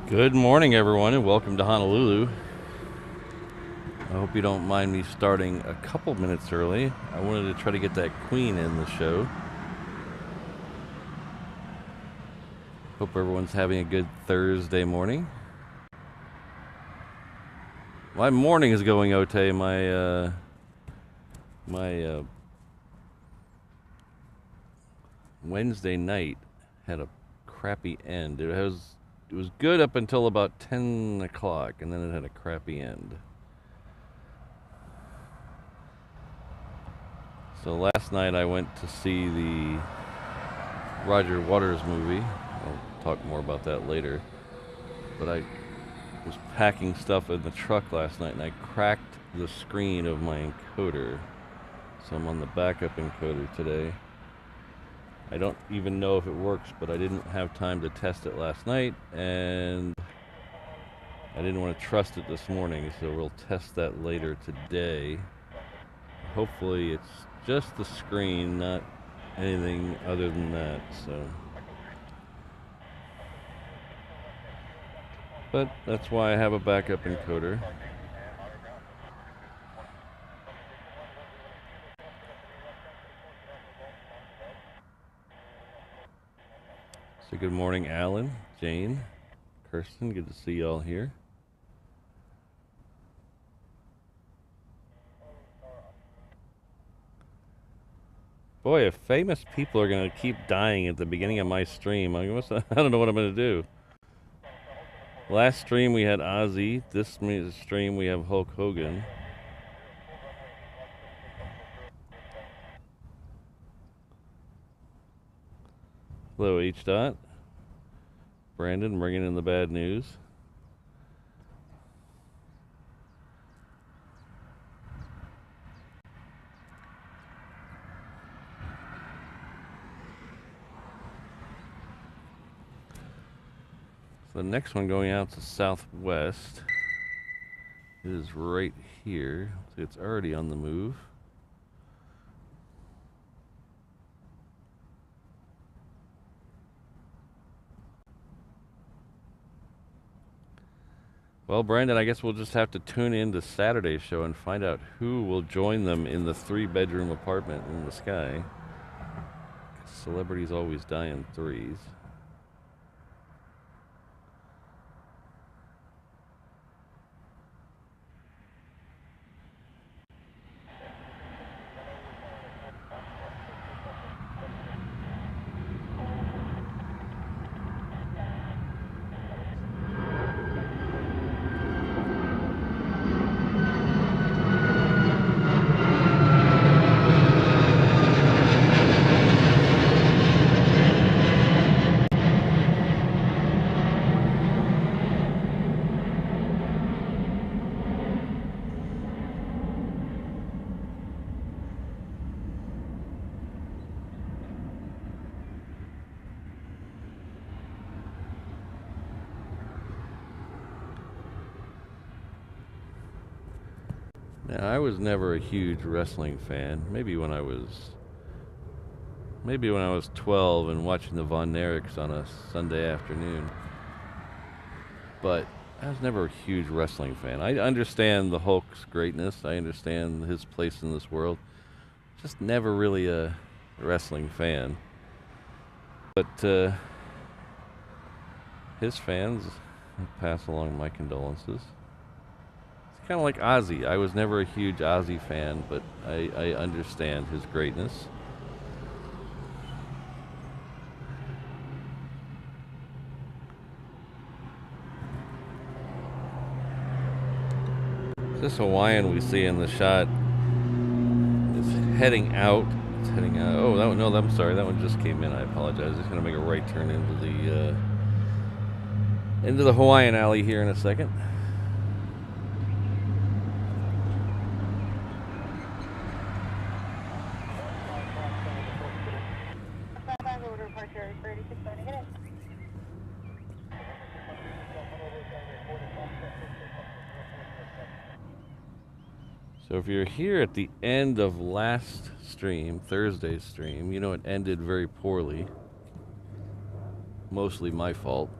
Good morning, everyone, and welcome to Honolulu. I hope you don't mind me starting a couple minutes early. I wanted to try to get that queen in the show. Hope everyone's having a good Thursday morning. My morning is going okay. My Wednesday night had a crappy end. It was good up until about 10 o'clock, and then it had a crappy end. So last night I went to see the Roger Waters movie. I'll talk more about that later. But I was packing stuff in the truck last night, and I cracked the screen of my encoder. So I'm on the backup encoder today. I don't even know if it works, but I didn't have time to test it last night, and I didn't want to trust it this morning, so we'll test that later today. Hopefully it's just the screen, not anything other than that, so. But that's why I have a backup encoder. So good morning, Alan, Jane, Kirsten. Good to see you all here. Boy, if famous people are going to keep dying at the beginning of my stream, I don't know what I'm going to do. Last stream we had Ozzy. This stream we have Hulk Hogan. Hello, H. Dot. Brandon bringing in the bad news. So the next one going out to Southwest is right here. So it's already on the move. Well, Brandon, I guess we'll just have to tune in to Saturday's show and find out who will join them in the 3-bedroom apartment in the sky. Celebrities always die in threes. Now, I was never a huge wrestling fan. Maybe when I was 12 and watching the Von Erichs on a Sunday afternoon. But I was never a huge wrestling fan. I understand the Hulk's greatness. I understand his place in this world. Just never really a wrestling fan. But his fans pass along my condolences. Kind of like Ozzy. I was never a huge Ozzy fan, but I understand his greatness. This Hawaiian we see in the shot is heading out. It's heading out. Oh, I'm sorry. That one just came in. I apologize. It's going to make a right turn into the Hawaiian alley here in a second. So if you're here at the end of last stream, Thursday's stream, you know it ended very poorly. Mostly my fault.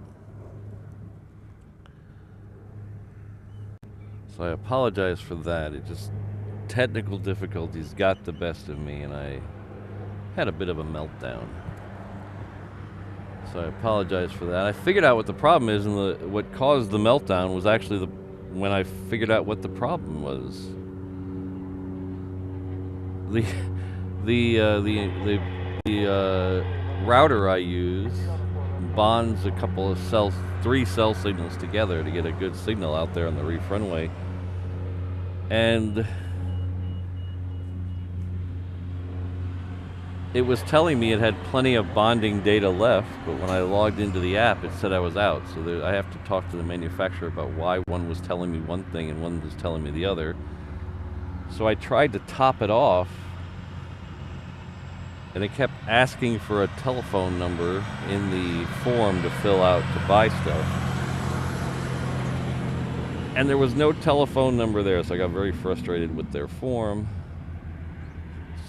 So I apologize for that. It just, technical difficulties got the best of me and I had a bit of a meltdown. So I apologize for that. I figured out what the problem is, and what caused the meltdown was actually when I figured out what the problem was. The router I use bonds a couple of three cell signals together to get a good signal out there on the reef runway. And it was telling me it had plenty of bonding data left, but when I logged into the app, it said I was out. So I have to talk to the manufacturer about why one was telling me one thing and one was telling me the other. So I tried to top it off, and it kept asking for a telephone number in the form to fill out to buy stuff. And there was no telephone number there, so I got very frustrated with their form.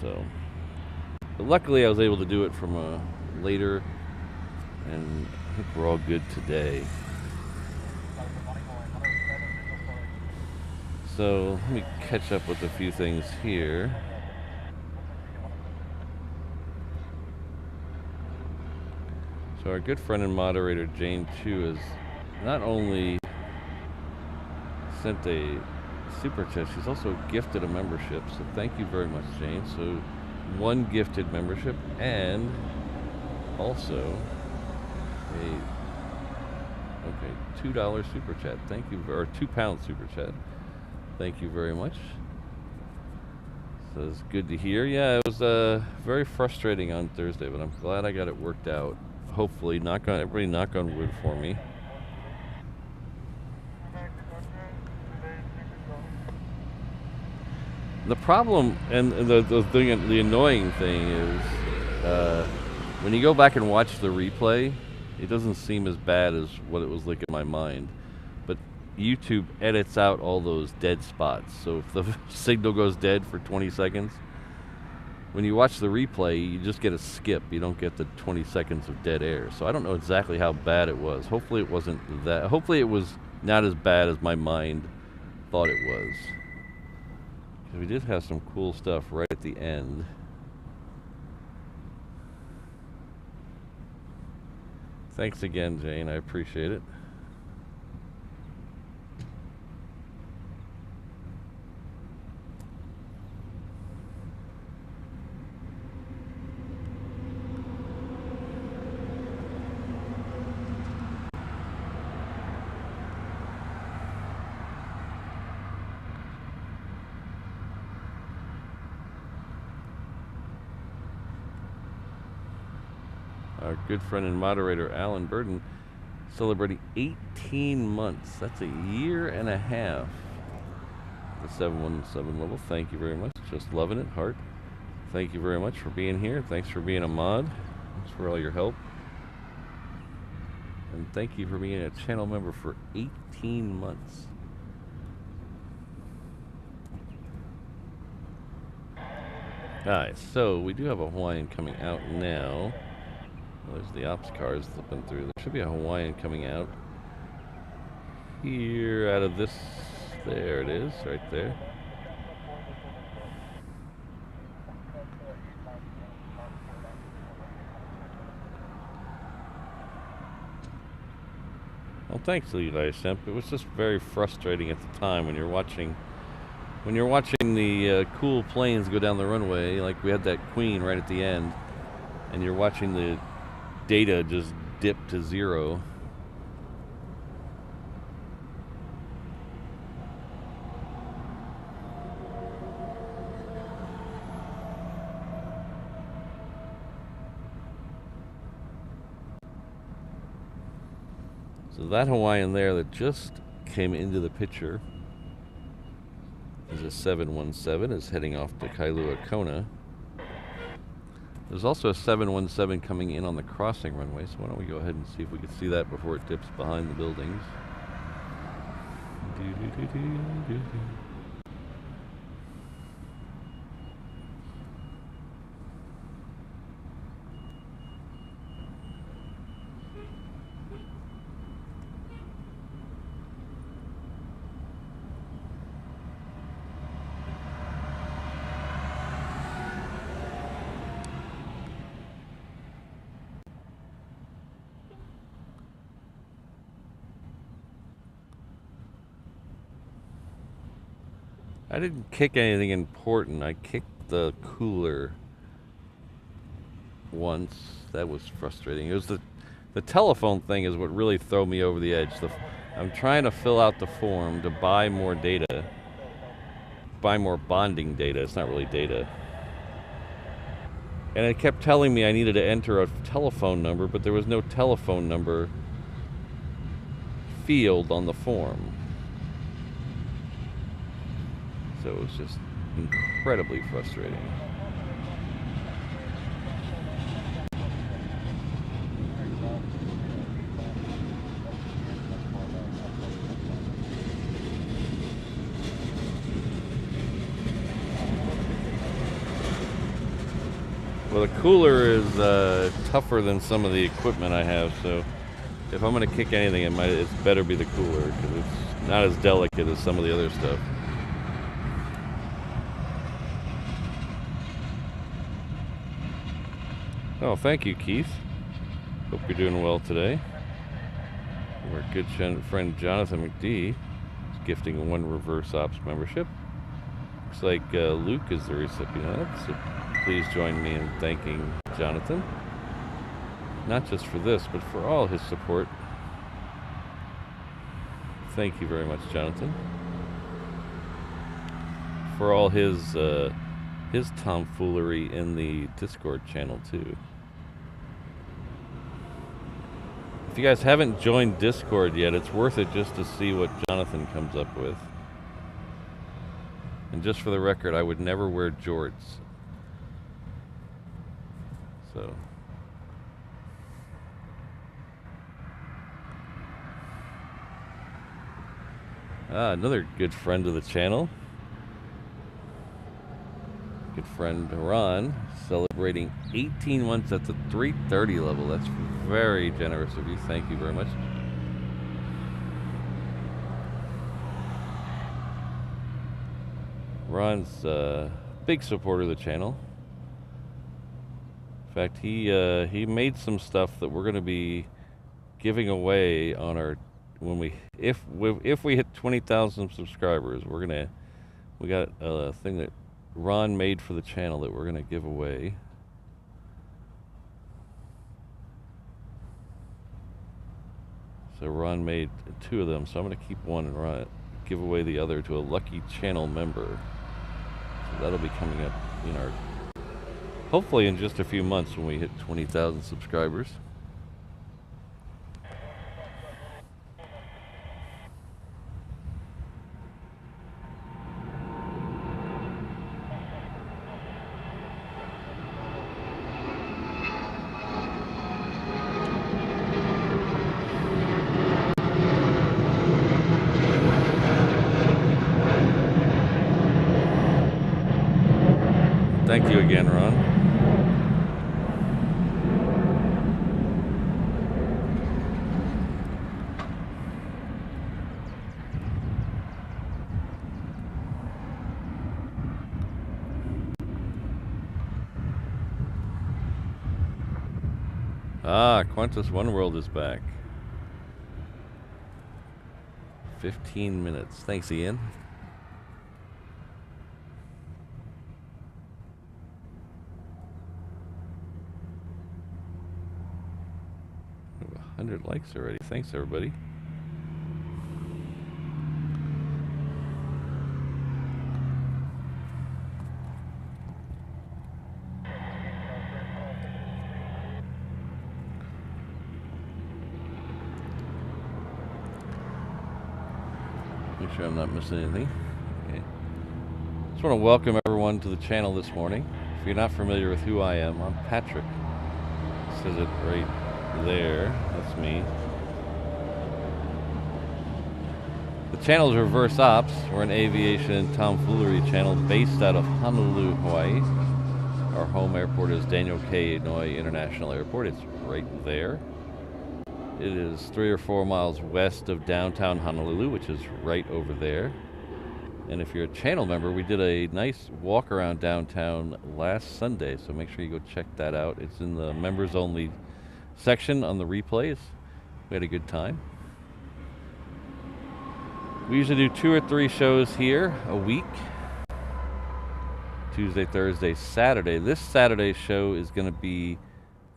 But luckily I was able to do it from later, and I think we're all good today. So let me catch up with a few things here. So our good friend and moderator Jane Chu has not only sent a super chat, she's also gifted a membership. So thank you very much, Jane. So one gifted membership and also a $2 super chat. Thank you, or £2 super chat. Thank you very much. So it's good to hear. Yeah, it was very frustrating on Thursday, but I'm glad I got it worked out. Hopefully, everybody knock on wood for me. The problem and the annoying thing is when you go back and watch the replay, it doesn't seem as bad as what it was like in my mind. But YouTube edits out all those dead spots. So if the signal goes dead for 20 seconds, when you watch the replay, you just get a skip. You don't get the 20 seconds of dead air. So I don't know exactly how bad it was. Hopefully it wasn't that. Hopefully it was not as bad as my mind thought it was. We did have some cool stuff right at the end. Thanks again, Jane. I appreciate it. Our good friend and moderator, Alan Burden, celebrating 18 months. That's a year and a half. The 717 level. Thank you very much. Just loving it. Heart. Thank you very much for being here. Thanks for being a mod. Thanks for all your help. And thank you for being a channel member for 18 months. Alright, so we do have a Hawaiian coming out now. There's the ops cars flipping through. There should be a Hawaiian coming out here out of this. There it is, right there. Well, thanks, Levi Semp. It was just very frustrating at the time when you're watching the cool planes go down the runway. Like we had that Queen right at the end, and you're watching the data just dip to zero. So that Hawaiian there that just came into the picture is a 717, is heading off to Kailua Kona. There's also a 717 coming in on the crossing runway, so why don't we go ahead and see if we can see that before it dips behind the buildings. I didn't kick anything important. I kicked the cooler once. That was frustrating. It was the telephone thing is what really threw me over the edge. I'm trying to fill out the form to buy more data, buy more bonding data. It's not really data. And it kept telling me I needed to enter a telephone number, but there was no telephone number field on the form. So it was just incredibly frustrating. Well, the cooler is tougher than some of the equipment I have, so if I'm going to kick anything, it's better be the cooler, because it's not as delicate as some of the other stuff. Oh, thank you, Keith. Hope you're doing well today. Our good friend Jonathan McD is gifting 1 Reverse Ops membership. Looks like Luke is the recipient of that, so please join me in thanking Jonathan. Not just for this, but for all his support. Thank you very much, Jonathan. For all his tomfoolery in the Discord channel, too. If you guys haven't joined Discord yet, it's worth it just to see what Jonathan comes up with. And just for the record, I would never wear jorts. So. Another good friend of the channel. Good friend Ron, celebrating 18 months at the 330 level. That's very generous of you. Thank you very much. Ron's a big supporter of the channel. In fact, he made some stuff that we're going to be giving away on our if we hit 20,000 subscribers. We got a thing that Ron made for the channel that we're going to give away. So Ron made 2 of them, so I'm going to keep one and give away the other to a lucky channel member. So that'll be coming up in hopefully in just a few months when we hit 20,000 subscribers. Thank you again, Ron. Qantas One World is back. 15 minutes. Thanks, Ian. 100 likes already. Thanks, everybody. Make sure I'm not missing anything. Okay. Just want to welcome everyone to the channel this morning. If you're not familiar with who I am, I'm Patrick. It says it right there. That's me. The channel is Reverse Ops. We're an aviation and tomfoolery channel based out of Honolulu, Hawaii. Our home airport is Daniel K. Inouye International Airport. It's right there. It is 3 or 4 miles west of downtown Honolulu, which is right over there. And if you're a channel member, we did a nice walk around downtown last Sunday, so make sure you go check that out. It's in the members only section on the replays. We had a good time. We usually do 2 or 3 shows here a week. Tuesday, Thursday, Saturday. This Saturday's show is going to be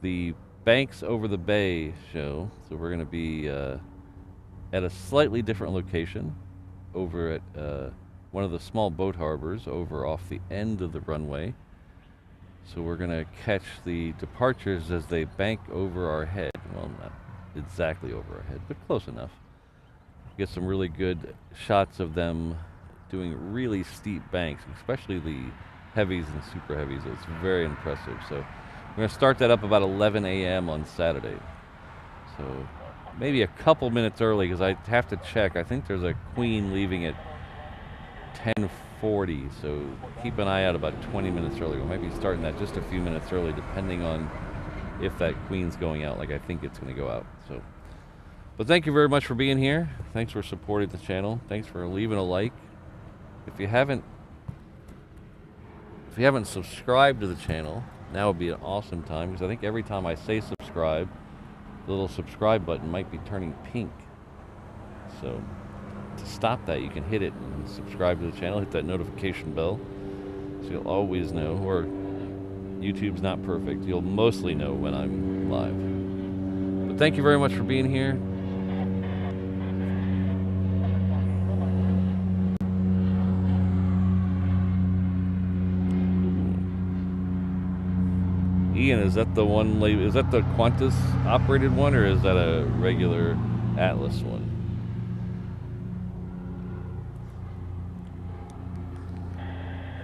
the Banks Over the Bay show. So we're going to be at a slightly different location over at one of the small boat harbors over off the end of the runway. So we're going to catch the departures as they bank over our head. Well, not exactly over our head, but close enough. Get some really good shots of them doing really steep banks, especially the heavies and super heavies. It's very impressive. So we're going to start that up about 11 a.m. on Saturday. So maybe a couple minutes early because I have to check. I think there's a Queen leaving at 10:40, so keep an eye out about 20 minutes early. We might be starting that just a few minutes early depending on if that Queen's going out like I think it's going to go out. So, but thank you very much for being here. Thanks for supporting the channel. Thanks for leaving a like. If you haven't subscribed to the channel, now would be an awesome time because I think every time I say subscribe, the little subscribe button might be turning pink. So to stop that, you can hit it and subscribe to the channel, hit that notification bell so you'll always know, or YouTube's not perfect, you'll mostly know when I'm live. But thank you very much for being here. Ian, is that the one? Is that the Qantas operated one, or is that a regular Atlas one?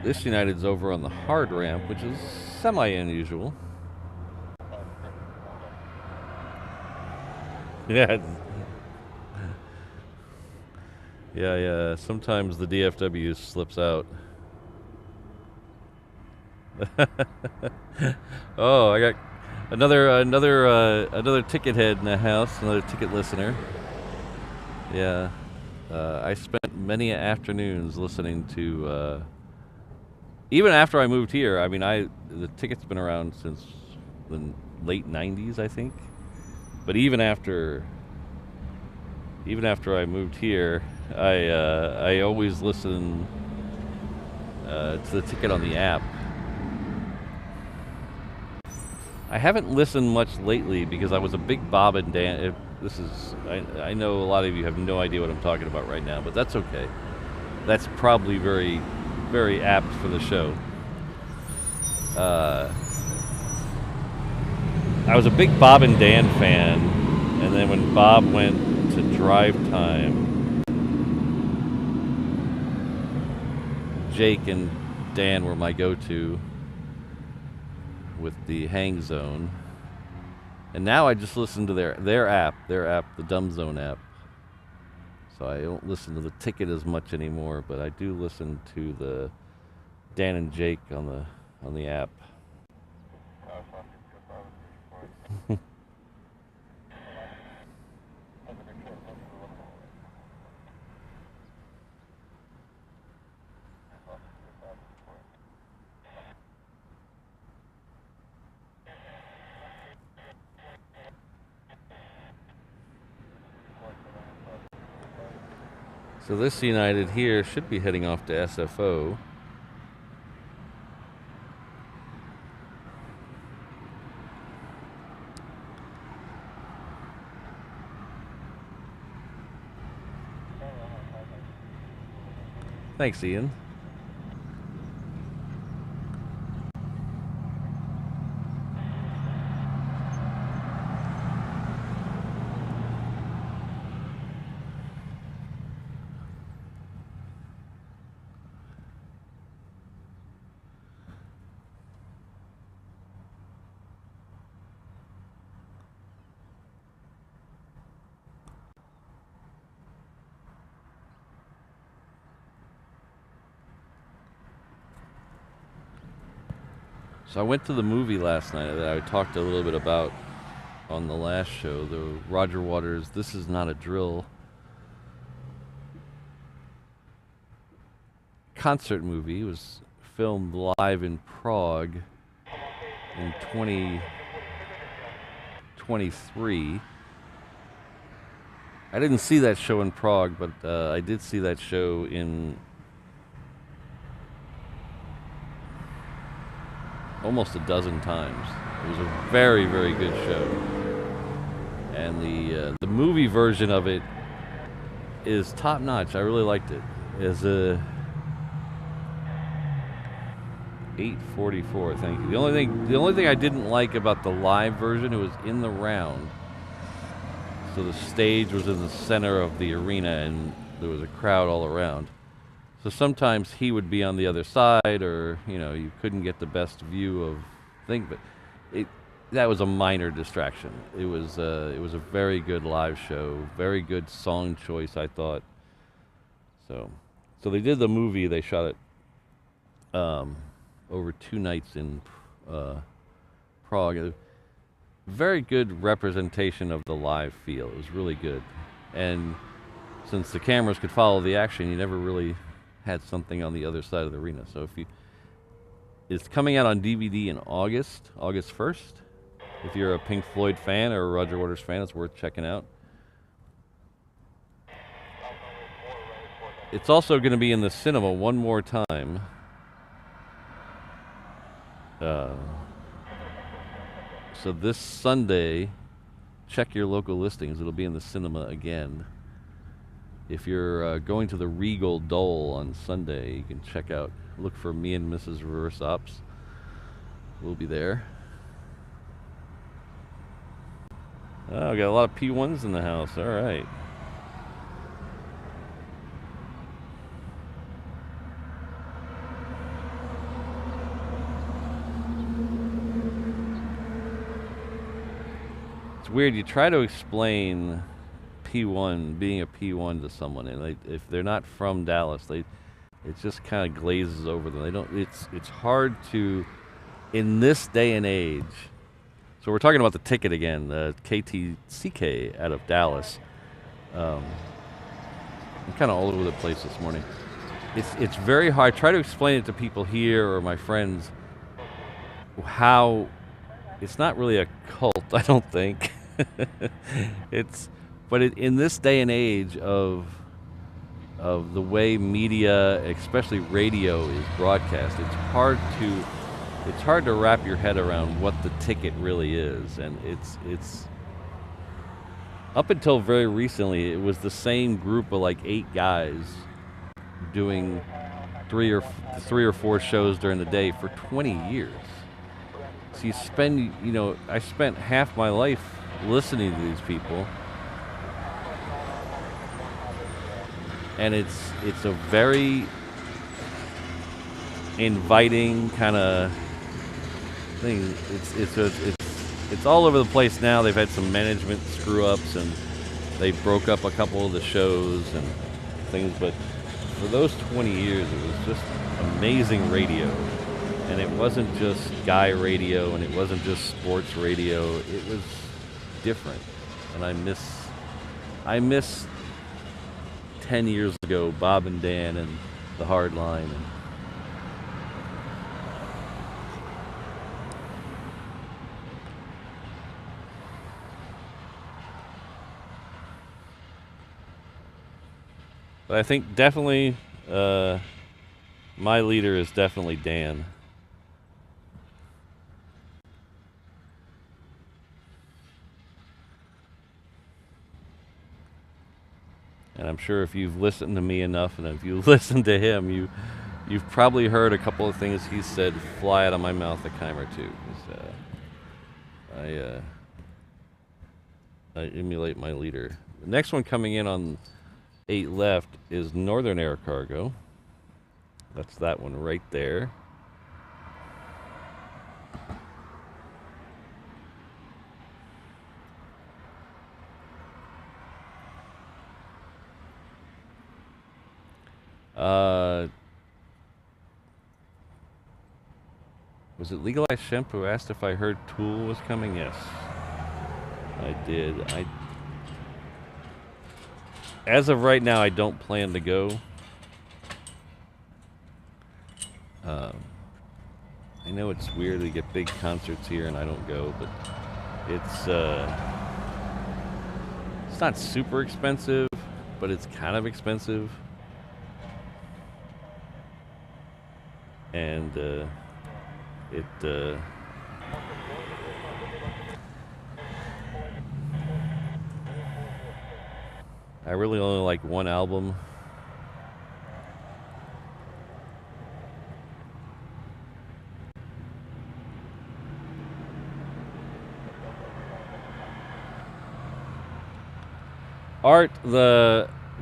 This United's over on the hard ramp, which is semi-unusual. Yeah. Yeah. Sometimes the DFW slips out. Oh, I got another ticket head in the house, another ticket listener. Yeah, I spent many afternoons listening to. Even after I moved here, I mean, the ticket's been around since the late '90s, I think. But even after I moved here, I always listen to the ticket on the app. I haven't listened much lately because I was a big Bob and Dan. I know a lot of you have no idea what I'm talking about right now, but that's okay. That's probably very, very apt for the show. I was a big Bob and Dan fan, and then when Bob went to Drive Time, Jake and Dan were my go-to with the Hang Zone, and now I just listen to their app, the Dumb Zone app. So I don't listen to the ticket as much anymore, but I do listen to the Dan and Jake on the app. So this United here should be heading off to SFO. Thanks, Ian. So I went to the movie last night that I talked a little bit about on the last show, the Roger Waters' This Is Not a Drill concert movie. It was filmed live in Prague in 2023. I didn't see that show in Prague, but I did see that show in almost a dozen times. It was a very, very good show. And the movie version of it is top notch. I really liked it. It's a 8:44. Thank you. The only thing I didn't like about the live version, it was in the round. So the stage was in the center of the arena, and there was a crowd all around. So sometimes he would be on the other side, or you couldn't get the best view of thing. But that was a minor distraction. It was a very good live show, very good song choice, I thought. So they did the movie. They shot it over 2 nights in Prague. Very good representation of the live feel. It was really good. And since the cameras could follow the action, you never really had something on the other side of the arena. So it's coming out on DVD in August 1st. If you're a Pink Floyd fan or a Roger Waters fan, it's worth checking out. It's also going to be in the cinema one more time. So this Sunday, check your local listings. It'll be in the cinema again. If you're going to the Regal Dole on Sunday, you can look for Me and Mrs. Reverse Ops. We'll be there. Oh, we got a lot of P1s in the house. All right. It's weird. You try to explain P1, being a P1 to someone, and if they're not from Dallas, it just kind of glazes over them. They don't. It's hard to, in this day and age. So we're talking about the ticket again, the KTCK out of Dallas. I'm kind of all over the place this morning. It's very hard. Try to explain it to people here or my friends how it's not really a cult, I don't think. But in this day and age of the way media, especially radio, is broadcast, it's hard to wrap your head around what the ticket really is. And it's up until very recently, it was the same group of like 8 guys doing 3 or 4 shows during the day for 20 years. So I spent half my life listening to these people, and it's a very inviting kind of thing. It's all over the place now. They've had some management screw ups, and they broke up a couple of the shows and things. But for those 20 years, it was just amazing radio, and it wasn't just guy radio, and it wasn't just sports radio. It was different, and I miss 10 years ago Bob and Dan and the Hard Line. But I think definitely my leader is definitely Dan. And I'm sure if you've listened to me enough, and if you listen to him, you've probably heard a couple of things he said fly out of my mouth a time or two. I emulate my leader. The next one coming in on 8 left is Northern Air Cargo. That's that one right there. Was it Legalized Shemp who asked if I heard Tool was coming? Yes, I did. As of right now, I don't plan to go. I know it's weird to get big concerts here and I don't go, but it's not super expensive, but it's kind of expensive. And it I really only like one album. Art,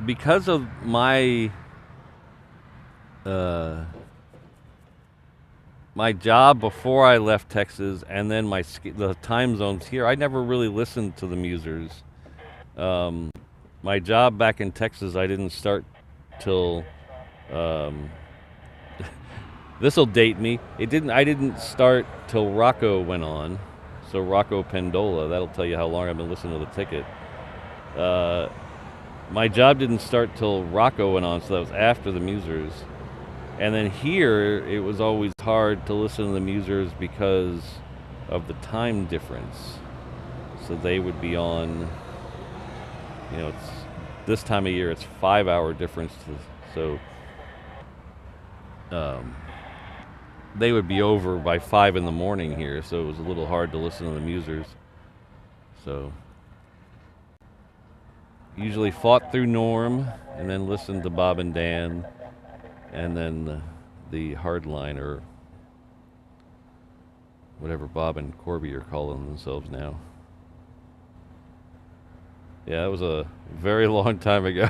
because of my my job before I left Texas, and then the time zones here, I never really listened to the Musers. My job back in Texas, I didn't start till this will date me. I didn't start till Rocco went on. So Rocco Pendola, that'll tell you how long I've been listening to the ticket. My job didn't start till Rocco went on, so that was after the Musers. And then here, it was always hard to listen to the Musers because of the time difference. So they would be on, it's this time of year, it's 5-hour difference. So they would be over by 5 in the morning here, so it was a little hard to listen to the Musers. So usually fought through Norm, and then listened to Bob and Dan, and then the Hardline, or whatever Bob and Corby are calling themselves now. Yeah, it was a very long time ago.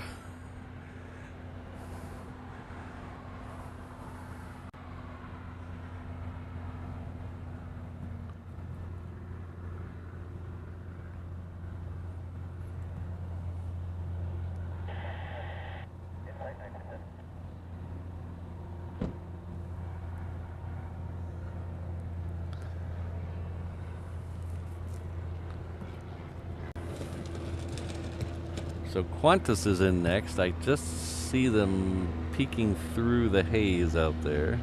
So Qantas is in next. I just see them peeking through the haze out there.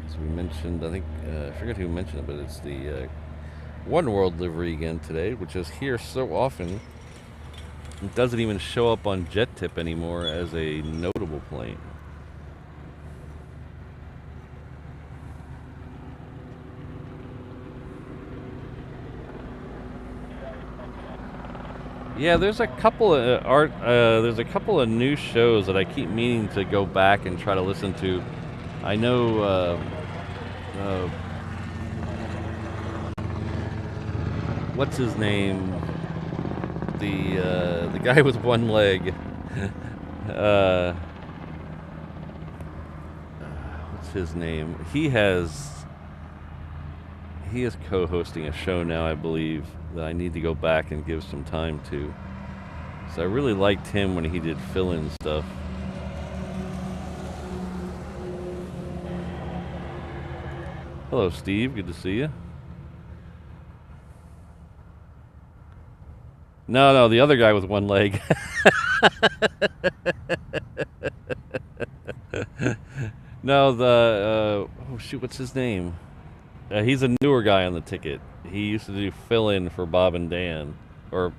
So we mentioned, I think, I forget who mentioned it, but it's the One World livery again today, which is here so often. It doesn't even show up on Jet Tip anymore as a notable plane. Yeah, there's a couple of there's a couple of new shows that I keep meaning to go back and try to listen to. I know, what's his name? The guy with one leg. What's his name? He is co-hosting a show now, I believe, that I need to go back and give some time to. So I really liked him when he did fill-in stuff. Hello, Steve. Good to see you. No, the other guy with one leg. No, oh shoot, what's his name? He's a newer guy on the ticket. He used to do fill-in for Bob and Dan, or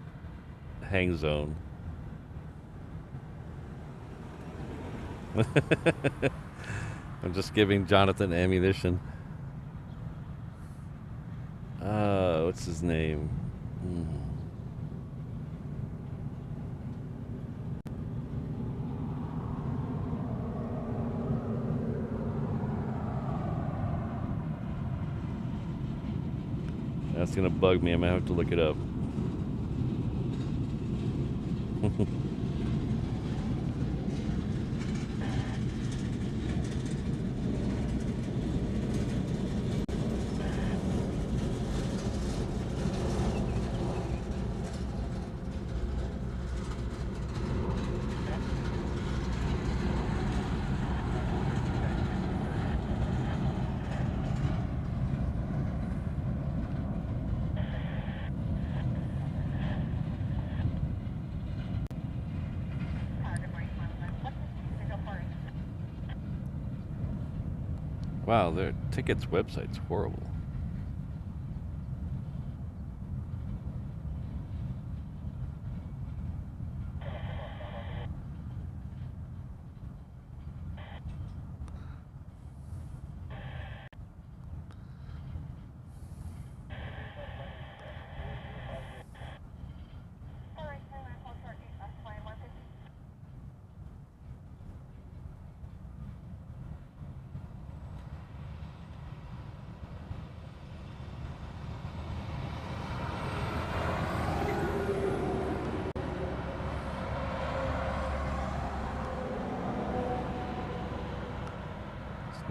Hang Zone. I'm just giving Jonathan ammunition. What's his name? That's gonna bug me. I might have to look it up. Wow, their tickets website's horrible.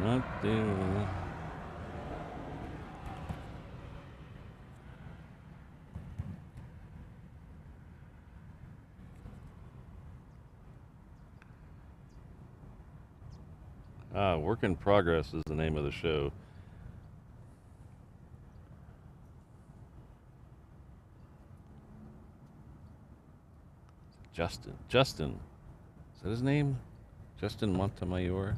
Not doing. Work in Progress is the name of the show. Justin. Is that his name? Justin Montemayor?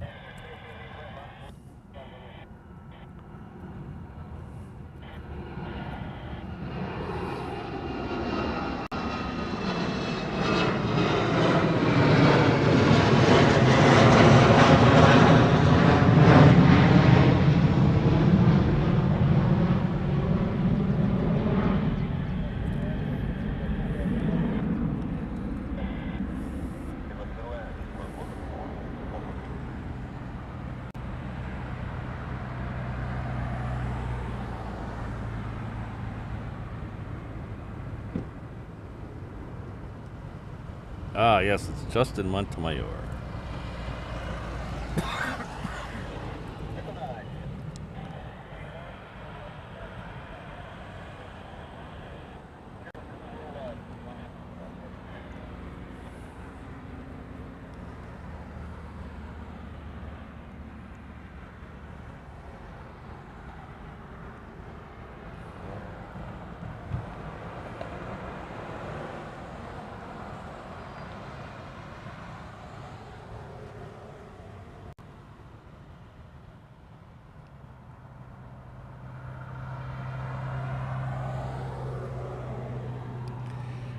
Yes, it's Justin Montemayor.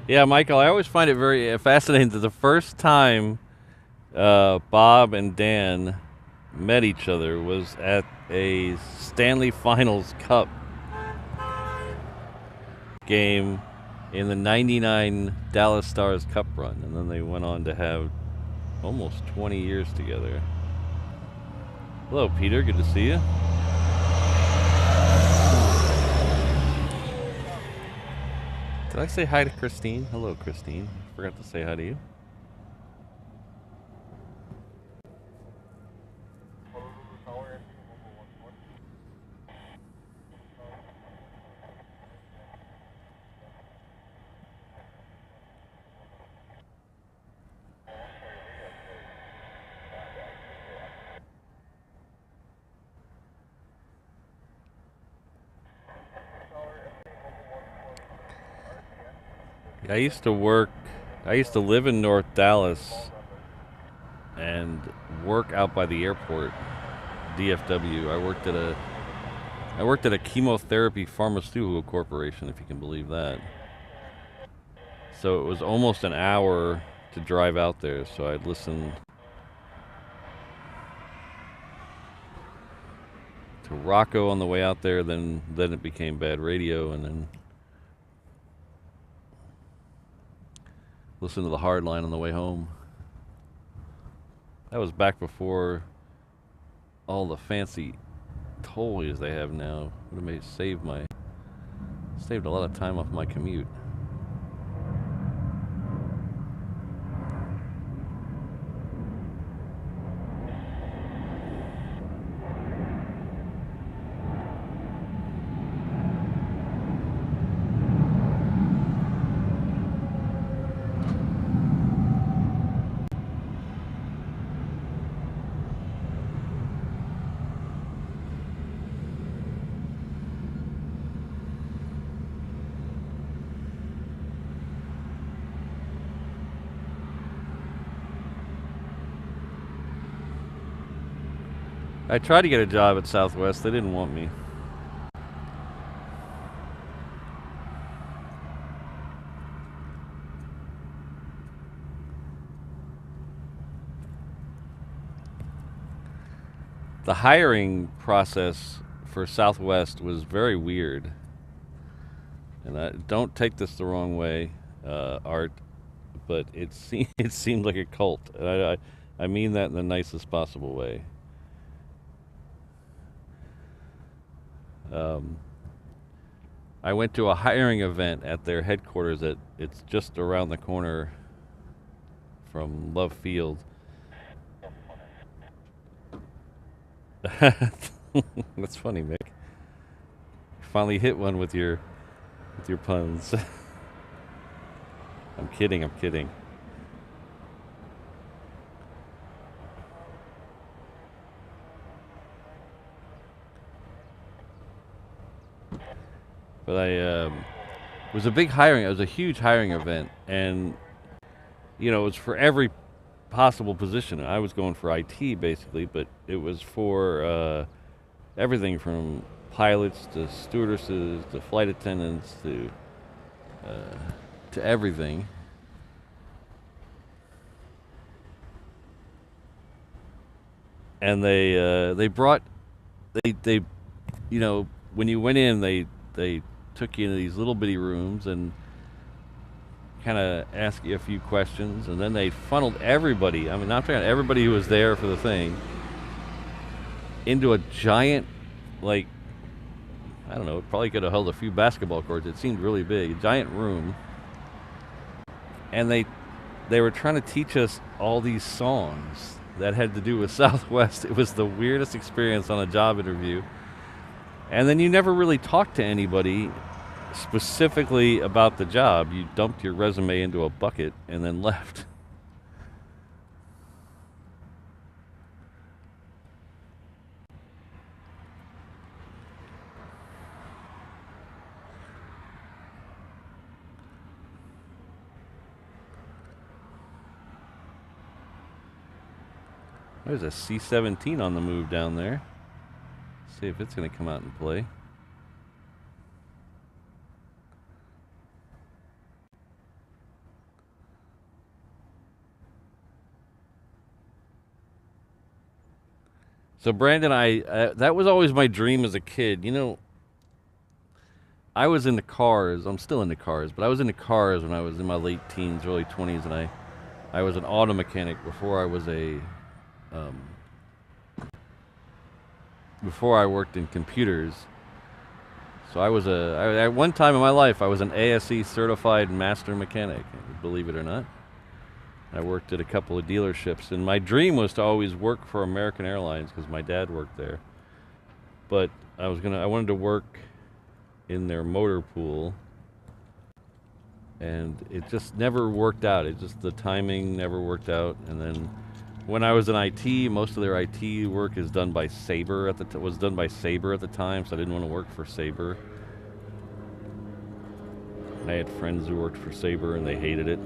Yeah, Michael, I always find it very fascinating that the first time Bob and Dan met each other was at a Stanley Finals Cup game in the '99 Dallas Stars Cup run, and then they went on to have almost 20 years together. Hello, Peter. Good to see you. Did I say hi to Christine? Hello, Christine. Forgot to say hi to you. I used to live in North Dallas and work out by the airport, DFW. I worked at a chemotherapy pharmaceutical corporation, if you can believe that. So it was almost an hour to drive out there, so I'd listen to Rocco on the way out there, then it became bad radio, and then listen to the hard line on the way home. That was back before all the fancy toys they have now. Would have saved a lot of time off my commute. I tried to get a job at Southwest. They didn't want me. The hiring process for Southwest was very weird. And don't take this the wrong way, Art, but it seemed like a cult. And I mean that in the nicest possible way. I went to a hiring event at their headquarters. It's just around the corner from Love Field. That's funny, Mick. You finally hit one with your puns. I'm kidding. I'm kidding. But it was a big hiring. It was a huge hiring event, and it was for every possible position. I was going for IT basically, but it was for everything from pilots to stewardesses to flight attendants to everything. And they brought they when you went in they took you into these little bitty rooms and kind of asked you a few questions, and then they funneled everybody. I mean, not talking everybody who was there for the thing into a giant, like, I don't know, it probably could have held a few basketball courts. It seemed really big, a giant room, and they were trying to teach us all these songs that had to do with Southwest. It was the weirdest experience on a job interview. And then you never really talked to anybody specifically about the job. You dumped your resume into a bucket and then left. There's a C-17 on the move down there. See if it's going to come out and play. So Brandon, that was always my dream as a kid. I was into cars. I'm still into cars, but I was into cars when I was in my late teens, early 20s, and I was an auto mechanic before I was um, before I worked in computers. So at one time in my life, I was an ASE certified master mechanic, believe it or not. I worked at a couple of dealerships, and my dream was to always work for American Airlines because my dad worked there. But I wanted to work in their motor pool, and it just never worked out. The timing never worked out. And then when I was in IT, most of their IT work was done by Sabre at the time, so I didn't want to work for Sabre. And I had friends who worked for Sabre, and they hated it.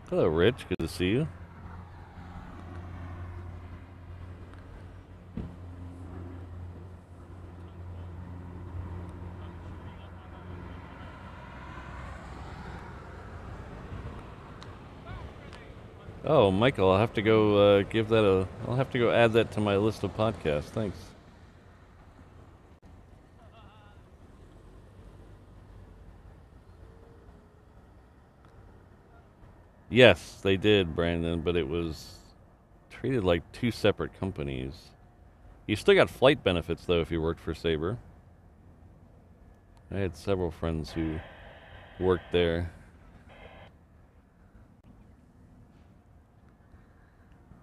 Hello, Rich. Good to see you. Oh, Michael, I'll have to go I'll have to go add that to my list of podcasts. Thanks. Yes, they did, Brandon, but it was treated like two separate companies. You still got flight benefits, though, if you worked for Sabre. I had several friends who worked there.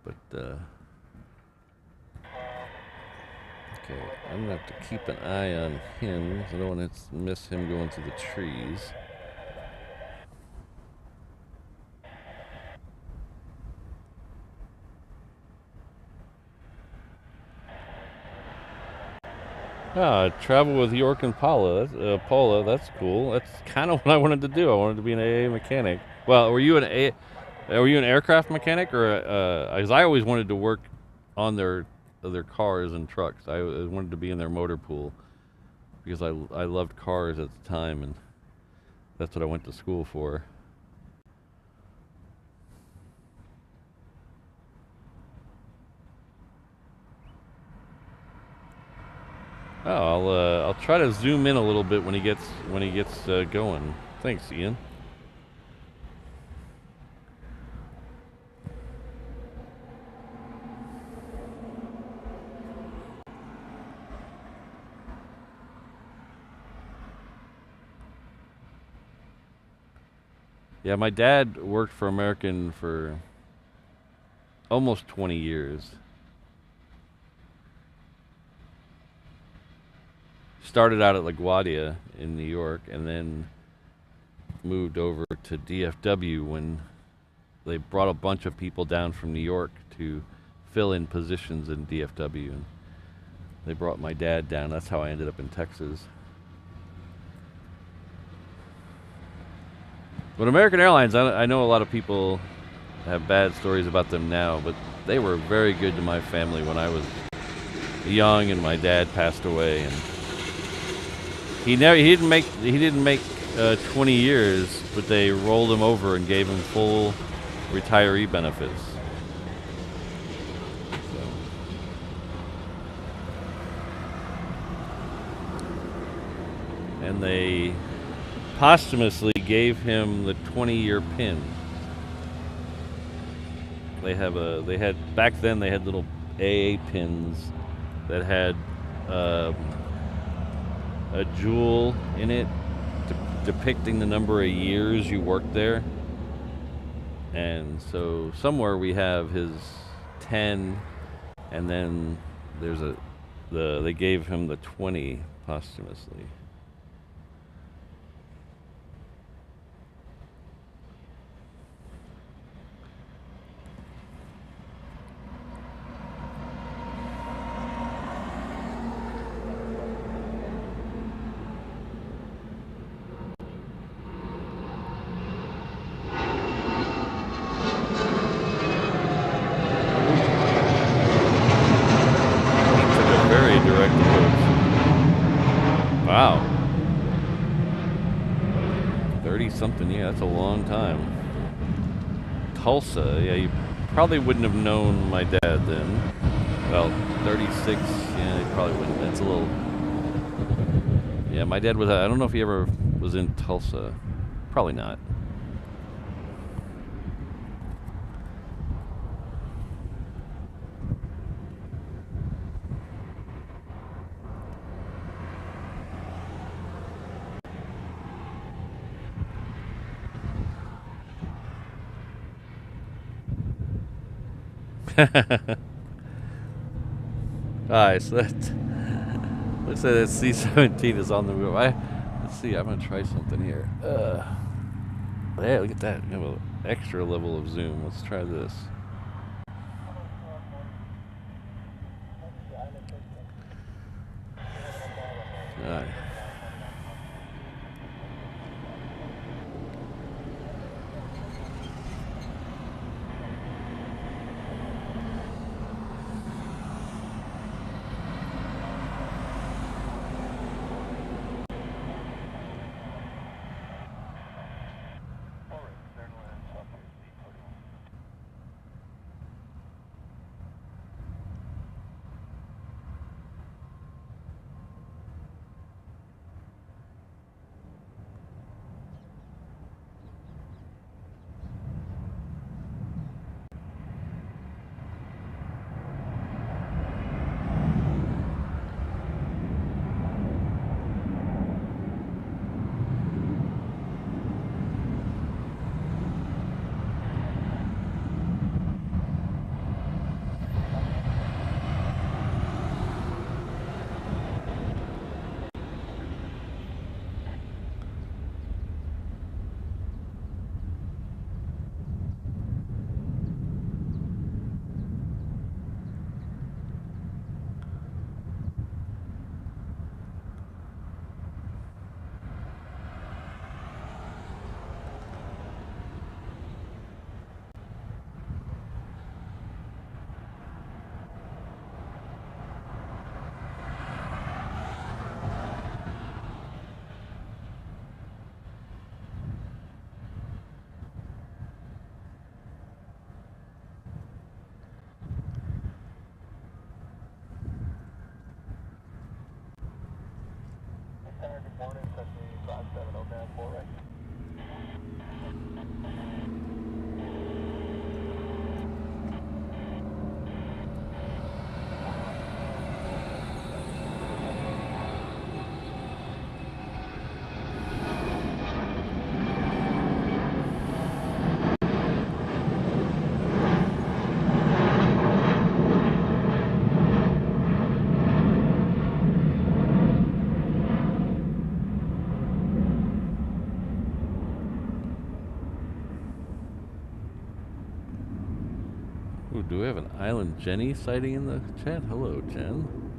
But, okay, I'm going to have to keep an eye on him. I don't want to miss him going through the trees. Travel with York and Paula, that's cool. That's kind of what I wanted to do. I wanted to be an AA mechanic. Well, were you an aircraft mechanic, or because I always wanted to work on their cars and trucks. I wanted to be in their motor pool because I loved cars at the time, and that's what I went to school for. I'll try to zoom in a little bit when he gets going. Thanks, Ian. Yeah, my dad worked for American for almost 20 years. Started out at LaGuardia in New York and then moved over to DFW when they brought a bunch of people down from New York to fill in positions in DFW. And they brought my dad down. That's how I ended up in Texas. But American Airlines, I know a lot of people have bad stories about them now, but they were very good to my family when I was young and my dad passed away. And he didn't make 20 years, but they rolled him over and gave him full retiree benefits. So. And they posthumously gave him the 20-year pin. Back then they had little AA pins that had a jewel in it depicting the number of years you worked there. And so somewhere we have his 10, and then there's they gave him the 20 posthumously. Wow. 30-something, yeah, that's a long time. Tulsa, yeah, you probably wouldn't have known my dad then. Well, 36, yeah, you probably wouldn't. That's a little... Yeah, my dad was... I don't know if he ever was in Tulsa. Probably not. Alright, so that looks like that C-17 is on the move. Let's see, I'm gonna try something here. Yeah, look at that. We have an extra level of zoom. Let's try this. Alright. do we have an Island Jenny sighting in the chat? Hello, Jen.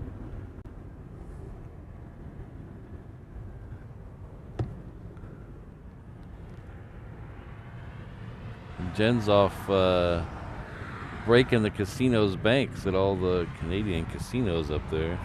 Jen's off breaking the casino's banks at all the Canadian casinos up there.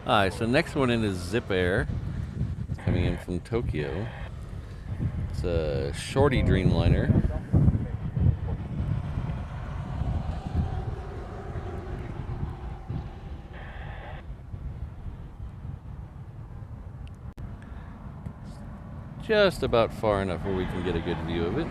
Alright, so next one in is Zip Air. It's coming in from Tokyo. It's a shorty Dreamliner. Just about far enough where we can get a good view of it.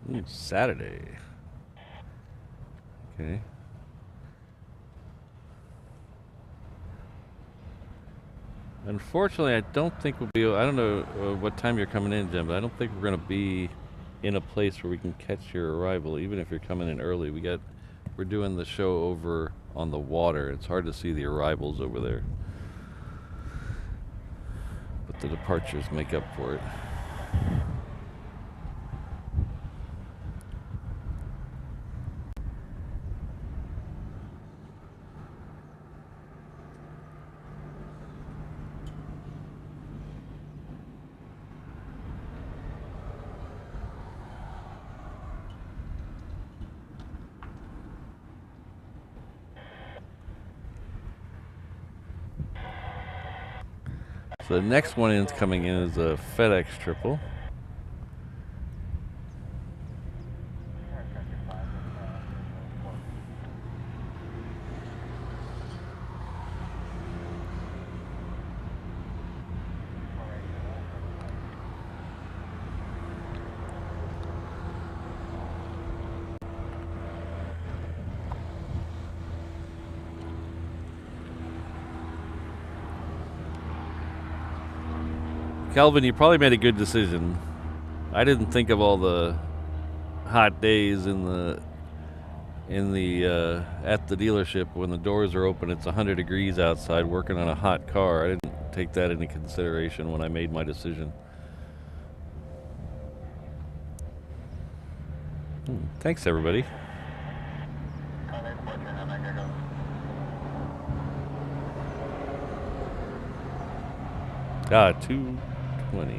Ooh, Saturday. Okay. Unfortunately, I don't think we'll be. I don't know what time you're coming in, Jim, but I don't think we're going to be in a place where we can catch your arrival, even if you're coming in early. We're doing the show over on the water. It's hard to see the arrivals over there, but the departures make up for it. So the next one is coming in is a FedEx triple. Calvin, you probably made a good decision. I didn't think of all the hot days at the dealership when the doors are open. It's 100 degrees outside, working on a hot car. I didn't take that into consideration when I made my decision. Thanks, everybody. Ah, 220. Okay.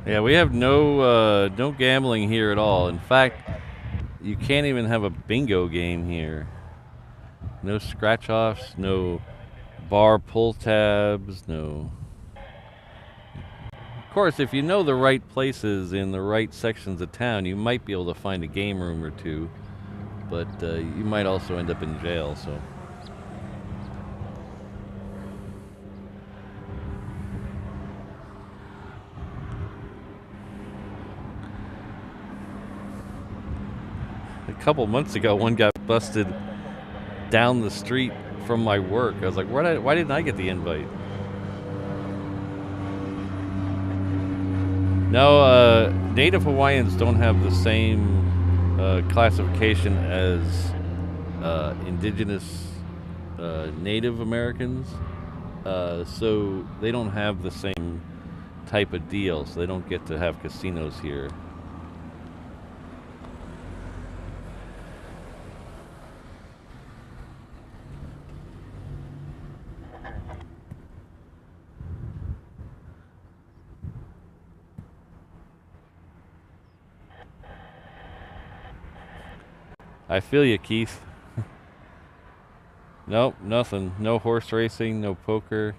Yeah, we have no gambling here at all. In fact, you can't even have a bingo game here. No scratch offs, no bar pull tabs, no. Of course, if you know the right places in the right sections of town, you might be able to find a game room or two, but you might also end up in jail, so. A couple months ago, one got busted down the street from my work. I was like, why didn't I get the invite? No, Native Hawaiians don't have the same classification as indigenous Native Americans. So they don't have the same type of deal, so they don't get to have casinos here. I feel you, Keith. Nope, nothing. No horse racing, no poker.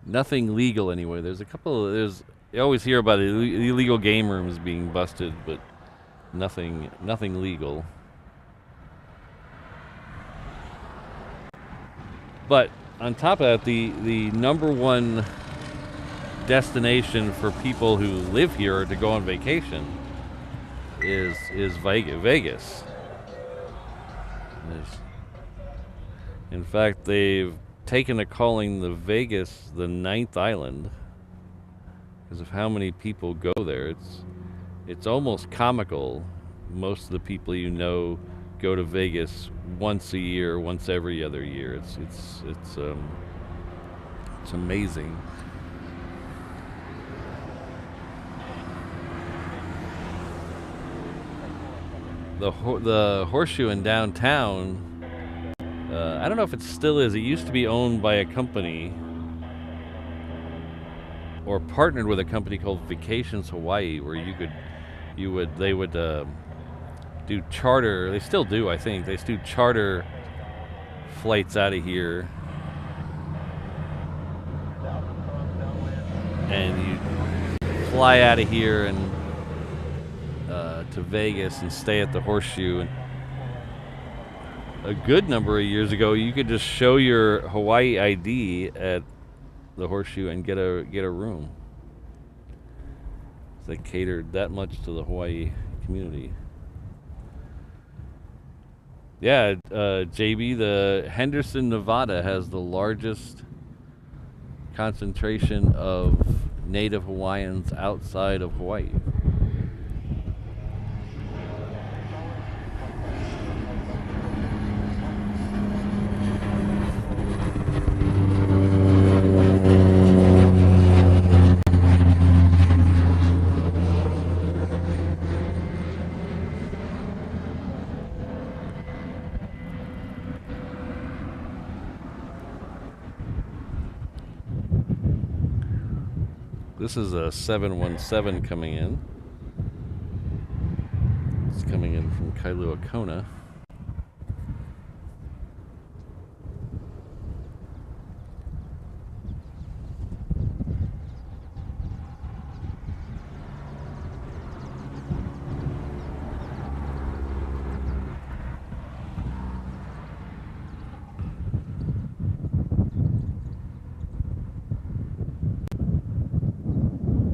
Nothing legal anyway. There's a couple of, you always hear about illegal game rooms being busted, but nothing legal. But on top of that, the number one destination for people who live here to go on vacation is Vegas. In fact, they've taken to calling the Vegas the ninth island because of how many people go there. It's almost comical. Most of the people you know go to Vegas once a year, once every other year. It's amazing. The Horseshoe in downtown, I don't know if it still is. It used to be owned by a company or partnered with a company called Vacations Hawaii, where they would do charter. They still do, I think. They do charter flights out of here, and you fly out of here and to Vegas and stay at the Horseshoe. And a good number of years ago, you could just show your Hawaii ID at the Horseshoe and get a room. They catered that much to the Hawaii community. Yeah, JB, the Henderson, Nevada has the largest concentration of Native Hawaiians outside of Hawaii. This is a 717 coming in. It's coming in from Kailua Kona.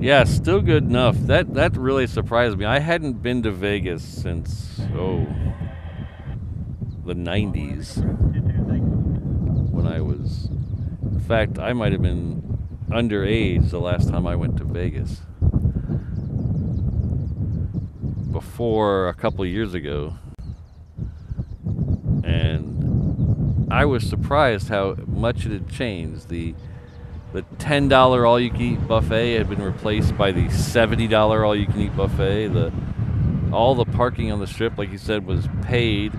Yeah, still good enough. That really surprised me. I hadn't been to Vegas since the 90s, when I was, in fact, I might have been underage the last time I went to Vegas. Before a couple years ago. And I was surprised how much it had changed. The $10 all-you-can-eat buffet had been replaced by the $70 all-you-can-eat buffet. All the parking on the strip, like you said, was paid.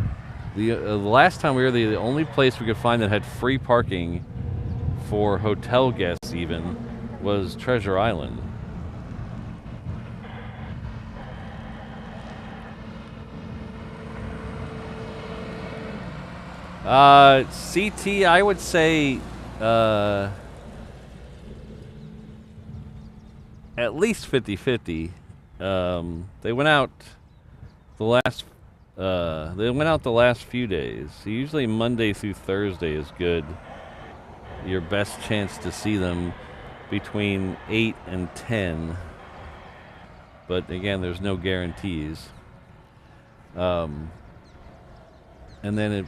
The last time we were there, the only place we could find that had free parking for hotel guests even was Treasure Island. CT, I would say at least 50-50. They went out the last few days. So usually Monday through Thursday is good. Your best chance to see them between 8 and 10. But again, there's no guarantees. And then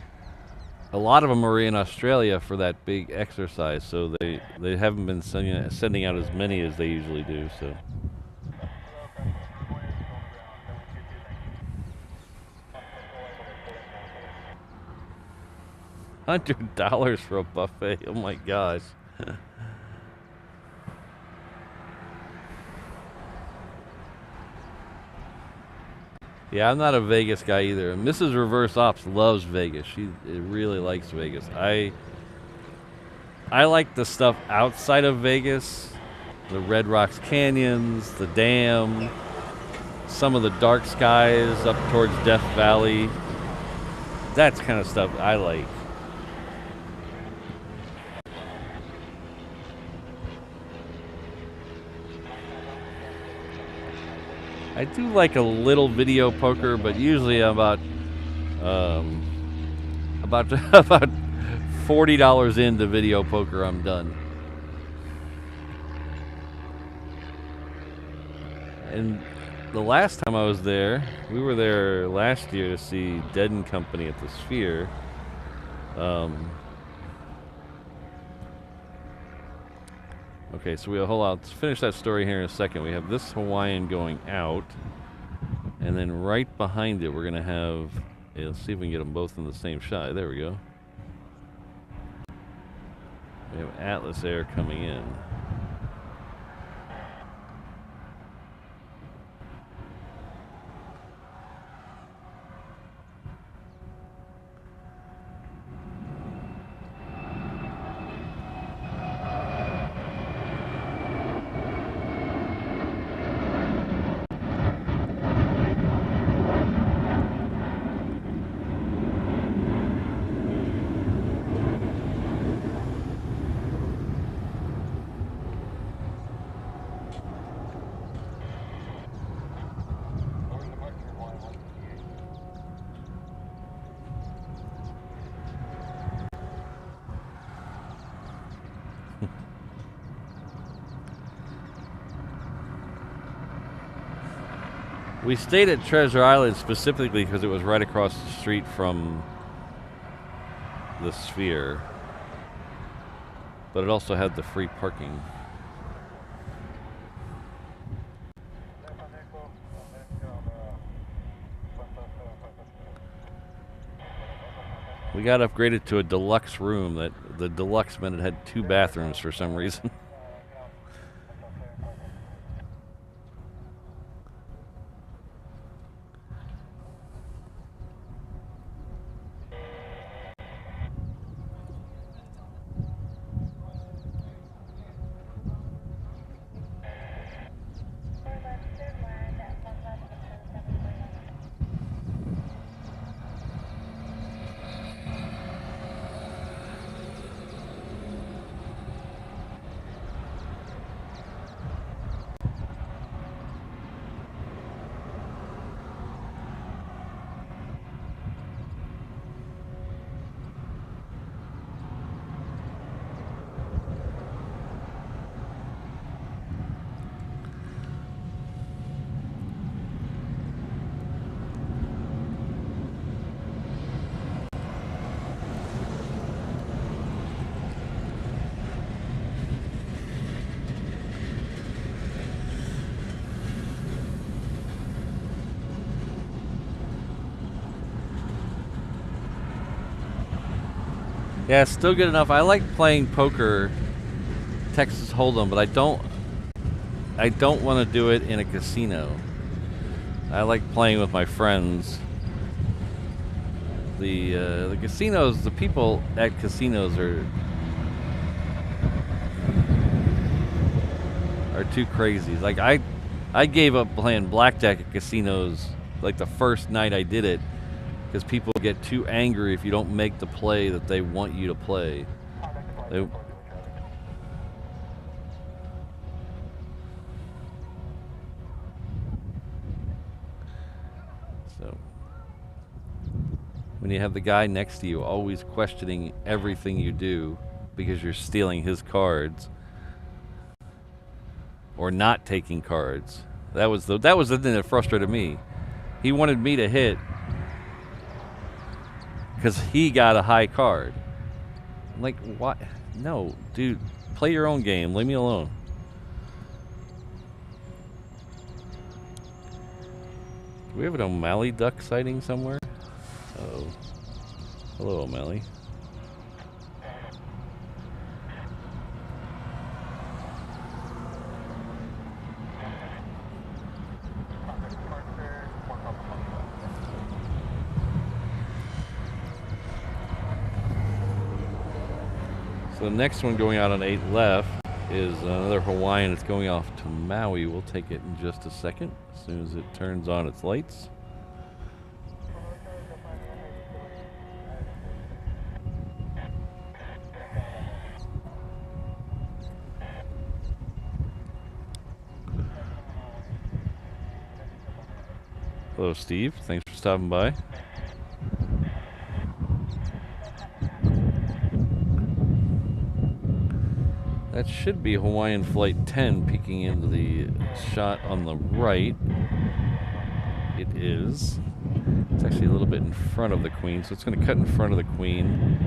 a lot of them are in Australia for that big exercise, so they haven't been sending out as many as they usually do. So. $100 for a buffet. Oh my gosh. Yeah, I'm not a Vegas guy either. Mrs. Reverse Ops loves Vegas. She really likes Vegas. I like the stuff outside of Vegas. The Red Rocks Canyons, the Dam, some of the dark skies up towards Death Valley. That's kind of stuff I like. I do like a little video poker, but usually about $40 into video poker, I'm done. And the last time I was there, we were there last year to see Dead & Company at the Sphere. Okay, so hold on. Let's finish that story here in a second. We have this Hawaiian going out, and then right behind it, we're going to have... Yeah, let's see if we can get them both in the same shot. There we go. We have Atlas Air coming in. We stayed at Treasure Island specifically because it was right across the street from the Sphere, but it also had the free parking. We got upgraded to a deluxe room. That the deluxe meant it had 2 bathrooms for some reason. Yeah, it's still good enough. I like playing poker, Texas Hold'em, but I don't want to do it in a casino. I like playing with my friends. The casinos, the people at casinos are are too crazy. Like I gave up playing blackjack at casinos like the first night I did it because people get too angry if you don't make the play that they want you to play. So when you have the guy next to you always questioning everything you do because you're stealing his cards or not taking cards, that was the thing that frustrated me. He wanted me to hit because he got a high card. I'm like, what? No, dude, play your own game. Leave me alone. Do we have an O'Malley duck sighting somewhere? Oh. Hello, O'Malley. So the next one going out on 8 left is another Hawaiian. It's going off to Maui. We'll take it in just a second as soon as it turns on its lights. Hello, Steve. Thanks for stopping by. That should be Hawaiian Flight 10 peeking into the shot on the right. It is. It's actually a little bit in front of the Queen, so it's going to cut in front of the Queen.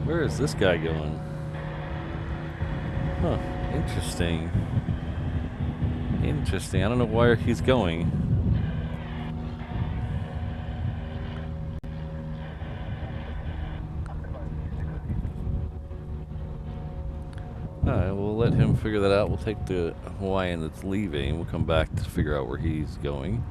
Where is this guy going? Huh, interesting. Interesting. I don't know where he's going. Alright, we'll let him figure that out. We'll take the Hawaiian that's leaving. We'll come back to figure out where he's going.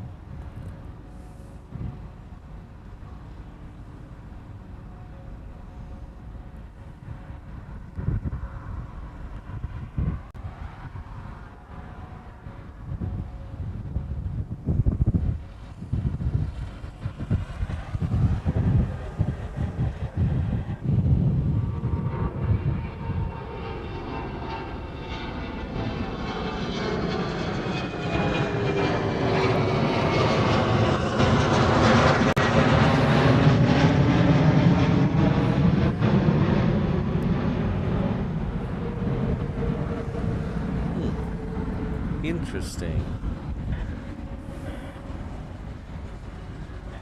Interesting.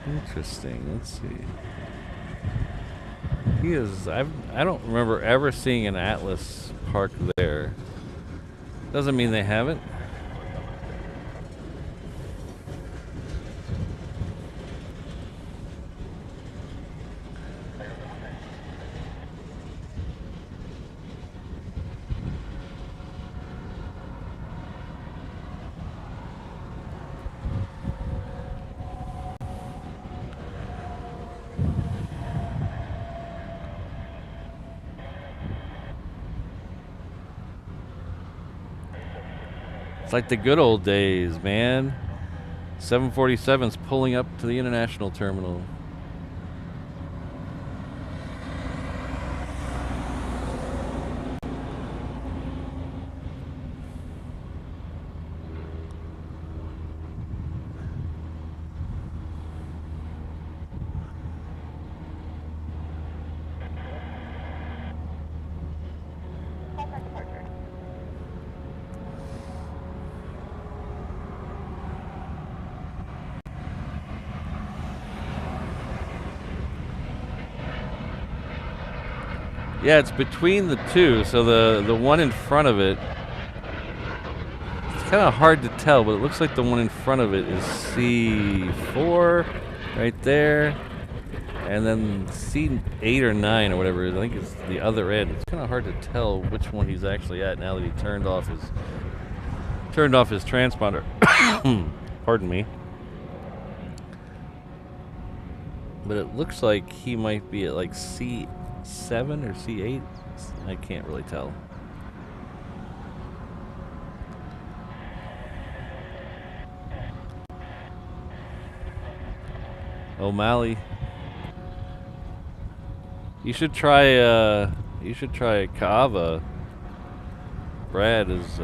Interesting. Let's see. He is. I don't remember ever seeing an Atlas park there. Doesn't mean they haven't. It's like the good old days, man. 747's pulling up to the international terminal. Yeah, it's between the two. So the one in front of it, it's kind of hard to tell, but it looks like the one in front of it is C4 right there. And then C8 or 9 or whatever, I think it's the other end. It's kind of hard to tell which one he's actually at now that he turned off his transponder. Pardon me. But it looks like he might be at like C7 or C8. I can't really tell. O'Malley. You should try Kava. Brad is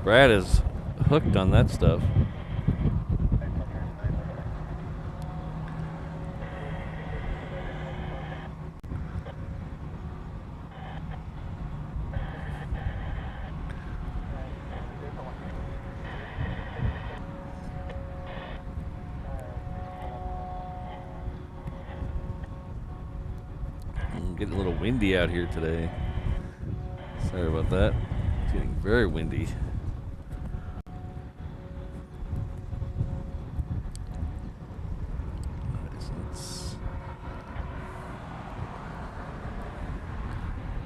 Brad is hooked on that stuff. Getting a little windy out here today. Sorry about that. It's getting very windy. Let's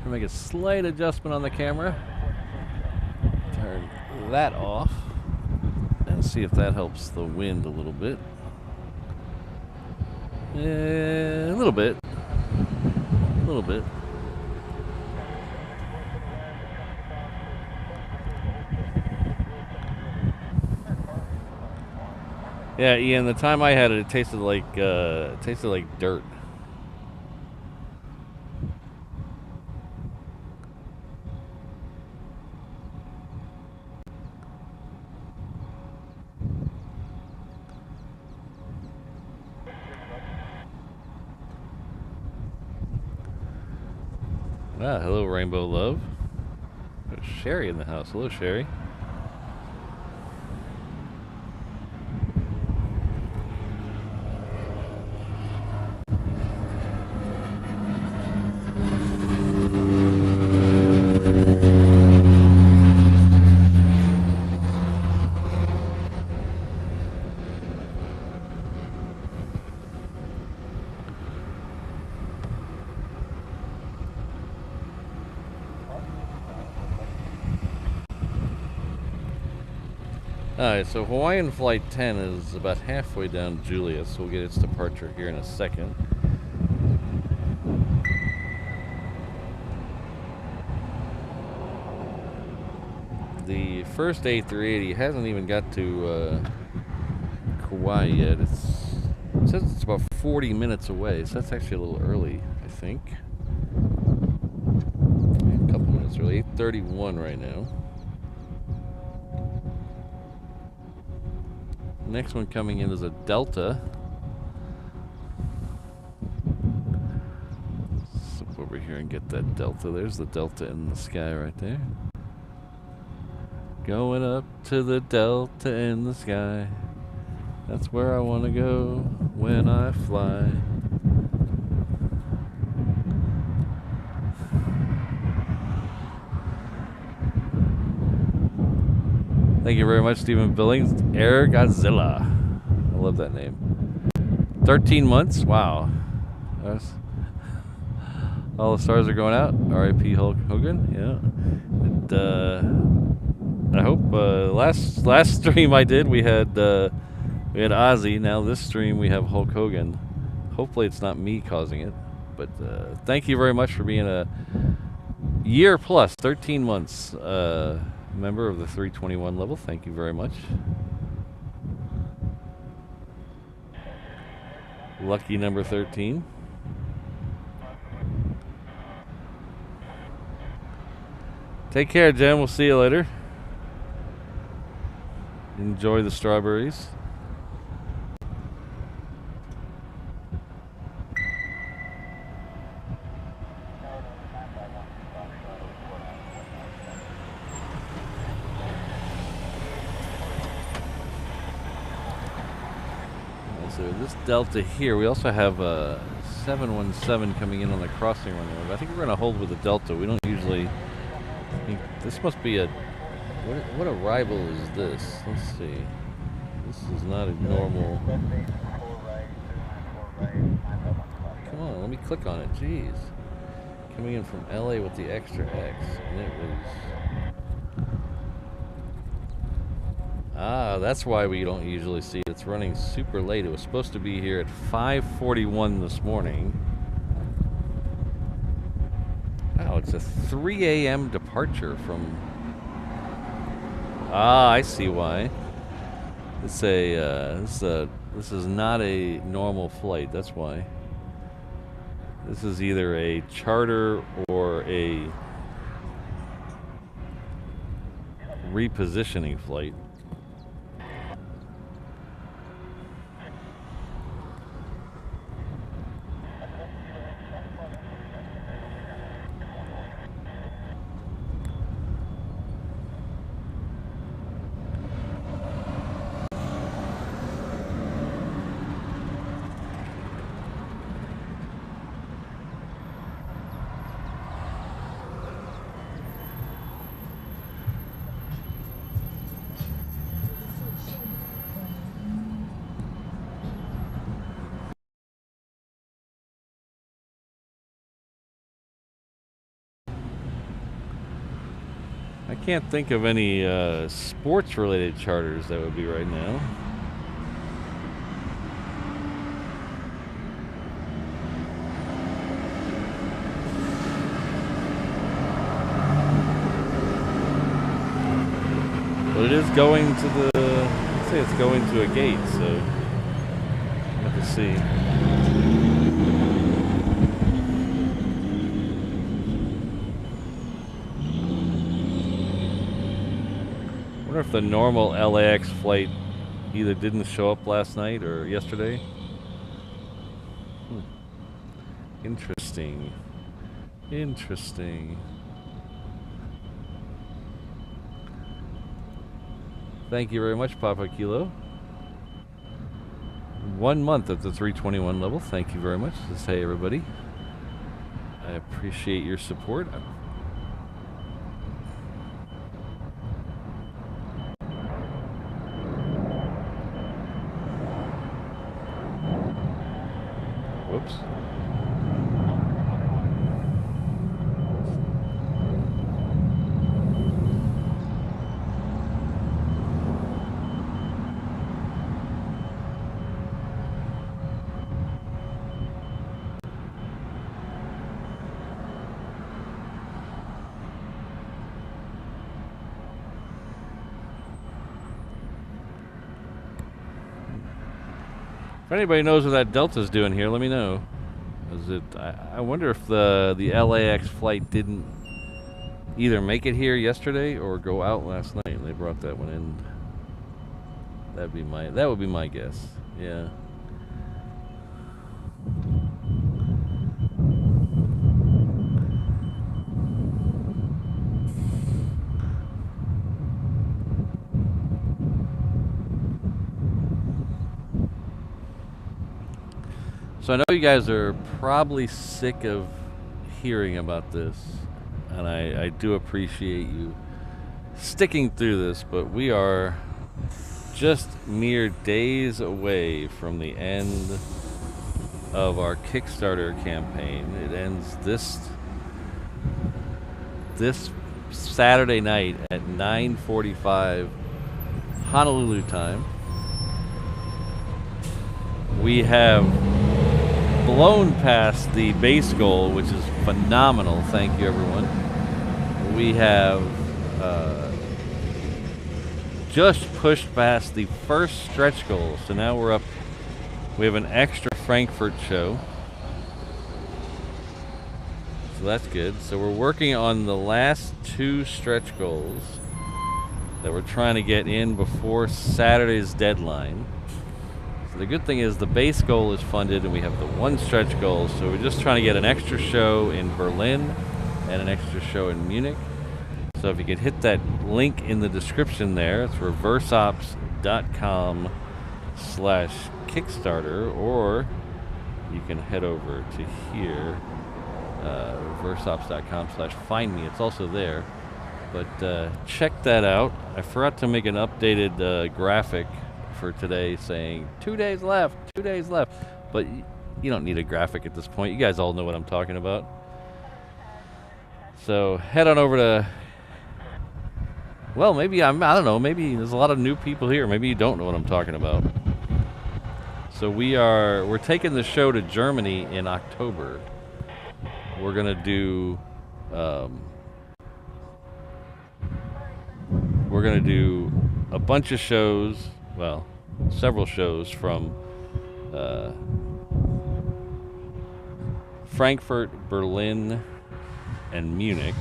make a slight adjustment on the camera. Turn that off and see if that helps the wind a little bit. A little bit. A little bit. Yeah, Ian, the time I had it, it tasted like dirt. Ah, hello, Rainbow Love. There's Sherry in the house. Hello, Sherry. Alright, so Hawaiian Flight 10 is about halfway down Julia, so we'll get its departure here in a second. The first A380 hasn't even got to Kauai yet. It says it's about 40 minutes away, so that's actually a little early, I think. A couple minutes early, 8:31 right now. Next one coming in is a Delta. Slip over here and get that Delta. There's the Delta in the sky right there. Going up to the Delta in the sky. That's where I want to go when I fly. Thank you very much, Stephen Billings. Air Godzilla. I love that name. 13 months? Wow. All the stars are going out. R.I.P. Hulk Hogan. Yeah. And, I hope last stream I did we had Ozzy. Now this stream we have Hulk Hogan. Hopefully it's not me causing it. But thank you very much for being a year plus 13 months. Member of the 321 level. Thank you very much. Lucky number 13. Take care, Jen. We'll see you later. Enjoy the strawberries. So this Delta here, we also have 717 coming in on the crossing runway. I think we're going to hold with the Delta. We don't usually... This must be a... What arrival is this? Let's see. This is not a normal... Come on, let me click on it. Jeez. Coming in from LA with the extra X. And it was... Ah, that's why we don't usually see it. It's running super late. It was supposed to be here at 5:41 this morning. Wow, it's a 3 a.m. departure from... Ah, I see why. It's this is not a normal flight. That's why. This is either a charter or a repositioning flight. I can't think of any sports-related charters that would be right now. But it is going to the... Let's say it's going to a gate, so... we'll have to see. I wonder if the normal LAX flight either didn't show up last night or yesterday. Interesting. Interesting. Thank you very much, Papa Kilo. 1 month at the 321 level. Thank you very much. Just hey, everybody. I appreciate your support. Whoops. If anybody knows what that Delta's doing here, let me know. Is it? I wonder if the LAX flight didn't either make it here yesterday or go out last night, and they brought that one in. That would be my guess. Yeah. So I know you guys are probably sick of hearing about this, and I do appreciate you sticking through this, but we are just mere days away from the end of our Kickstarter campaign. It ends this Saturday night at 9:45 Honolulu time. We have blown past the base goal, which is phenomenal. Thank you, everyone. We have just pushed past the first stretch goal, so now we're up. We have an extra Frankfurt show, so that's good. So we're working on the last 2 stretch goals that we're trying to get in before Saturday's deadline. The good thing is the base goal is funded and we have the 1 stretch goal, so we're just trying to get an extra show in Berlin and an extra show in Munich. So if you could hit that link in the description there, it's reverseops.com/Kickstarter, or you can head over to here, reverseops.com/find me. It's also there. But check that out. I forgot to make an updated graphic for today saying 2 days left, 2 days left. But you don't need a graphic at this point. You guys all know what I'm talking about. So head on over to, well, maybe I don't know, maybe there's a lot of new people here. Maybe you don't know what I'm talking about. So we're taking the show to Germany in October. We're gonna do a bunch of shows, well, several shows from Frankfurt, Berlin, and Munich.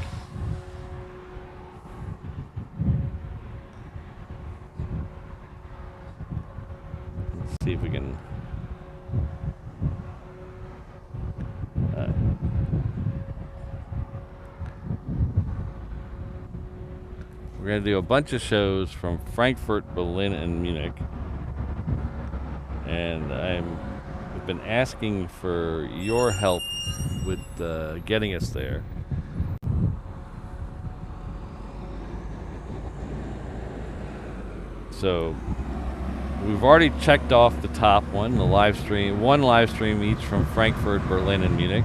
Let's see if we can. We're going to do a bunch of shows from Frankfurt, Berlin, and Munich. And I've been asking for your help with getting us there. So we've already checked off the top one, the live stream, one live stream each from Frankfurt, Berlin, and Munich.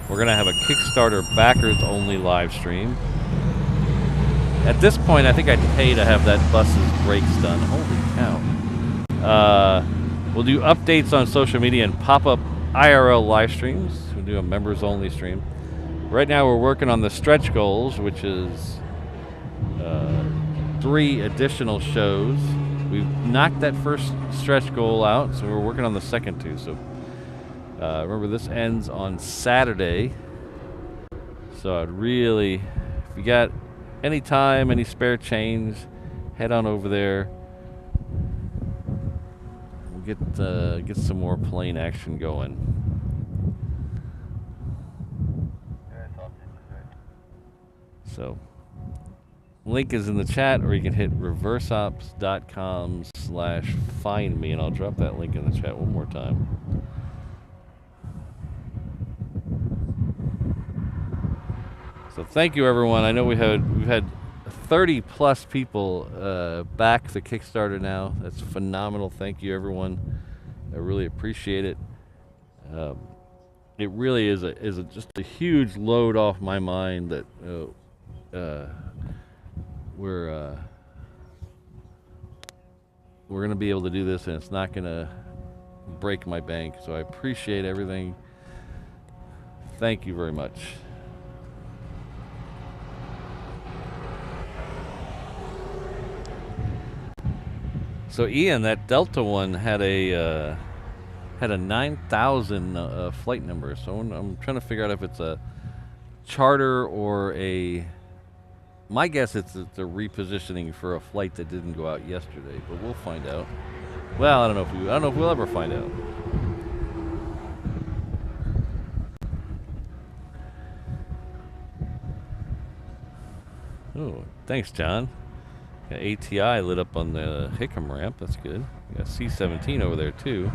We're going to have a Kickstarter backers only live stream. At this point, I think I'd pay to have that bus's brakes done. Holy cow. We'll do updates on social media and pop-up IRL live streams. We'll do a members-only stream. Right now, we're working on the stretch goals, which is 3 additional shows. We've knocked that first stretch goal out, so we're working on the second 2. So remember, this ends on Saturday. So I'd really, if you got any time, any spare change, head on over there. We'll get some more plane action going. So, link is in the chat, or you can hit reverseops.com/find me, and I'll drop that link in the chat one more time. So thank you, everyone. I know we've had 30 plus people back the Kickstarter now. That's phenomenal. Thank you, everyone. I really appreciate it. It really is just a huge load off my mind that we're gonna be able to do this, and it's not gonna break my bank. So I appreciate everything. Thank you very much. So Ian, that Delta one had a 9,000 flight number. So I'm trying to figure out if it's a charter or a. My guess it's a repositioning for a flight that didn't go out yesterday, but we'll find out. Well, I don't know if we'll ever find out. Oh, thanks, John. Got ATI lit up on the Hickam ramp. That's good. We got C-17 over there too.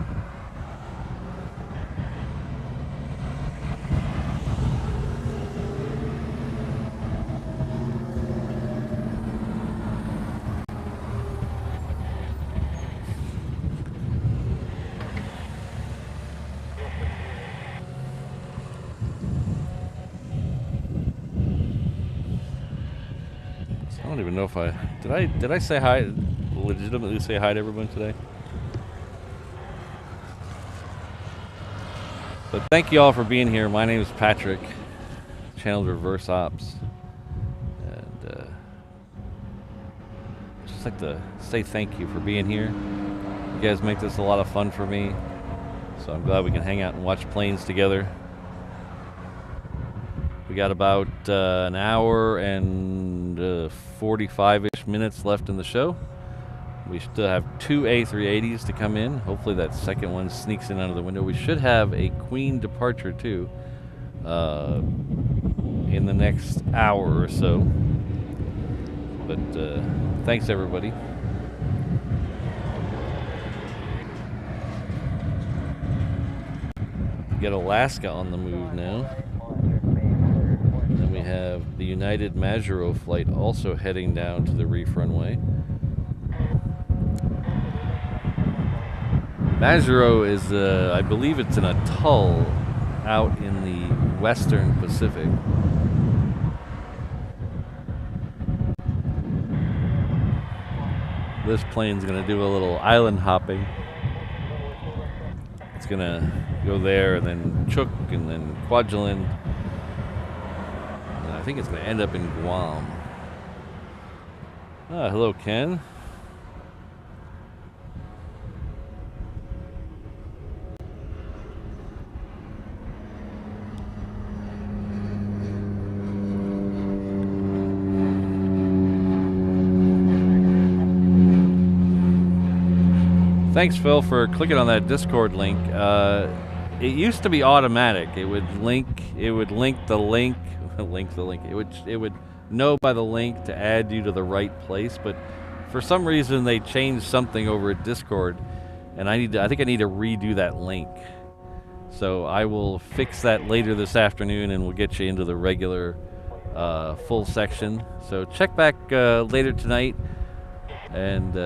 I don't even know if did I say hi, legitimately say hi to everyone today? But thank you all for being here. My name is Patrick, channel Reverse Ops, and just like to say thank you for being here. You guys make this a lot of fun for me, so I'm glad we can hang out and watch planes together. We got about an hour and 45-ish minutes left in the show. We still have 2 A380s to come in. Hopefully that second one sneaks in under the window. We should have a Queen departure too in the next hour or so. But thanks, everybody. We got Alaska on the move now. And then we have the United Majuro flight also heading down to the reef runway. Majuro is, I believe it's an atoll out in the western Pacific. This plane's going to do a little island hopping. It's going to go there and then Chuuk and then Kwajalein. And I think it's going to end up in Guam. Ah, hello, Ken. Thanks, Phil, for clicking on that Discord link. It used to be automatic. It would link the link, It would know by the link to add you to the right place. But for some reason, they changed something over at Discord, and I think I need to redo that link. So I will fix that later this afternoon, and we'll get you into the regular full section. So check back later tonight. And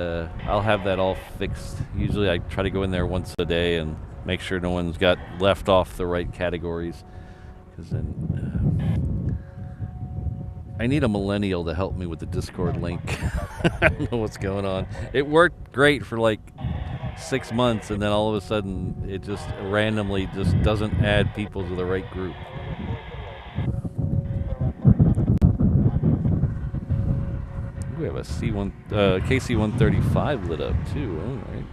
I'll have that all fixed. Usually I try to go in there once a day and make sure no one's got left off the right categories. Because then I need a millennial to help me with the Discord link. I don't know what's going on. It worked great for like 6 months, and then all of a sudden it just randomly just doesn't add people to the right group. We have a KC-135 lit up too. All right.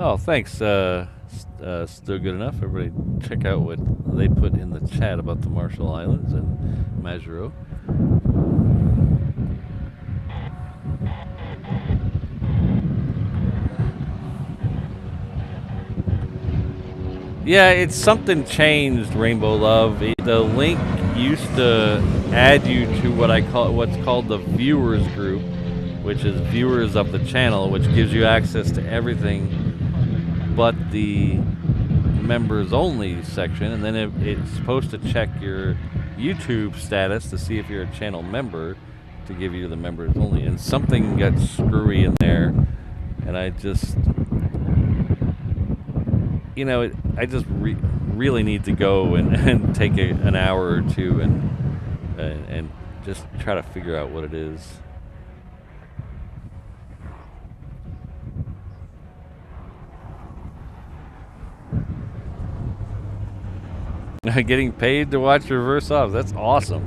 Oh, thanks. Still good enough. Everybody check out what they put in the chat about the Marshall Islands and Majuro. Yeah, it's something changed, Rainbow Love. The link used to add you to what's called the viewers group, which is viewers of the channel, which gives you access to everything but the members only section, and then it's supposed to check your YouTube status to see if you're a channel member to give you the members only, and something got screwy in there, and I just I just really need to go and take an hour or two and just try to figure out what it is. Getting paid to watch reverse ops. That's awesome.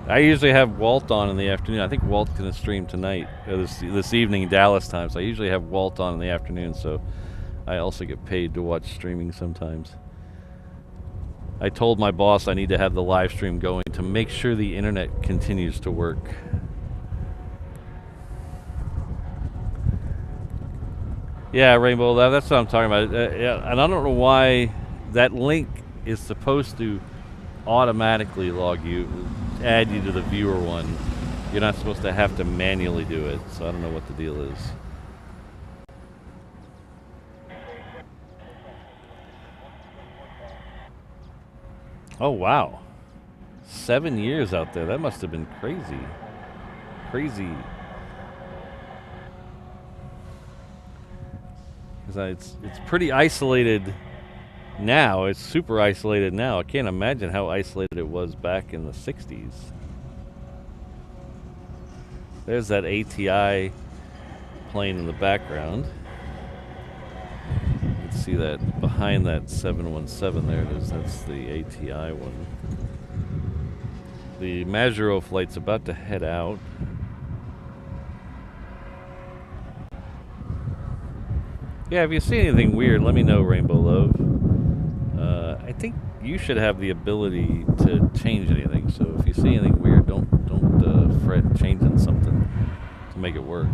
I usually have Walt on in the afternoon. I think Walt's going to stream tonight, this evening, Dallas time. So I usually have Walt on in the afternoon. So I also get paid to watch streaming sometimes. I told my boss I need to have the live stream going to make sure the internet continues to work. Yeah, Rainbow, that's what I'm talking about. Yeah, and I don't know why that link is supposed to automatically add you to the viewer one. You're not supposed to have to manually do it, so I don't know what the deal is. Oh, wow. 7 years out there. That must have been crazy. Crazy. It's pretty isolated now. It's super isolated now. I can't imagine how isolated it was back in the 60s. There's that ATI plane in the background. You can see that behind behind that 717. There it is. That's the ATI one. The Majuro flight's about to head out. Yeah, if you see anything weird, let me know, Rainbow Love. I think you should have the ability to change anything. So if you see anything weird, don't fret changing something to make it work.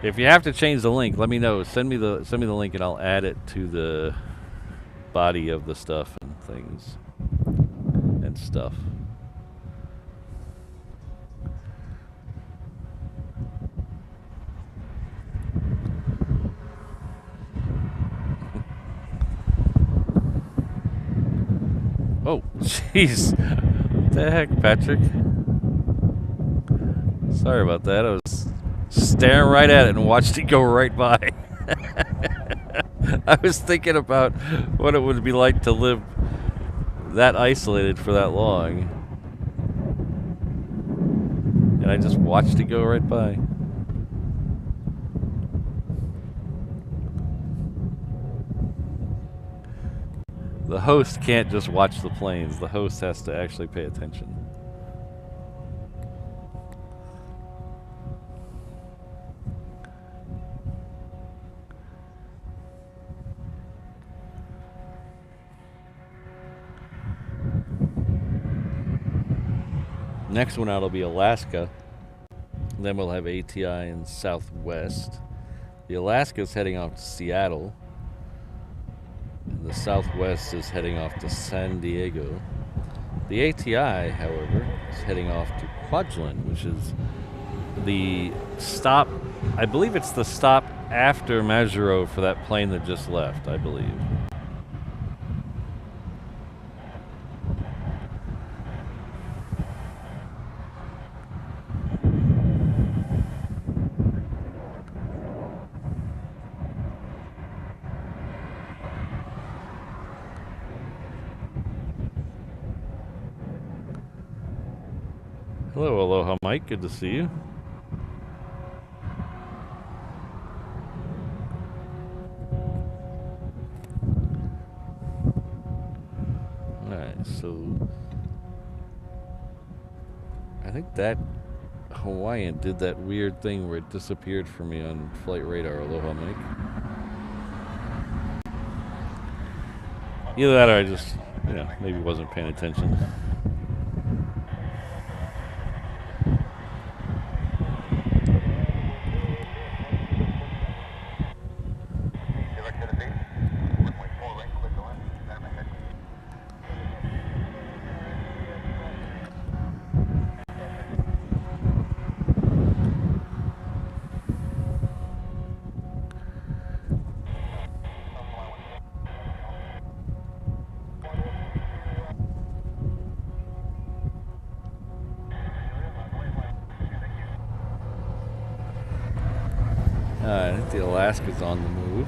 If you have to change the link, let me know. Send me the link and I'll add it to the body of the stuff and things and stuff. Oh, jeez. What the heck, Patrick? Sorry about that. I was staring right at it and watched it go right by. I was thinking about what it would be like to live that isolated for that long. And I just watched it go right by. The host can't just watch the planes. The host has to actually pay attention. Next one out will be Alaska. Then we'll have ATI in Southwest. The Alaska's heading off to Seattle. The Southwest is heading off to San Diego. The ATI, however, is heading off to Kwajalein, which is the stop. I believe it's the stop after Majuro for that plane that just left, I believe. Hello, aloha, Mike. Good to see you. Alright, so I think that Hawaiian did that weird thing where it disappeared for me on flight radar. Aloha, Mike. Either that or I just, maybe wasn't paying attention. I think the Alaska's on the move.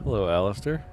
Hello, Alistair.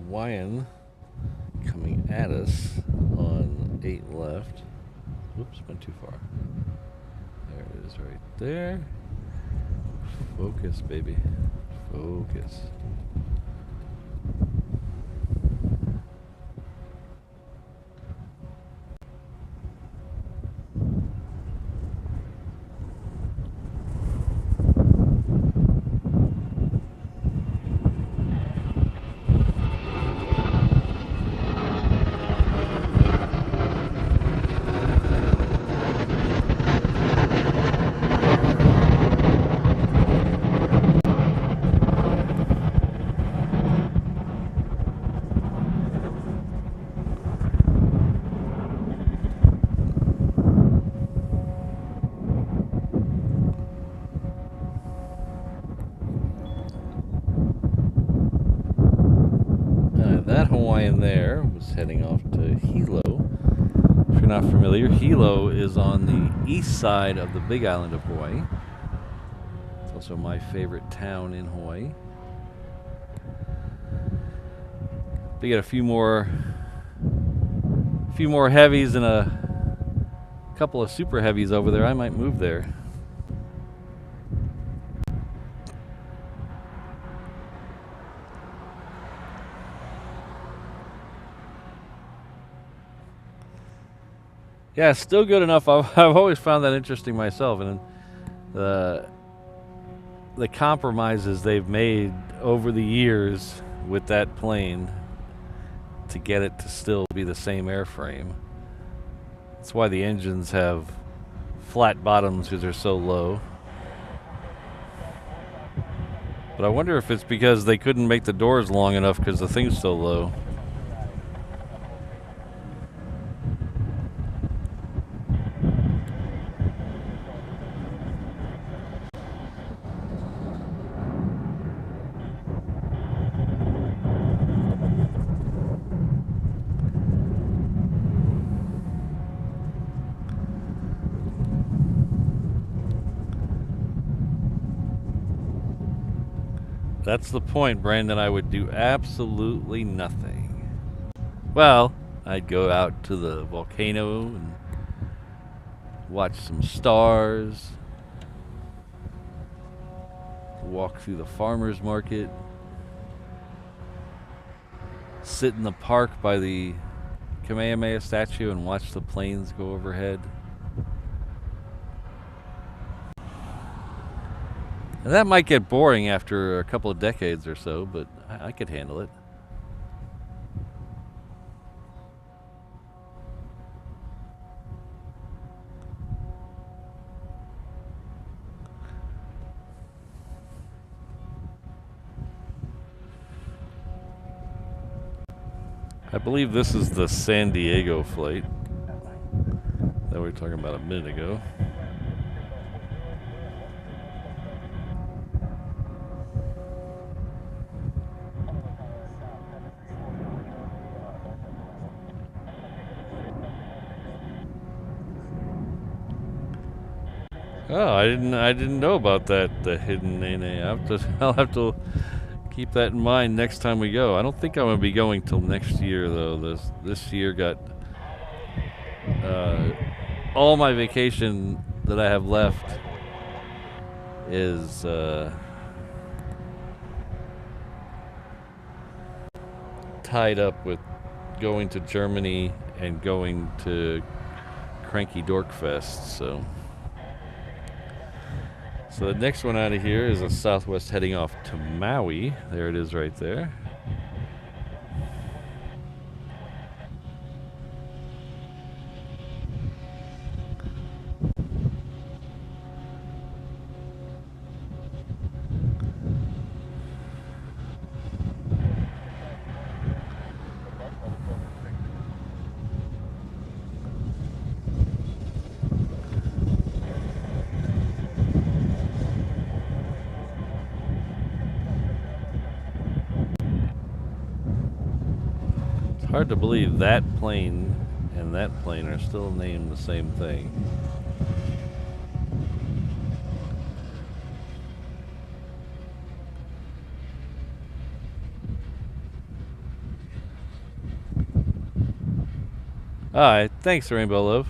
Hawaiian coming at us on 8 left. Whoops, went too far. There it is right there. Focus, baby. Focus. flying there was heading off to Hilo. If you're not familiar, Hilo is on the east side of the Big Island of Hawaii. It's also my favorite town in Hawaii. They get a few more heavies and a couple of super heavies over there. I might move there. Yeah, still good enough. I've always found that interesting myself, and the compromises they've made over the years with that plane to get it to still be the same airframe. That's why the engines have flat bottoms, because they're so low. But I wonder if it's because they couldn't make the doors long enough because the thing's so low. That's the point, Brandon. I would do absolutely nothing. Well, I'd go out to the volcano and watch some stars, walk through the farmer's market, sit in the park by the Kamehameha statue and watch the planes go overhead. And that might get boring after a couple of decades or so, but I could handle it. I believe this is the San Diego flight that we were talking about a minute ago. Oh, I didn't know about that, the hidden NA. I'll have to keep that in mind next time we go. I don't think I'm gonna be going till next year though. This year got all my vacation that I have left is tied up with going to Germany and going to Cranky Dork Fest, so the next one out of here is a Southwest heading off to Maui. There it is right there. Hard to believe that plane and that plane are still named the same thing. Alright, thanks Rainbow Love.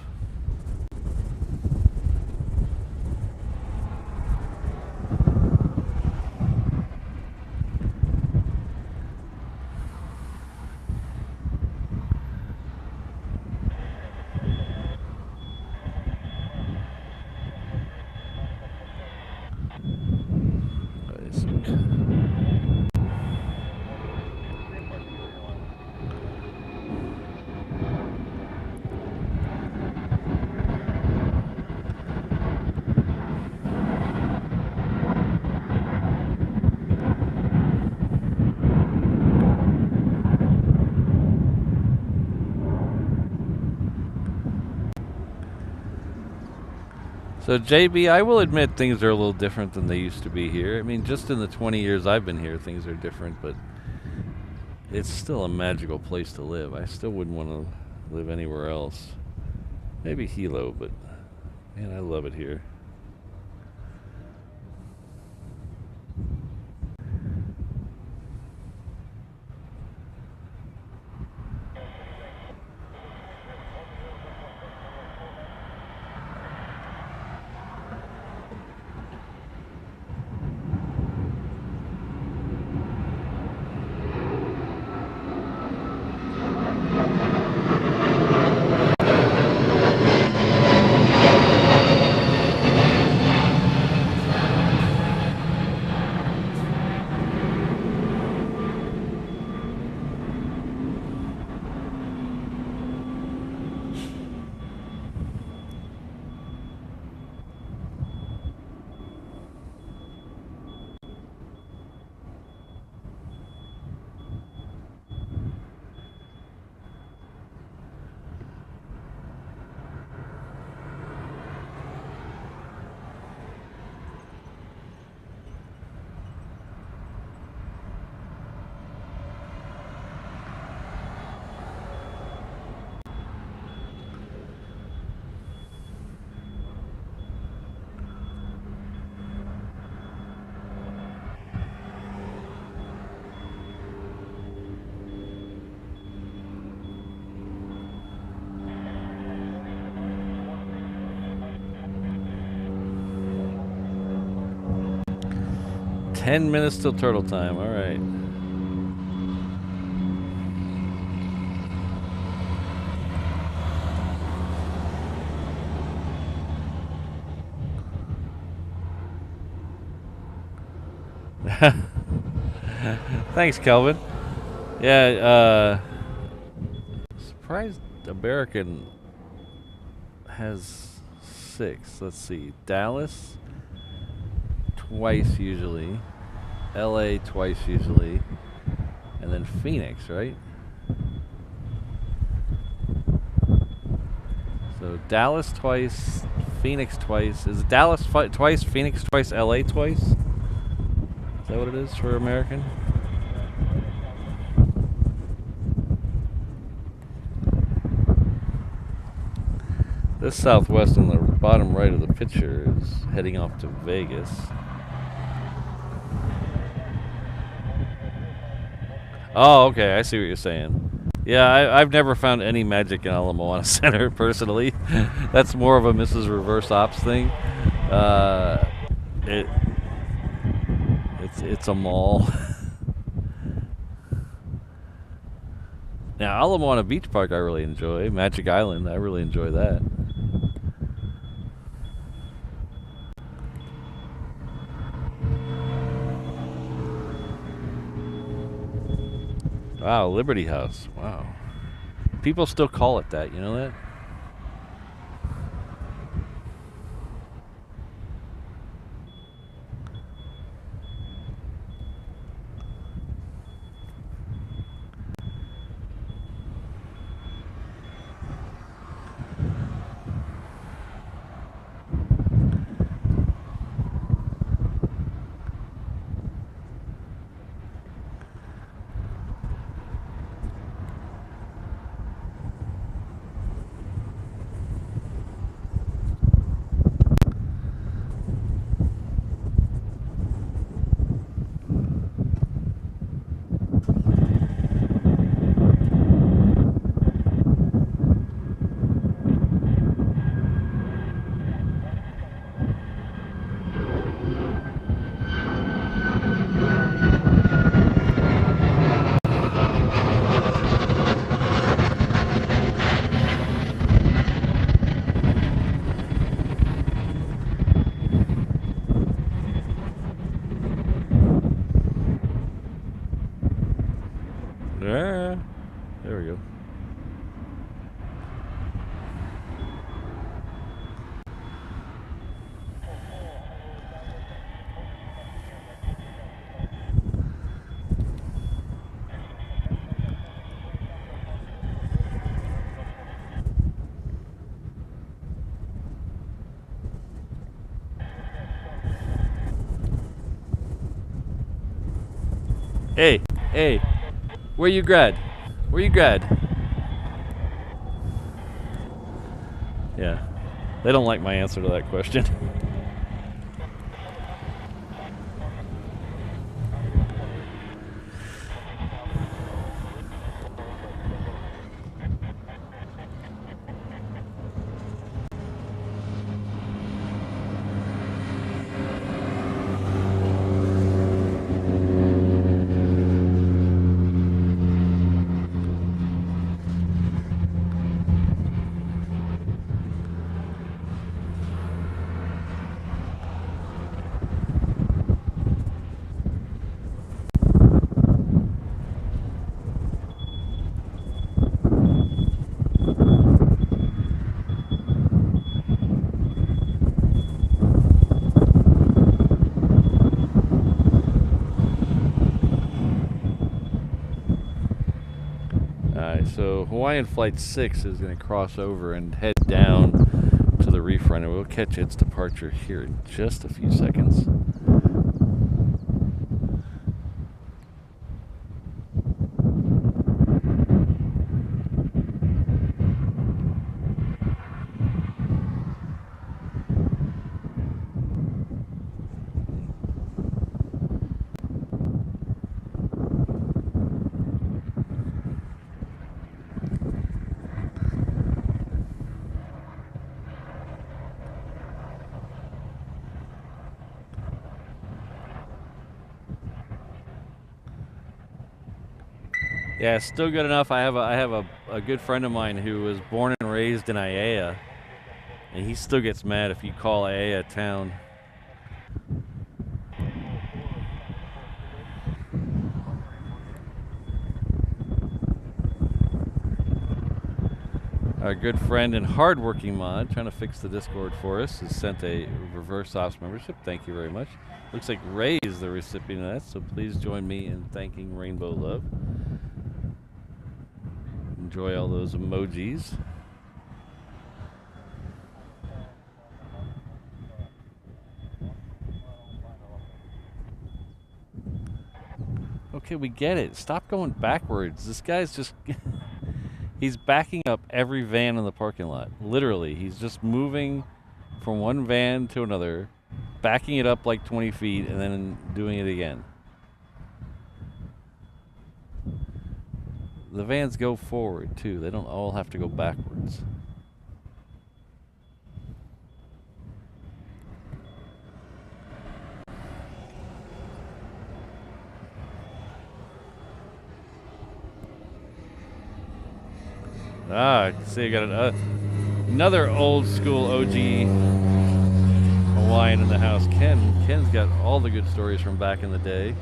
So JB, I will admit things are a little different than they used to be here. I mean, just in the 20 years I've been here, things are different, but it's still a magical place to live. I still wouldn't want to live anywhere else. Maybe Hilo, but man, I love it here. Ten minutes till turtle time. All right. Thanks, Kelvin. Yeah, surprised American has 6. Let's see. Dallas twice usually. LA twice usually. And then Phoenix, right? So Dallas twice, Phoenix twice. Is it Dallas twice, Phoenix twice, LA twice? Is that what it is for American? This Southwest on the bottom right of the picture is heading off to Vegas. Oh, okay, I see what you're saying. Yeah, I've never found any magic in Ala Moana Center, personally. That's more of a Mrs. Reverse Ops thing. It's a mall. Now, Ala Moana Beach Park I really enjoy. Magic Island, I really enjoy that. Wow, Liberty House. Wow. People still call it that, you know that? Yeah, there we go. Hey, hey. Where you grad? Where you grad? Yeah. They don't like my answer to that question. So Hawaiian Flight 6 is going to cross over and head down to the reef run, and we'll catch its departure here in just a few seconds. Yeah, still good enough. I have a good friend of mine who was born and raised in Aiea, and he still gets mad if you call Aiea town. Our good friend and hardworking mod, trying to fix the Discord for us, has sent a reverse ops membership. Thank you very much. Looks like Ray is the recipient of that, so please join me in thanking Rainbow Love. Enjoy all those emojis. Okay, we get it. Stop going backwards. This guy's just... He's backing up every van in the parking lot. Literally, he's just moving from one van to another, backing it up like 20 feet, and then doing it again. The vans go forward, too. They don't all have to go backwards. Ah, I can see you got another old school OG Hawaiian in the house. Ken's got all the good stories from back in the day.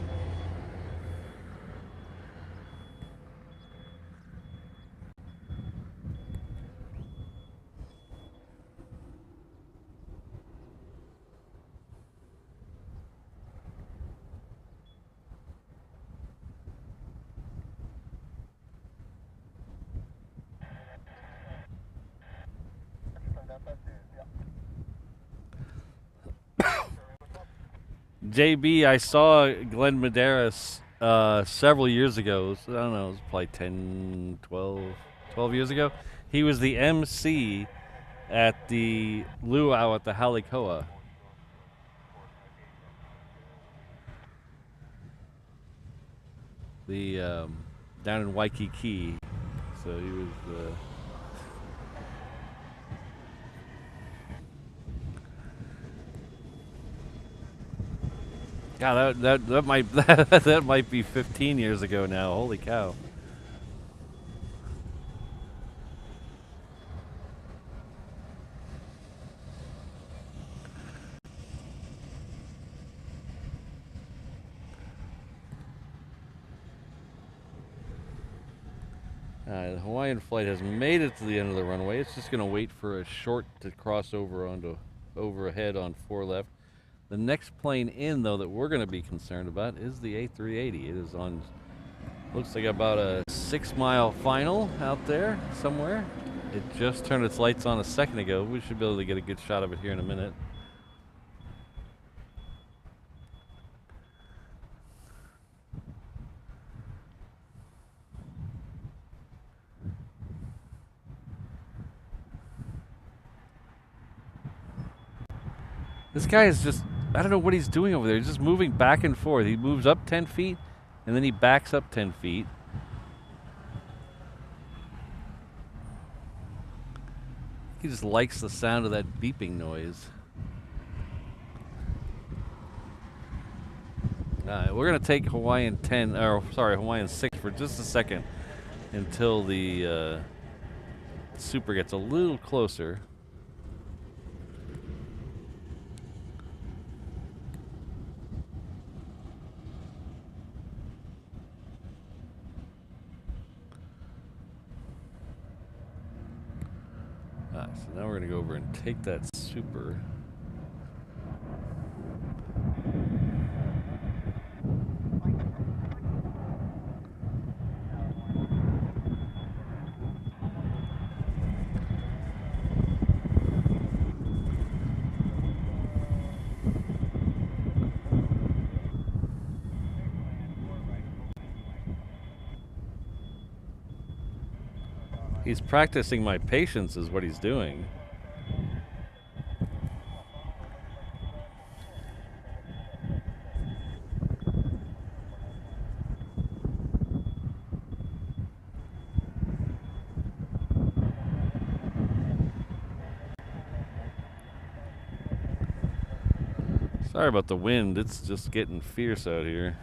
JB, I saw Glenn Medeiros several years ago. I don't know, it was probably 10, 12 years ago. He was the MC at the luau at the Halikoa. The down in Waikiki. So he was God, that might that might be 15 years ago now. Holy cow! The Hawaiian Flight has made it to the end of the runway. It's just going to wait for a short to cross over onto overhead on 4 left. The next plane in, though, that we're going to be concerned about is the A380. It is on, looks like about a 6-mile final out there somewhere. It just turned its lights on a second ago. We should be able to get a good shot of it here in a minute. This guy is just, I don't know what he's doing over there. He's just moving back and forth. He moves up 10 feet, and then he backs up 10 feet. He just likes the sound of that beeping noise. We're going to take Hawaiian 6 for just a second until the Super gets a little closer. So now we're going to go over and take that Super. He's practicing my patience is what he's doing. Sorry about the wind. It's just getting fierce out here.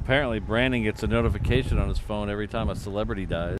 Apparently, Brandon gets a notification on his phone every time a celebrity dies.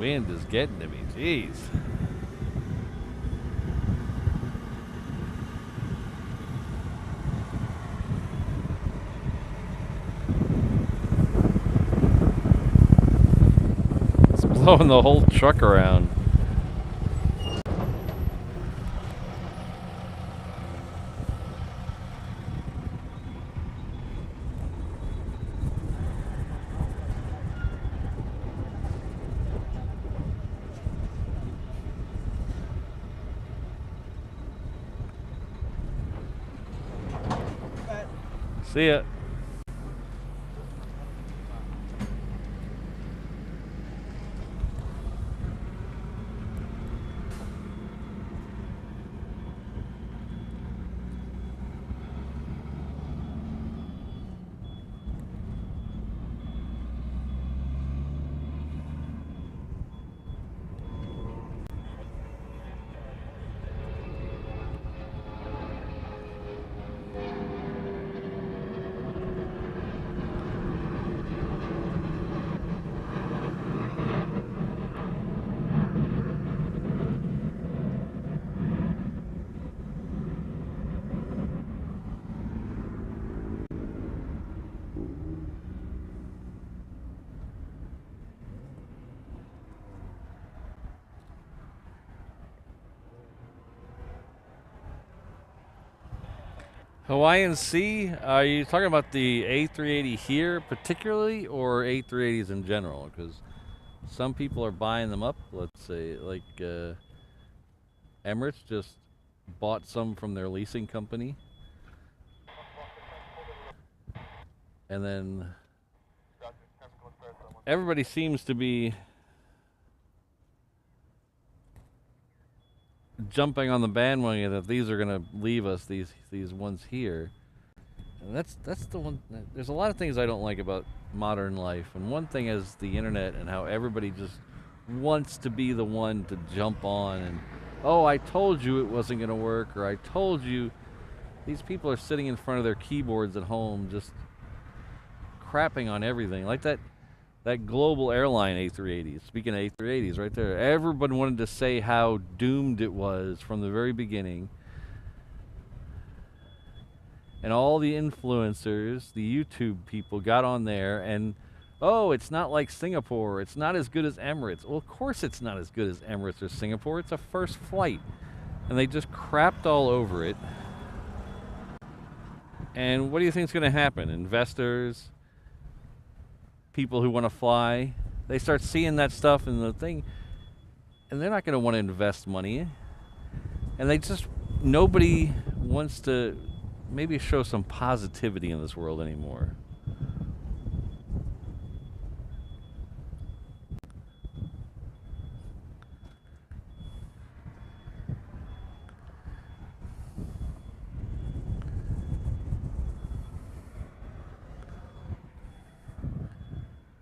Wind is getting to me. Jeez. It's blowing the whole truck around. See ya. Hawaiian Sea, are you talking about the A380 here particularly, or A380s in general? Because some people are buying them up. Let's say, like Emirates just bought some from their leasing company. And then everybody seems to be jumping on the bandwagon that these are going to leave us, these ones here. And that's the one. There's a lot of things I don't like about modern life, and one thing is the internet and how everybody just wants to be the one to jump on and, oh, I told you it wasn't going to work, or I told you. These people are sitting in front of their keyboards at home just crapping on everything. Like that global airline A380s. Speaking of A380s, right there, everybody wanted to say how doomed it was from the very beginning. And all the influencers, the YouTube people got on there and, oh, it's not like Singapore. It's not as good as Emirates. Well, of course it's not as good as Emirates or Singapore. It's a first flight. And they just crapped all over it. And what do you think is going to happen? Investors, people who want to fly, they start seeing that stuff in the thing, and they're not going to want to invest money. And nobody wants to maybe show some positivity in this world anymore.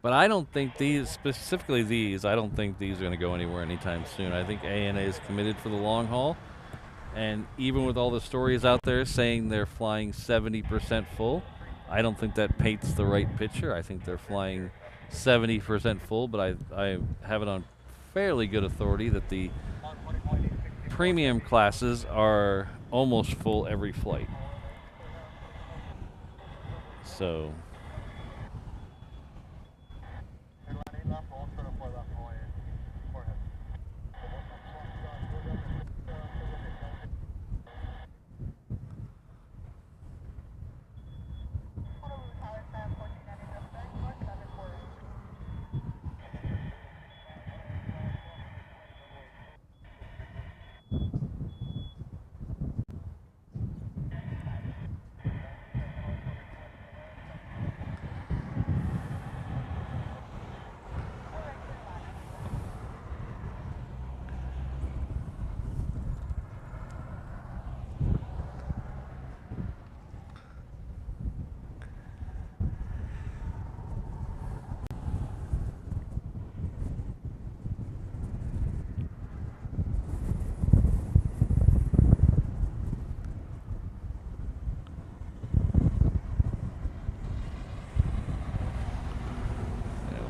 But I don't think specifically these, I don't think these are going to go anywhere anytime soon. I think ANA is committed for the long haul. And even with all the stories out there saying they're flying 70% full, I don't think that paints the right picture. I think they're flying 70% full, but I have it on fairly good authority that the premium classes are almost full every flight. So...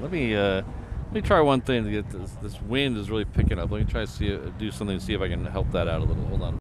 Let me Let me try one thing to get this. This wind is really picking up. Let me try to do something to see if I can help that out a little. Hold on.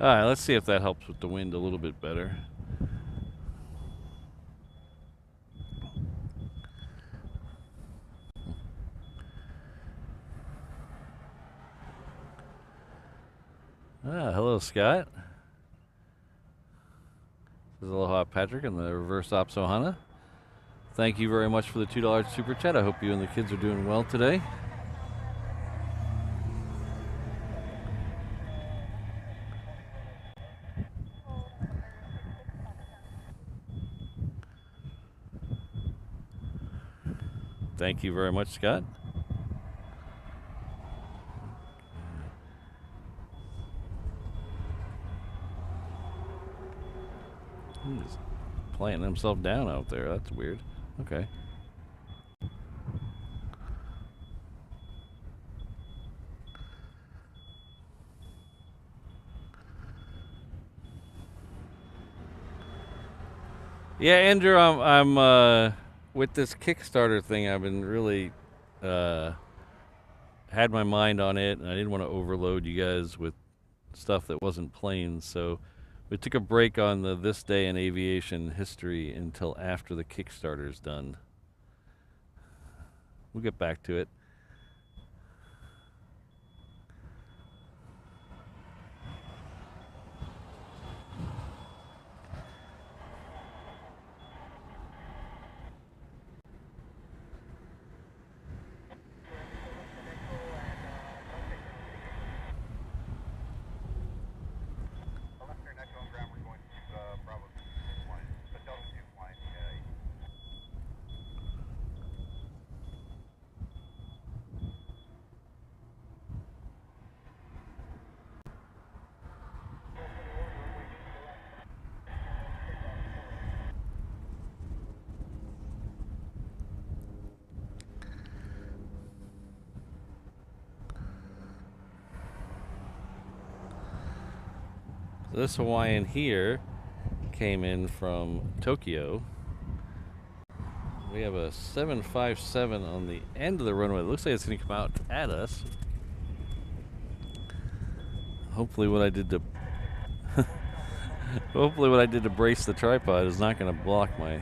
All right, let's see if that helps with the wind a little bit better. Hello, Scott. This is Aloha Patrick and the Reverse Ops Ohana. Thank you very much for the $2 super chat. I hope you and the kids are doing well today. Thank you very much, Scott. He's playing himself down out there. That's weird. Okay. Yeah, Andrew, I'm with this Kickstarter thing. I've been really had my mind on it, and I didn't want to overload you guys with stuff that wasn't planes. So we took a break on the This Day in Aviation history until after the Kickstarter's done. We'll get back to it. This Hawaiian here came in from Tokyo. We have a 757 on the end of the runway. It looks like it's going to come out at us. Hopefully what I did to hopefully what I did to brace the tripod is not going to block my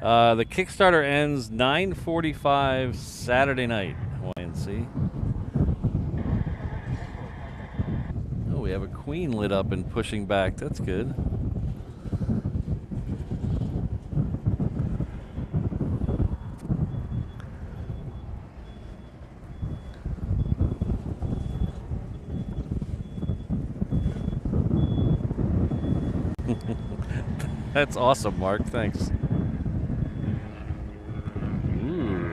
the Kickstarter ends 9:45 Saturday night, Hawaiian Sea. We have a queen lit up and pushing back. That's good. That's awesome, Mark. Thanks. Ooh.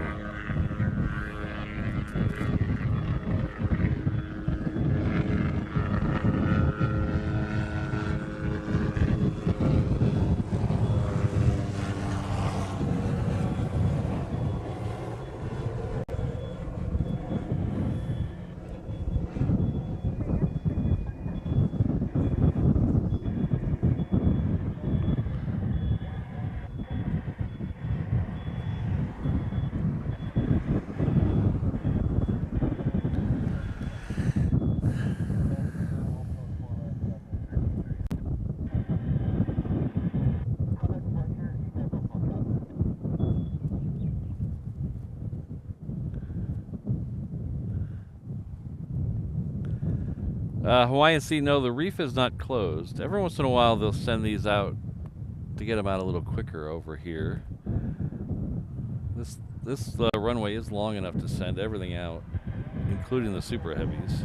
Hawaiian Sea, no, the reef is not closed. Every once in a while they'll send these out to get them out a little quicker over here. This runway is long enough to send everything out, including the super heavies.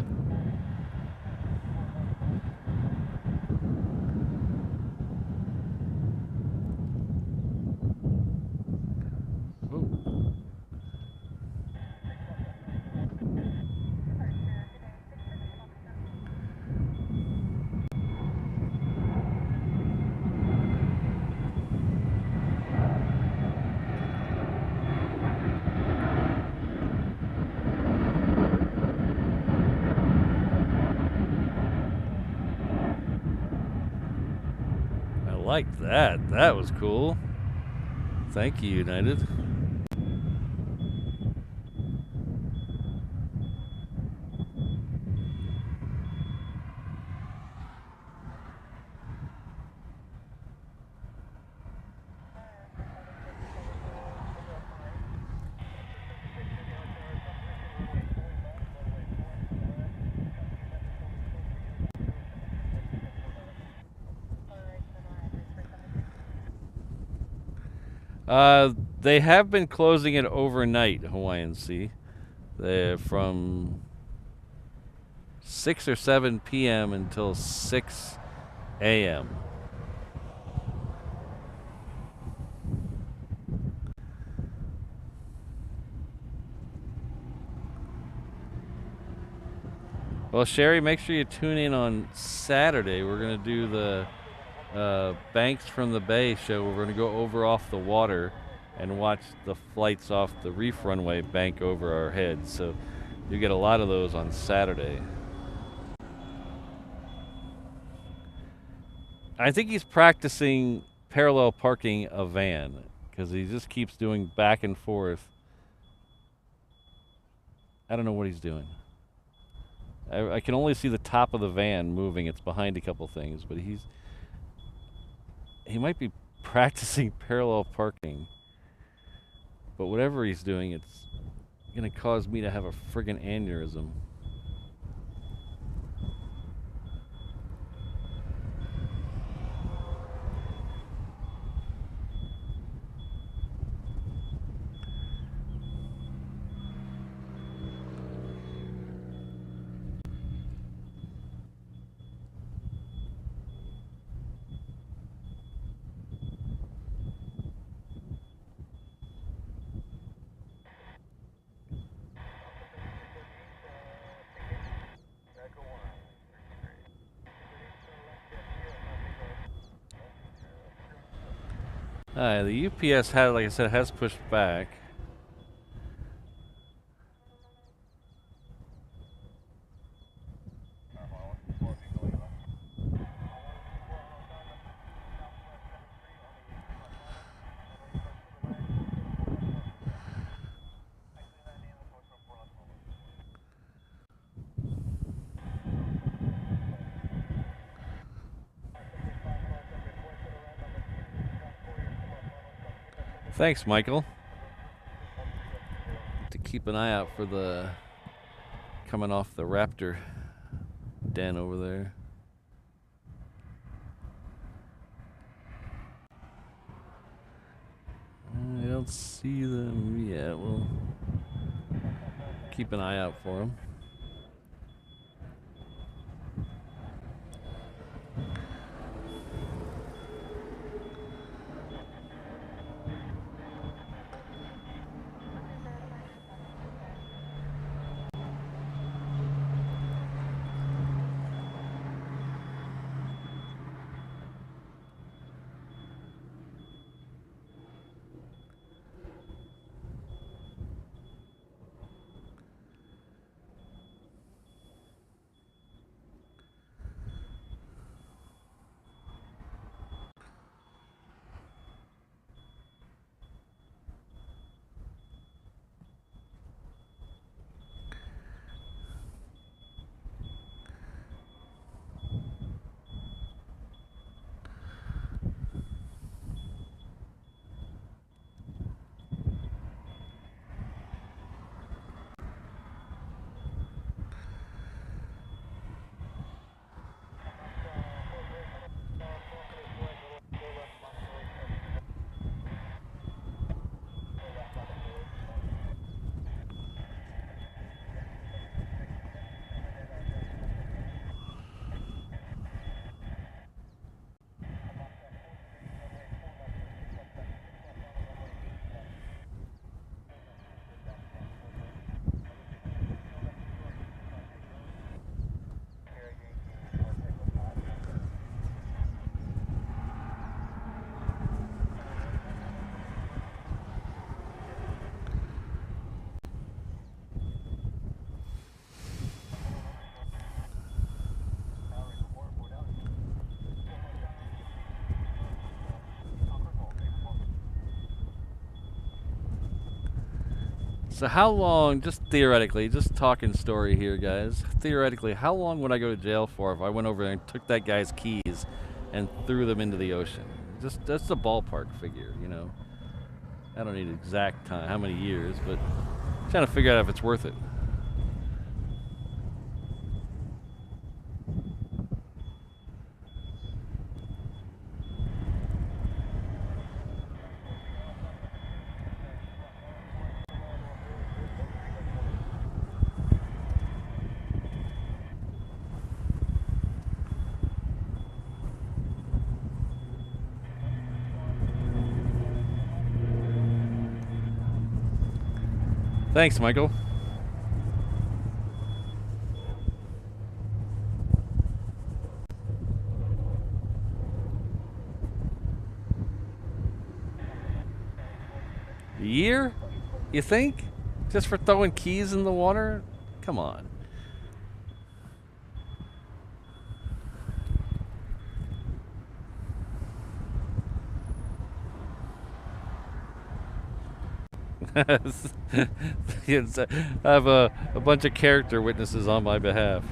I like that. That was cool. Thank you, United. They have been closing it overnight, Hawaiian Sea. They're from 6 or 7 p.m. until 6 a.m. Well, Sherry, make sure you tune in on Saturday. We're going to do the Banks from the Bay show. We're going to go over off the water and watch the flights off the reef runway bank over our heads. So you get a lot of those on Saturday. I think he's practicing parallel parking a van because he just keeps doing back and forth. I don't know what he's doing. I can only see the top of the van moving. It's behind a couple things, but he might be practicing parallel parking. But whatever he's doing, it's gonna cause me to have a friggin' aneurysm. The UPS had, like I said, has pushed back. Thanks, Michael. To keep an eye out for the coming off the Raptor den over there. I don't see them yet. We'll keep an eye out for them. So how long, just theoretically, just talking story here, guys. Theoretically, how long would I go to jail for if I went over there and took that guy's keys and threw them into the ocean? Just that's a ballpark figure, you know. I don't need exact time, how many years, but I'm trying to figure out if it's worth it. Thanks, Michael. A year? You think? Just for throwing keys in the water? Come on. I have a bunch of character witnesses on my behalf.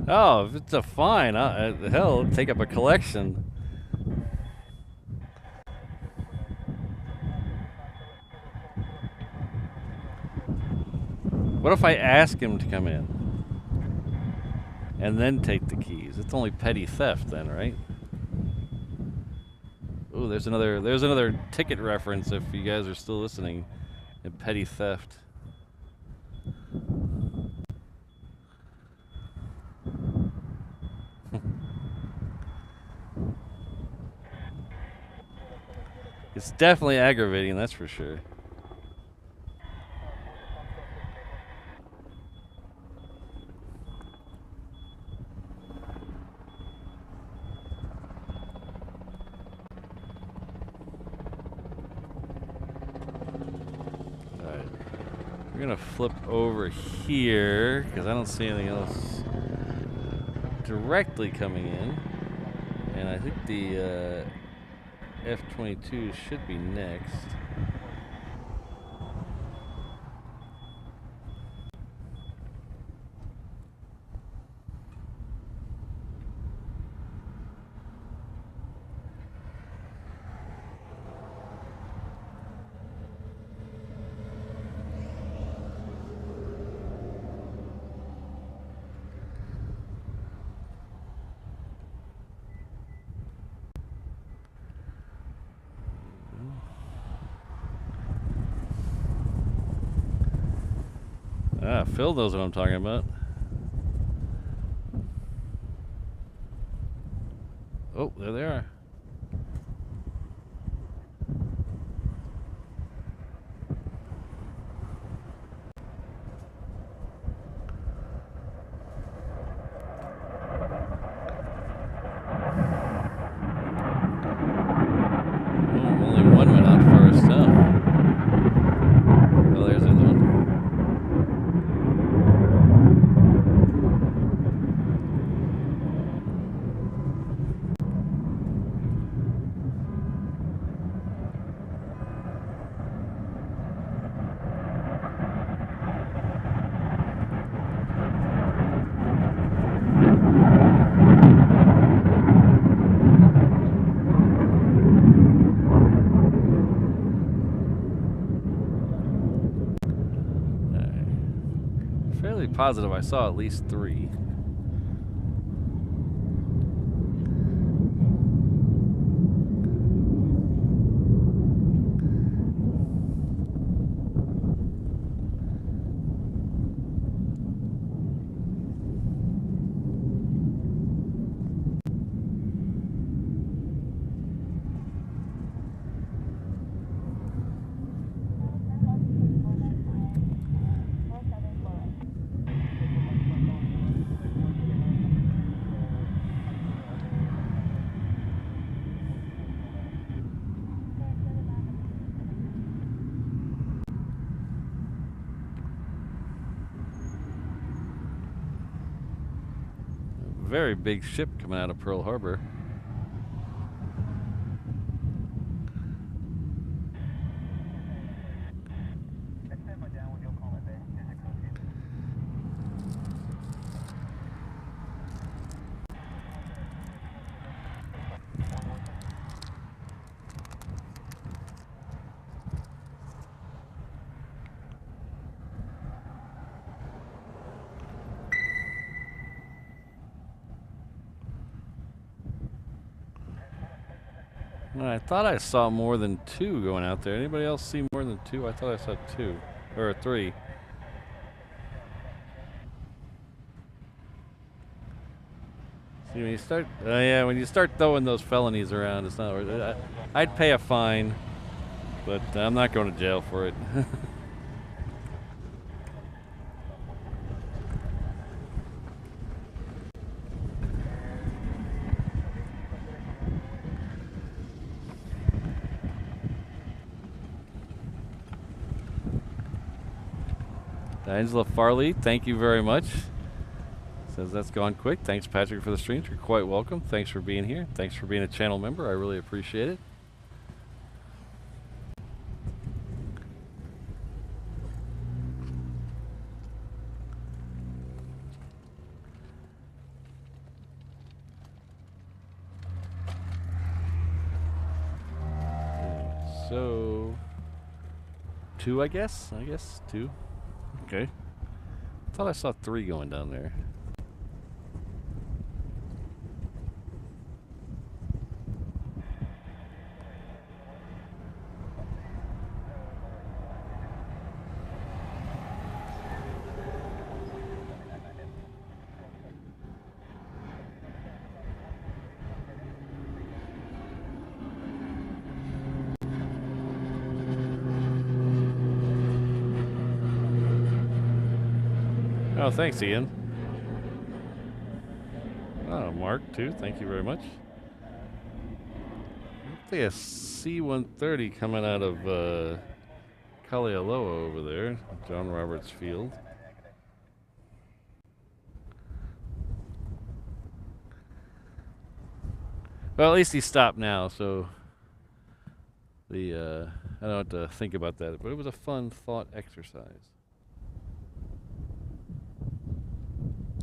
Oh, if it's a fine, hell, it'll take up a collection. What if I ask him to come in and then take the keys? It's only petty theft then, right? Ooh, there's another ticket reference if you guys are still listening. In petty theft. It's definitely aggravating, that's for sure. Alright. We're gonna flip over here because I don't see anything else directly coming in. And I think the F-22 should be next. Ah, Phil knows what I'm talking about. Oh, there they are. Oh, only one went out first, huh? Oh, there's the other one. Fairly positive I saw at least 3. very big ship coming out of Pearl Harbor. I thought I saw more than 2 going out there. Anybody else see more than 2? I thought I saw 2 or 3. See, when you start, yeah, when you start throwing those felonies around, it's not worth it. I'd pay a fine, but I'm not going to jail for it. Angela Farley, thank you very much. Says that's gone quick. Thanks, Patrick, for the streams. You're quite welcome. Thanks for being here. Thanks for being a channel member. I really appreciate it. So, 2, I guess? 2. Okay. I thought I saw 3 going down there. Oh, thanks, Ian. Oh, Mark, too. Thank you very much. I think a C-130 coming out of Kalialoa over there, John Roberts Field. Well, at least he stopped now, so the I don't have to think about that. But it was a fun thought exercise.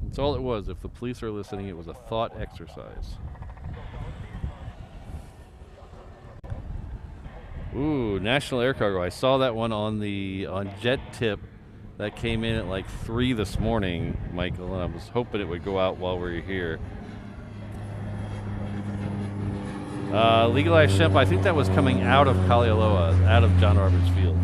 That's all it was. If the police are listening, it was a thought exercise. Ooh, National Air Cargo. I saw that one on Jet Tip. That came in at like 3 this morning, Michael, and I was hoping it would go out while we were here. Legalized Shemp, I think that was coming out of Kalialoa, out of John Roberts Field.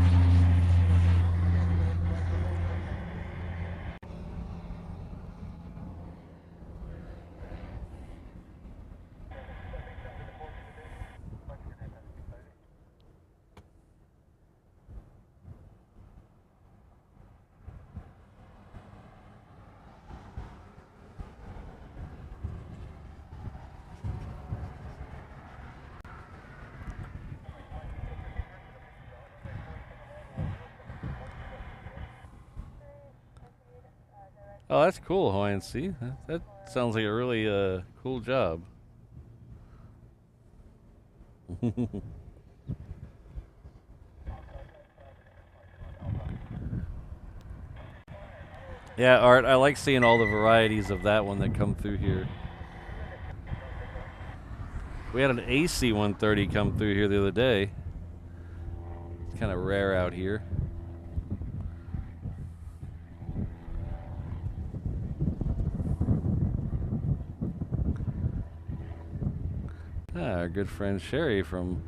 Oh, that's cool, Hawaiian Sea. That sounds like a really cool job. Yeah, Art, I like seeing all the varieties of that one that come through here. We had an AC-130 come through here the other day. It's kind of rare out here. Our good friend Sherry from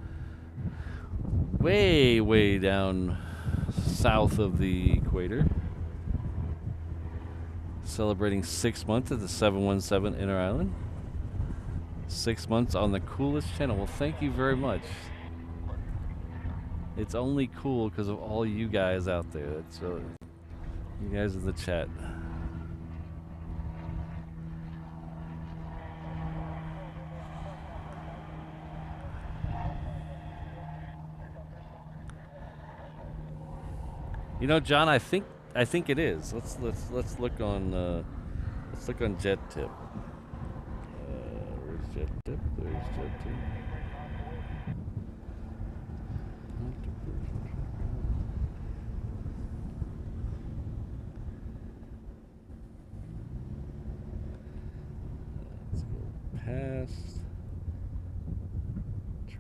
way, way down south of the equator. Celebrating 6 months at the 717 Inner Island. 6 months on the coolest channel. Well, thank you very much. It's only cool because of all you guys out there. That's you guys in the chat. You know, John, I think it is. Let's look on Jet Tip.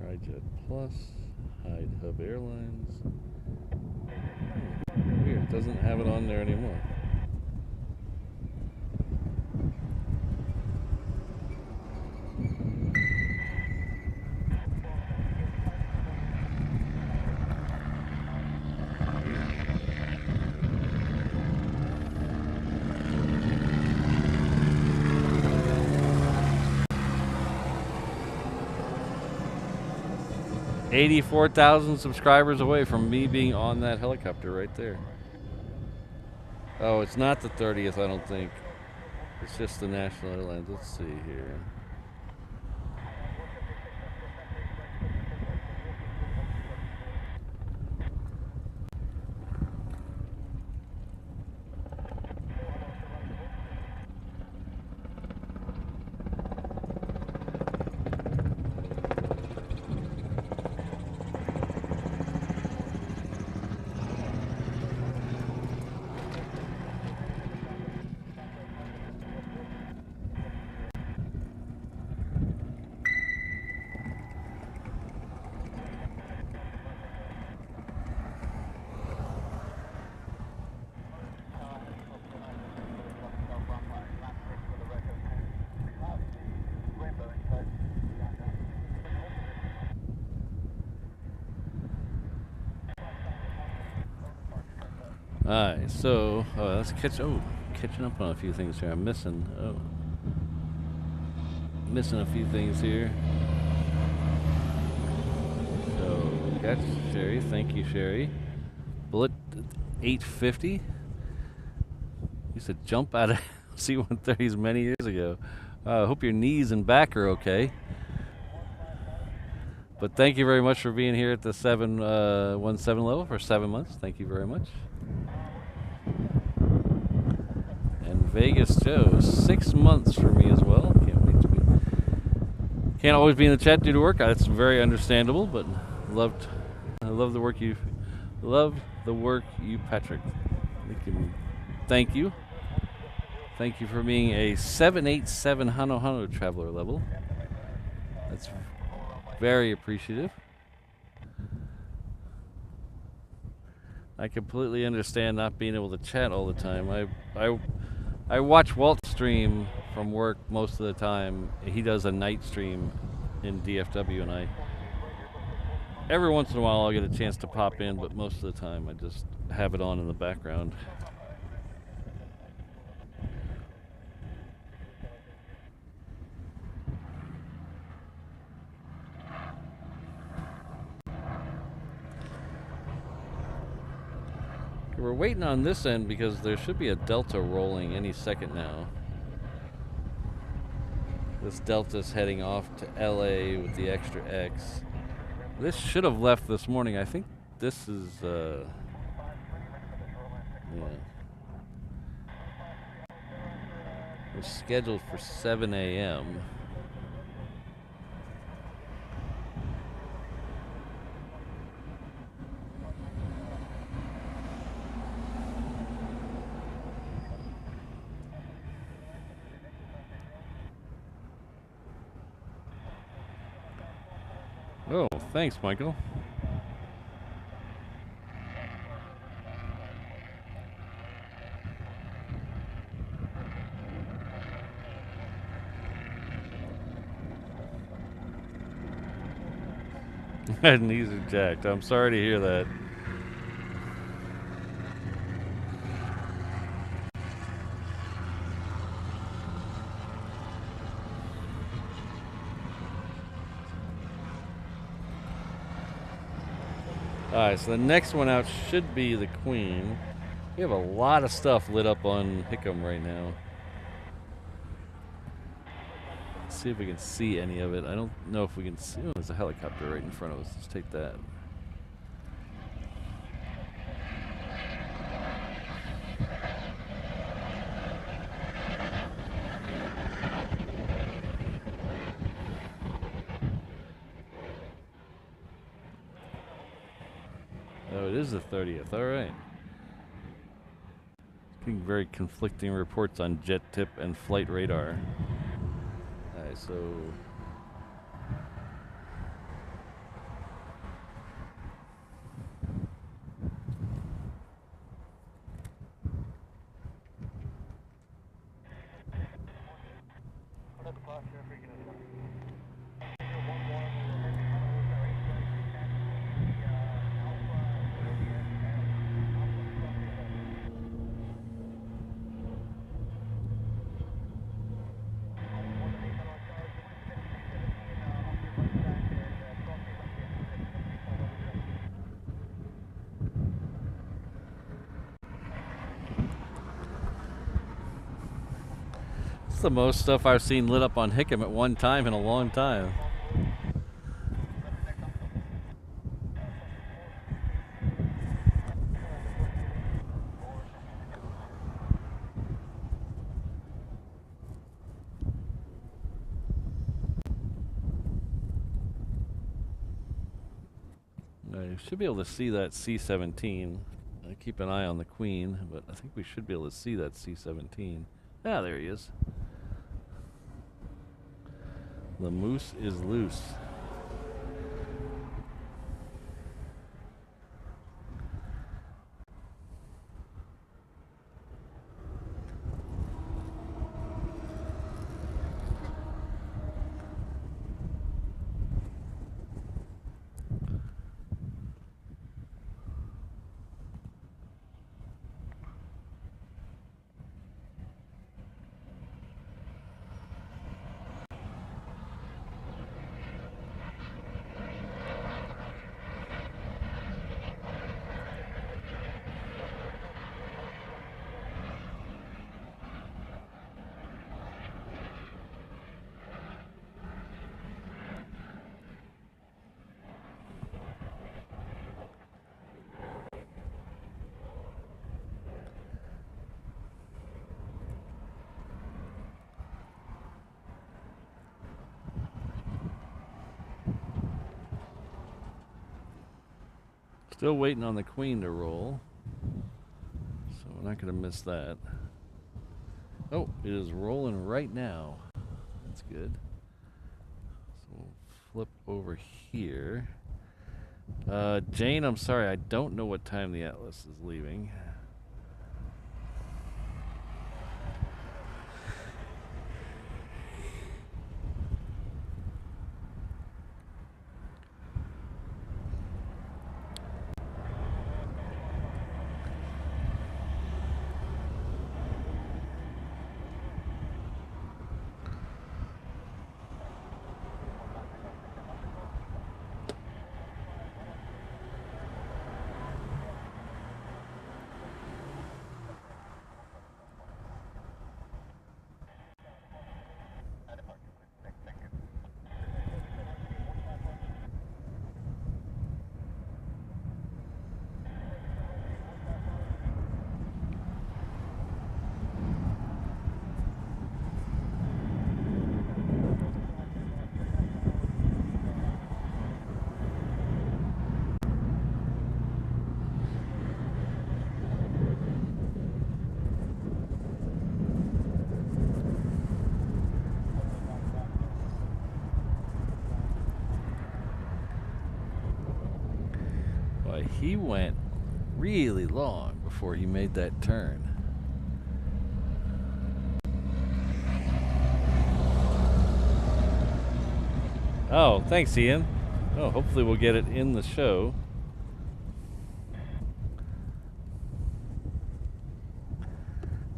TriJet Plus, Hyde Hub Airlines. Weird, doesn't have it on there anymore. $84,000 subscribers away from me being on that helicopter right there. Oh, it's not the 30th, I don't think. It's just the National Airlines. Let's see here. Alright, so let's catching up on a few things here. I'm missing a few things here. So we got Sherry, thank you, Sherry. Bullet 850. Used to jump out of C-130s many years ago. I hope your knees and back are okay. But thank you very much for being here at the 717 level for 7 months. Thank you very much. And Vegas Joe, 6 months for me as well. Can't wait to be. Can't always be in the chat due to work. That's very understandable, but I love the work you Patrick. Thank you. Thank you for being a 787 Honolulu traveler level. That's very appreciative. I completely understand not being able to chat all the time. I watch Walt stream from work most of the time. He does a night stream in DFW, and every once in a while I'll get a chance to pop in, but most of the time I just have it on in the background. We're waiting on this end because there should be a Delta rolling any second now. This Delta's heading off to LA with the extra X. This should have left this morning. I think this is, yeah. It's scheduled for 7 a.m. Oh, thanks, Michael. Knees are jacked. I'm sorry to hear that. Alright, so the next one out should be the Queen. We have a lot of stuff lit up on Hickam right now. Let's see if we can see any of it. I don't know if we can see. Oh, there's a helicopter right in front of us. Let's take that. Oh, it is the 30th. All right. Getting very conflicting reports on jet tip and flight radar. All right, so It's the most stuff I've seen lit up on Hickam at one time in a long time. You should be able to see that C-17. I keep an eye on the Queen, but I think we should be able to see that C-17. Ah, there he is. The moose is loose. Still waiting on the Queen to roll, so we're not going to miss that. Oh, it is rolling right now. That's good. So we'll flip over here. Jane, I'm sorry, I don't know what time the Atlas is leaving. He went really long before he made that turn. Oh, thanks, Ian. Oh, hopefully we'll get it in the show.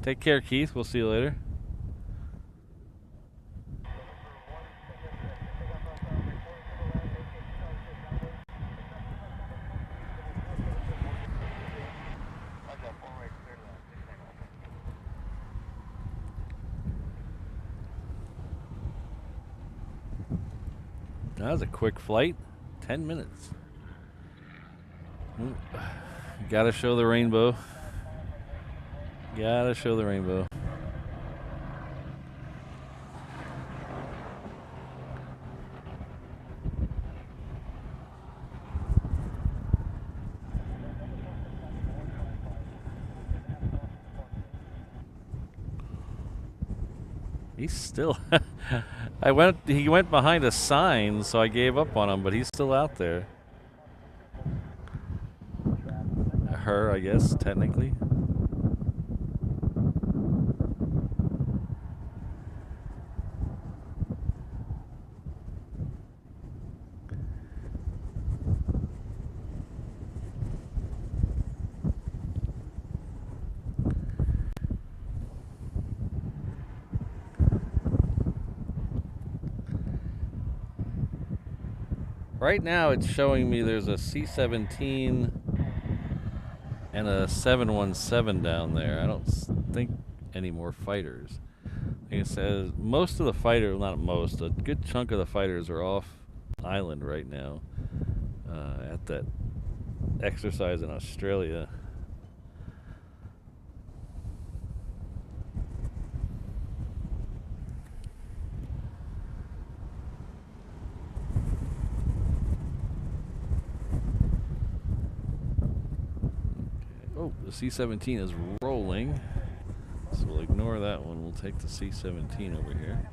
Take care, Keith. We'll see you later. That was a quick flight, 10 minutes. Ooh. Gotta show the rainbow. Gotta show the rainbow. He's still he went behind a sign, so I gave up on him, but he's still out there. Her, I guess, technically. Right now it's showing me there's a C-17 and a 717 down there. I don't think any more fighters. Like I said, most of the fighters, not most, a good chunk of the fighters are off island right now at that exercise in Australia. Oh, the C-17 is rolling, so we'll ignore that one. We'll take the C-17 over here.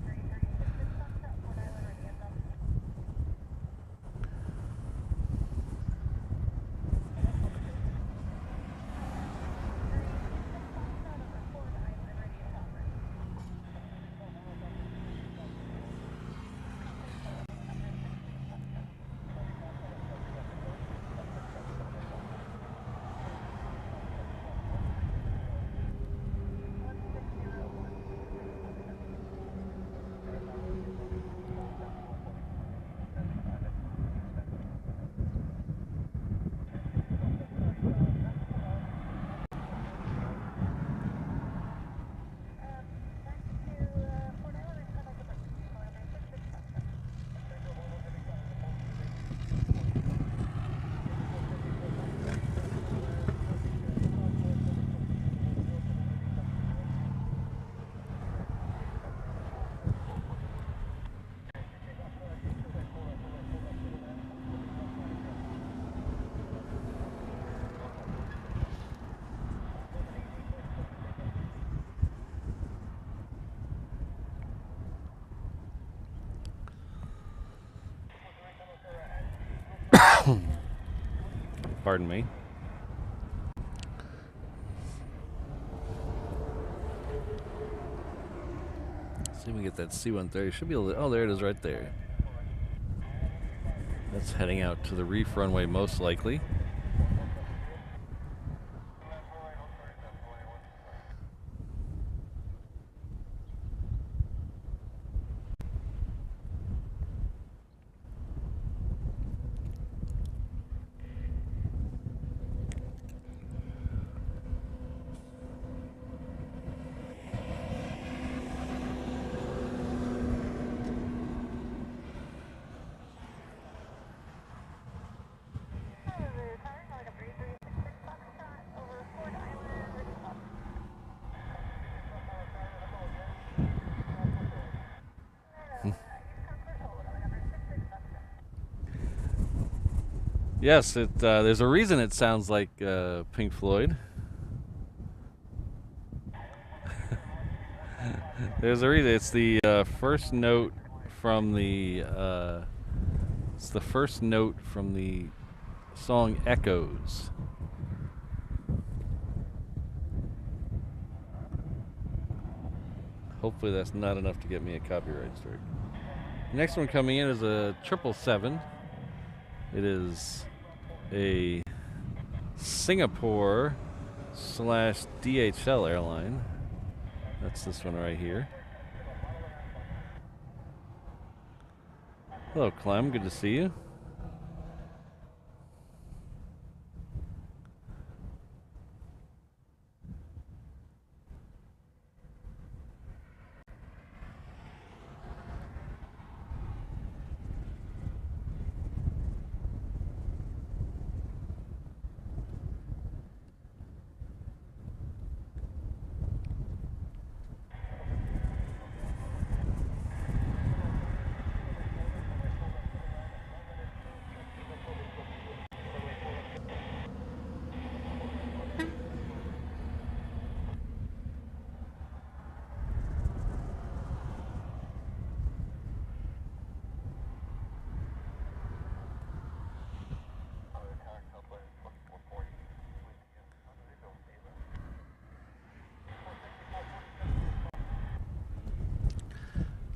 Pardon me. Let's see if we get that C-130. Should be able to, oh, there it is right there. That's heading out to the reef runway most likely. Yes, there's a reason it sounds like Pink Floyd. There's a reason. It's the first note from the song Echoes. Hopefully that's not enough to get me a copyright strike. Next one coming in is a 777. It is a Singapore / DHL airline. That's this one right here. Hello, Clem. Good to see you.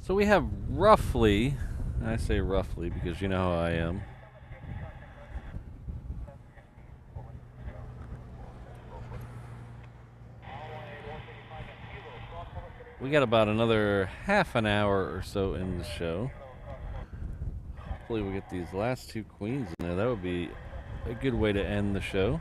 So we have roughly, I say roughly because you know how I am. We got about another half an hour or so in the show. Hopefully we get these last two queens in there. That would be a good way to end the show.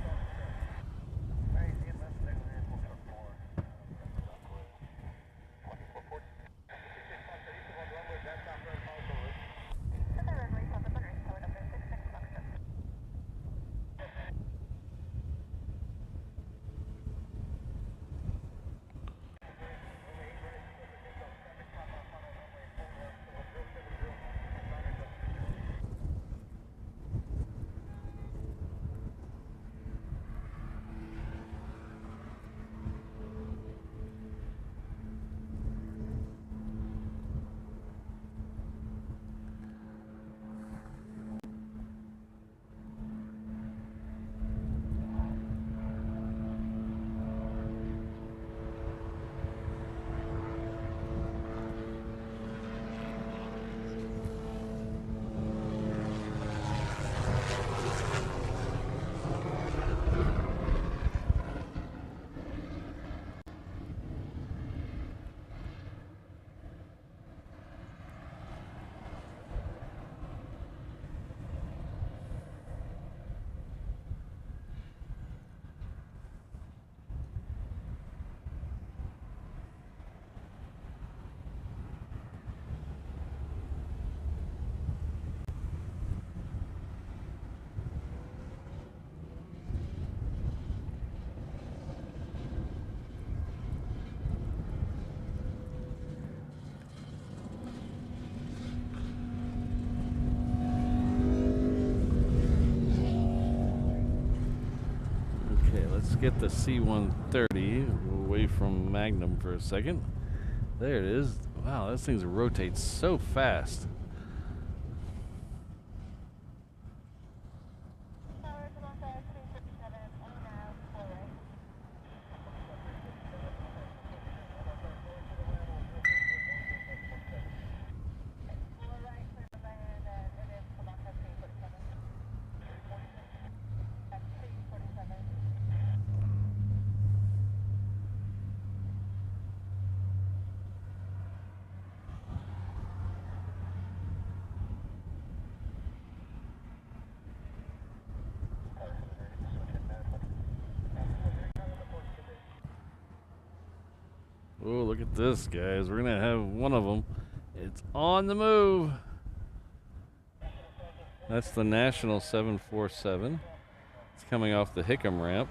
get the C-130 away from Magnum for a second. There it is. Wow, this thing rotates so fast. Oh, look at this, guys. We're going to have one of them. It's on the move. That's the National 747. It's coming off the Hickam ramp.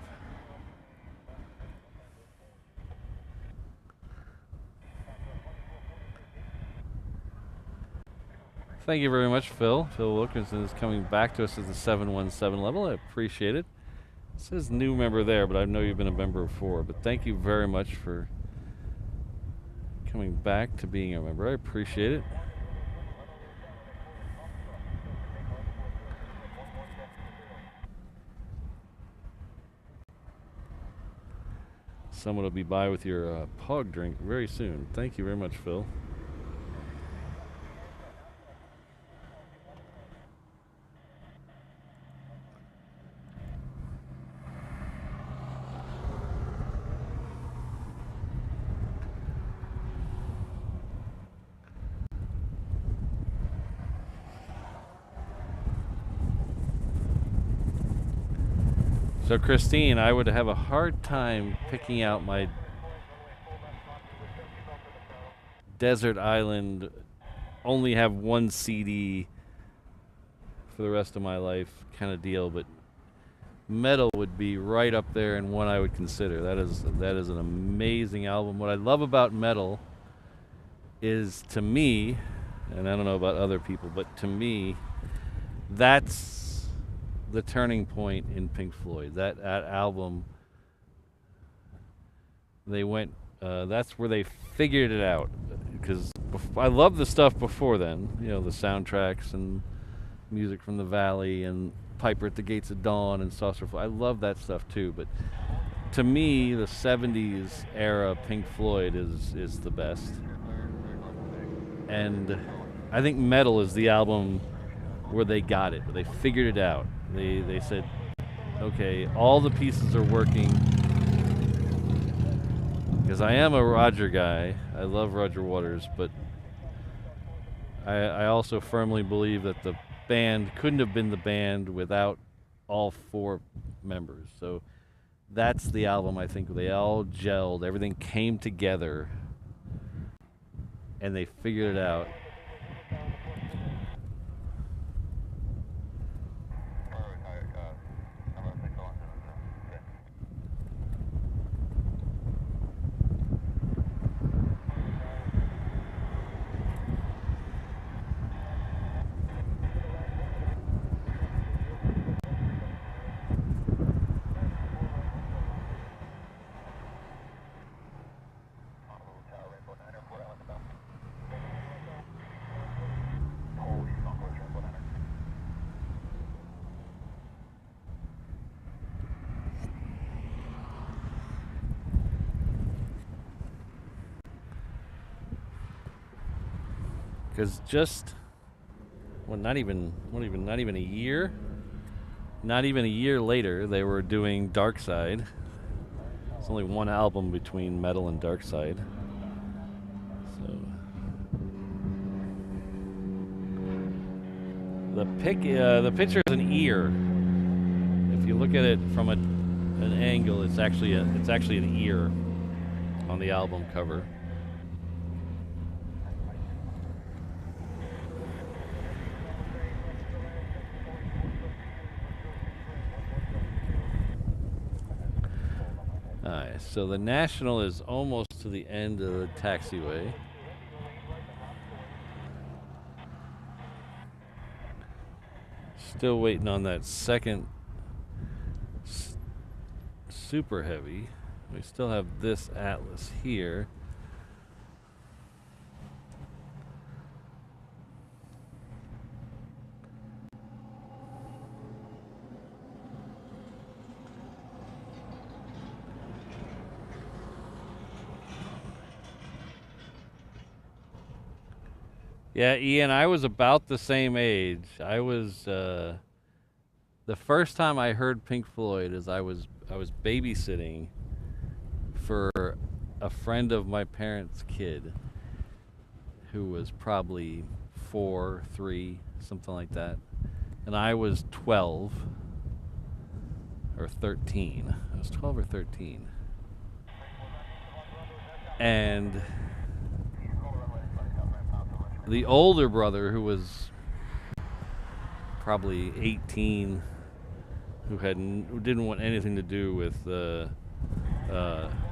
Thank you very much, Phil. Phil Wilkinson is coming back to us at the 717 level. I appreciate it. It says new member there, but I know you've been a member before. But thank you very much for coming back to being a member. I appreciate it. Someone will be by with your pog drink very soon. Thank you very much, Phil. So Christine, I would have a hard time picking out my desert island, only have one CD for the rest of my life kind of deal, but Metal would be right up there and one I would consider. That is an amazing album. What I love about Metal is, to me, and I don't know about other people, but to me, that's the turning point in Pink Floyd. That album, they went, that's where they figured it out. Because I love the stuff before then, you know, the soundtracks and Music from the Valley and Piper at the Gates of Dawn and Saucer Fly. I love that stuff too, but to me, the 70s era Pink Floyd is the best. And I think Metal is the album where they got it, they figured it out. They said, okay, all the pieces are working. Because I am a Roger guy. I love Roger Waters, but I also firmly believe that the band couldn't have been the band without all four members. So that's the album, I think. They all gelled. Everything came together. And they figured it out. Because just, well, not even a year. Not even a year later, they were doing Dark Side. It's only one album between Metal and Dark Side. So the picture is an ear. If you look at it from an angle, it's actually an ear on the album cover. Alright, so the National is almost to the end of the taxiway. Still waiting on that second super heavy. We still have this Atlas here. Yeah, Ian, I was about the same age. I was the first time I heard Pink Floyd is I was babysitting for a friend of my parents' kid who was probably 4, 3, something like that. And I was 12 or 13. I was 12 or 13. And the older brother, who was probably 18, who didn't want anything to do with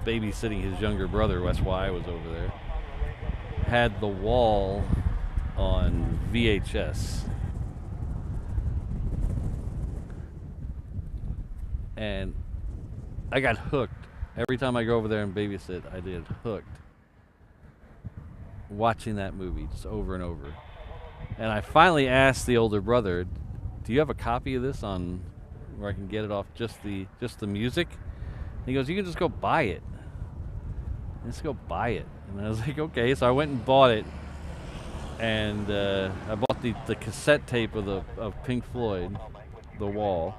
babysitting his younger brother, that's why I was over there, had the wall on VHS. And I got hooked. Every time I go over there and babysit, I get hooked watching that movie just over and over. And I finally asked the older brother, do you have a copy of this on where I can get it off just the music? And he goes, you can just go buy it. Just go buy it. And I was like, okay. So I went and bought it. And I bought the cassette tape of Pink Floyd, The Wall.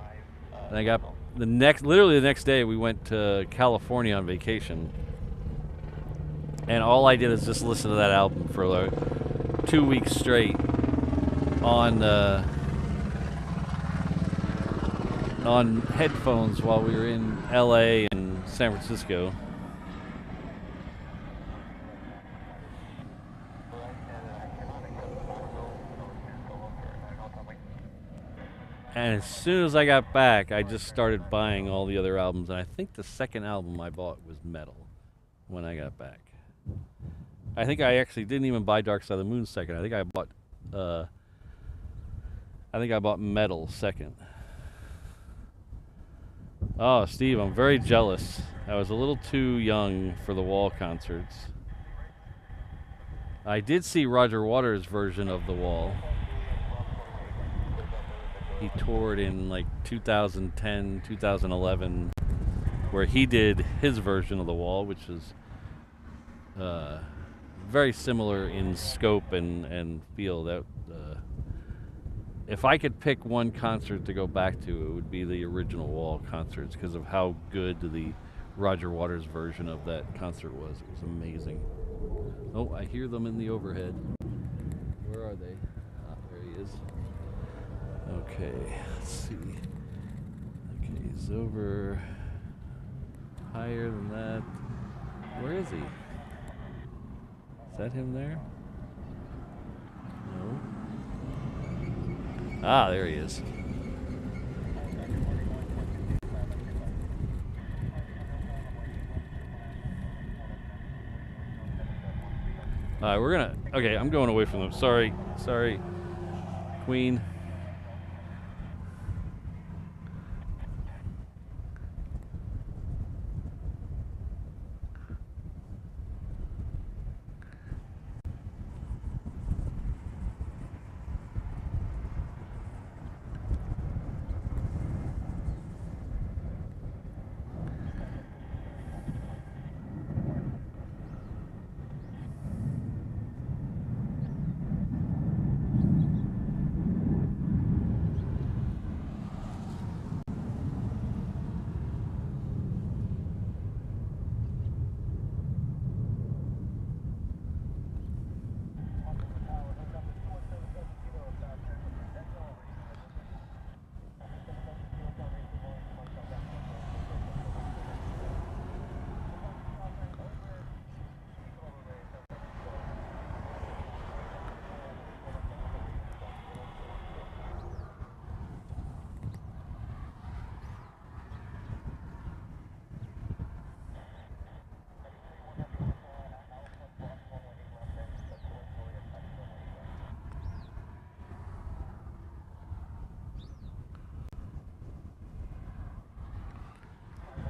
And I got literally the next day we went to California on vacation. And all I did is just listen to that album for like 2 weeks straight on headphones while we were in LA and San Francisco. And as soon as I got back, I just started buying all the other albums. And I think the second album I bought was Metal when I got back. I think I actually didn't even buy Dark Side of the Moon second. I think I bought Metal second. Oh, Steve, I'm very jealous. I was a little too young for the Wall concerts. I did see Roger Waters' version of The Wall. He toured in like 2010, 2011, where he did his version of The Wall, which is very similar in scope and feel. That if I could pick one concert to go back to, it would be the original Wall concerts because of how good the Roger Waters version of that concert was. It was amazing. Oh, I hear them in the overhead. Where are they? Ah, there he is. Okay, let's see. Okay, he's over higher than that. Where is he? Is that him there? No. Ah, there he is. All right, we're gonna. Okay, I'm going away from them. Sorry, Queen.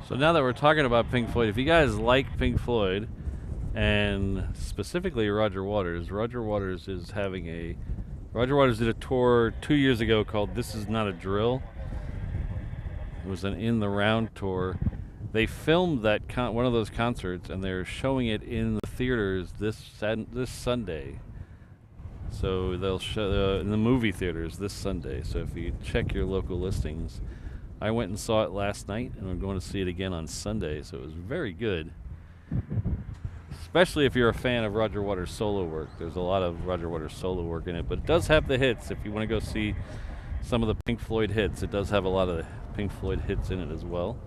So now that we're talking about Pink Floyd, if you guys like Pink Floyd, and specifically Roger Waters, Roger Waters did a tour 2 years ago called This Is Not a Drill. It was an in the round tour. They filmed that one of those concerts, and they're showing it in the theaters this Sunday. So they'll show in the movie theaters this Sunday. So if you check your local listings, I went and saw it last night, and I'm going to see it again on Sunday. So it was very good, especially if you're a fan of Roger Waters' solo work. There's a lot of Roger Waters' solo work in it, but it does have the hits. If you want to go see some of the Pink Floyd hits, it does have a lot of the Pink Floyd hits in it as well.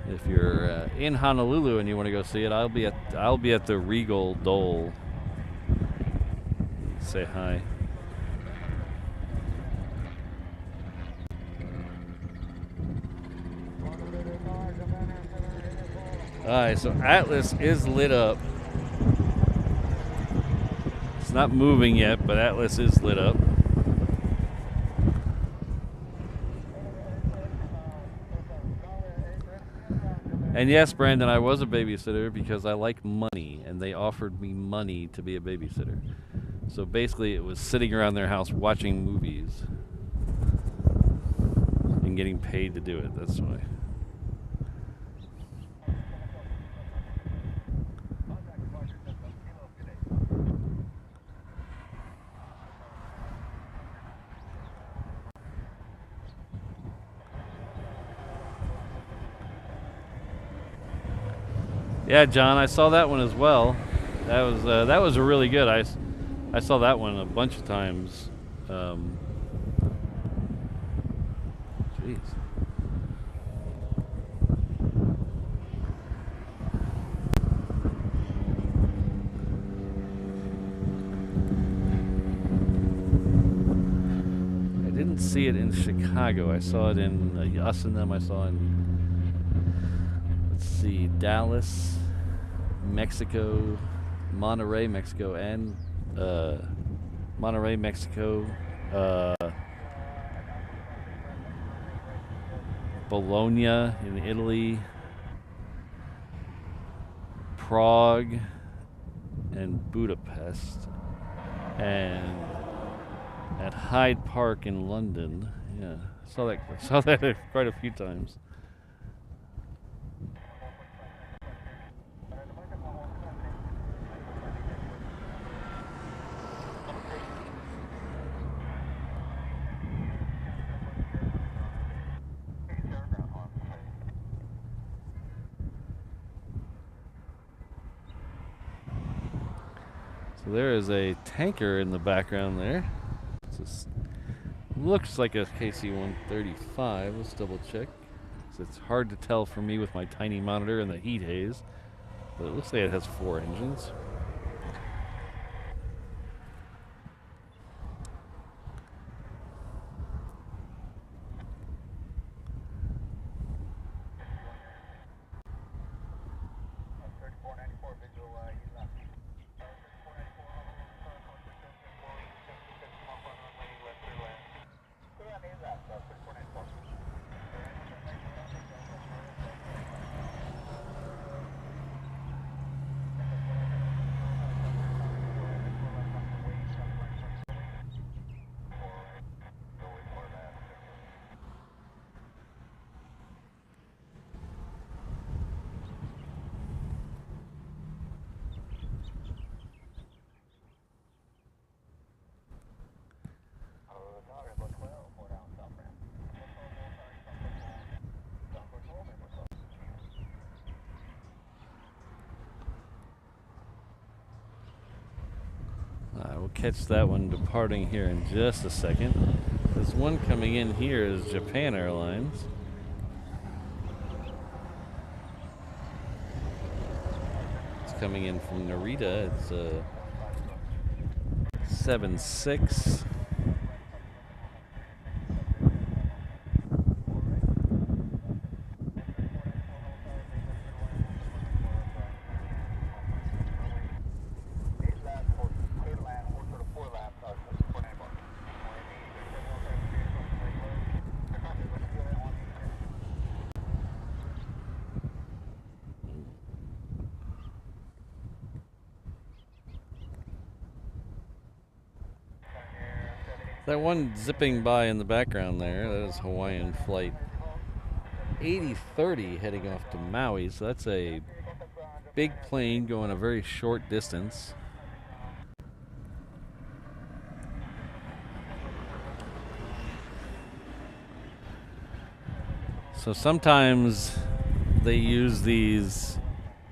If you're in Honolulu and you want to go see it, I'll be at the Regal Dole. Say hi. Alright, so Atlas is lit up. It's not moving yet, but Atlas is lit up. And yes, Brandon, I was a babysitter because I like money, and they offered me money to be a babysitter. So basically it was sitting around their house watching movies and getting paid to do it. That's why. Yeah, John, I saw that one as well. That was really good. I saw that one a bunch of times. Jeez. I didn't see it in Chicago. I saw it in Us and Them. I saw in, let's see, Dallas, Mexico, Monterrey, Mexico, and Monterrey, Mexico, Bologna in Italy, Prague, and Budapest, and at Hyde Park in London. Yeah, saw that quite a few times. So there is a tanker in the background there. Looks like a KC-135. Let's double check. It's hard to tell for me with my tiny monitor and the heat haze, but it looks like it has 4 engines. We'll catch that one departing here in just a second. This one coming in here is Japan Airlines. It's coming in from Narita. It's a 76. That one zipping by in the background there, that is Hawaiian Flight 8030 heading off to Maui. So that's a big plane going a very short distance. So sometimes they use these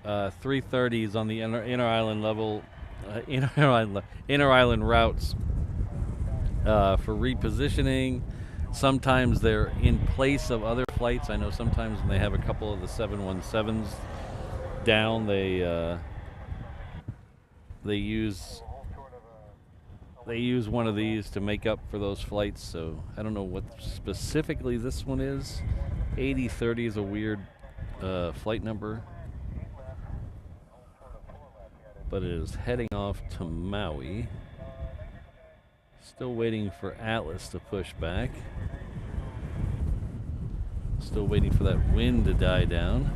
330s on the inner island level, inner island routes for repositioning. Sometimes they're in place of other flights. I know sometimes when they have a couple of the 717s down, they use one of these to make up for those flights. So I don't know what specifically this one is. 8030 is a weird flight number, but it is heading off to Maui. Still waiting for Atlas to push back. Still waiting for that wind to die down.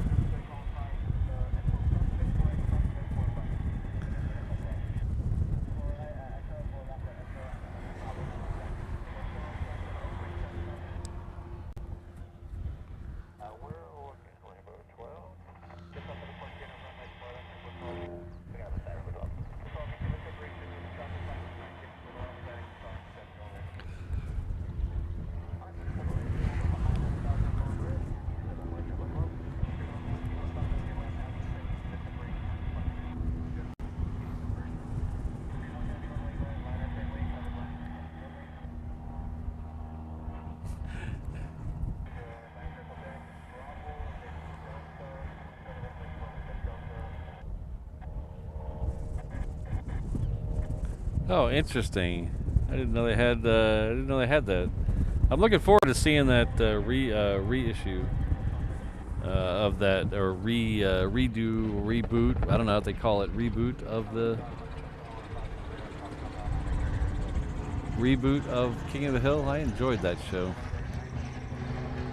Oh, interesting. I didn't know they had. That. I'm looking forward to seeing that reissue of that, or reboot. I don't know what they call it. Reboot of King of the Hill. I enjoyed that show.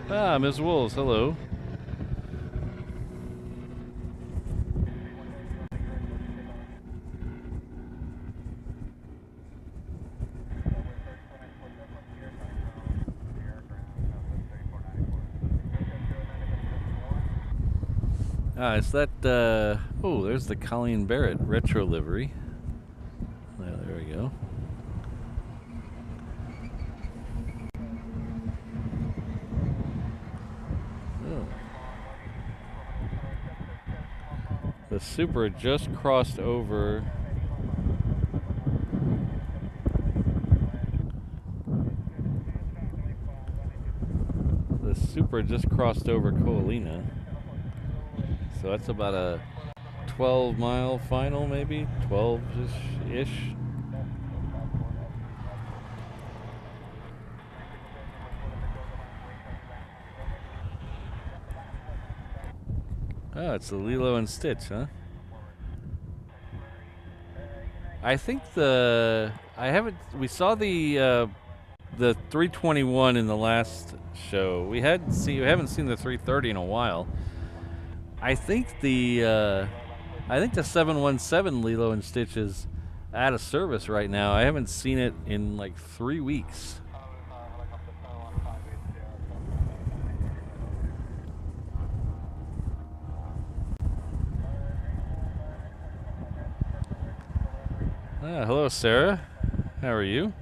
Ah, Ms. Wolves, hello. Ah, it's that, oh, there's the Colleen Barrett retro livery. Yeah, there we go. Oh. The Super just crossed over. The Super just crossed over Koalina. So that's about a 12-mile final, maybe 12-ish. Oh, it's the Lilo and Stitch, huh? I think we saw the 321 in the last show. We haven't seen the 330 in a while. I think the 717 Lilo and Stitch is out of service right now. I haven't seen it in like 3 weeks. Ah, hello, Sarah. How are you?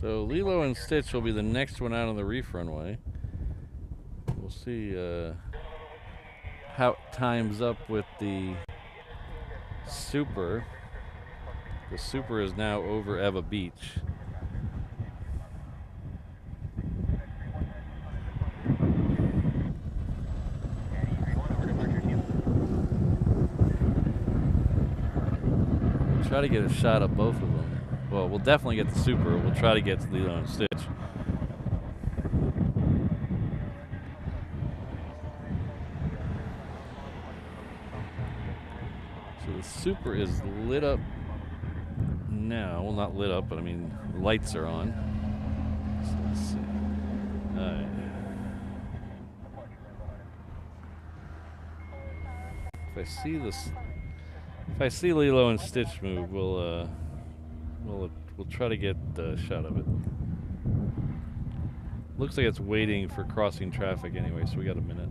So Lilo and Stitch will be the next one out on the reef runway. We'll see how it times up with the Super. The Super is now over Eva Beach. We'll try to get a shot of both of them. Well, we'll definitely get the Super. We'll try to get Lilo and Stitch. So the Super is lit up now. Well, not lit up, but I mean, the lights are on. So let's see. All right. If I see Lilo and Stitch move, we'll try to get a shot of it. Looks like it's waiting for crossing traffic anyway, so we got a minute.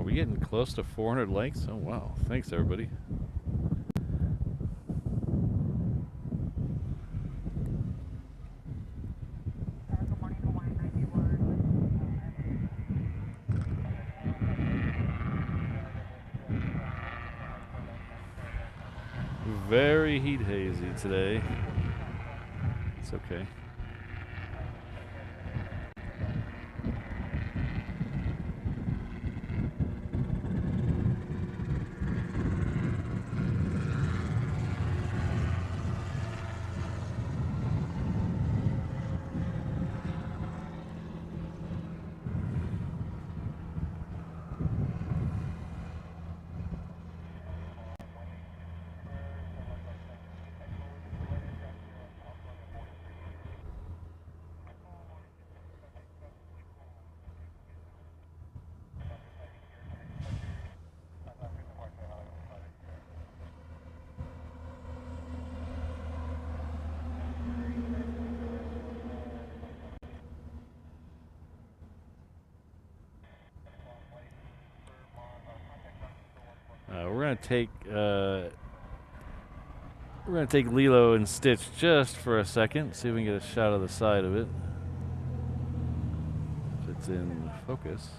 Getting close to 400 likes. Oh wow, thanks everybody. Very heat hazy today. It's okay. We're gonna take Lilo and Stitch just for a second. See if we can get a shot of the side of it. If it's in focus.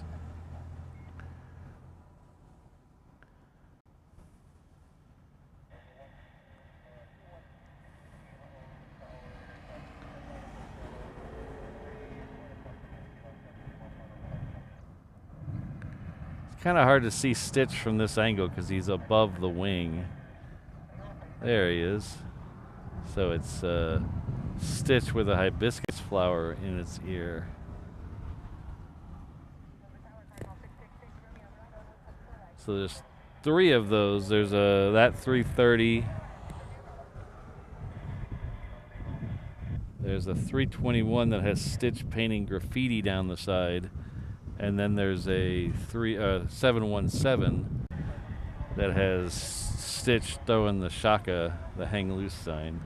Kind of hard to see Stitch from this angle because he's above the wing. There he is. So it's Stitch with a hibiscus flower in its ear. So there's 3 of those. There's that 330. There's a 321 that has Stitch painting graffiti down the side. And then there's a 717 that has Stitch throwing the Shaka, the hang loose sign.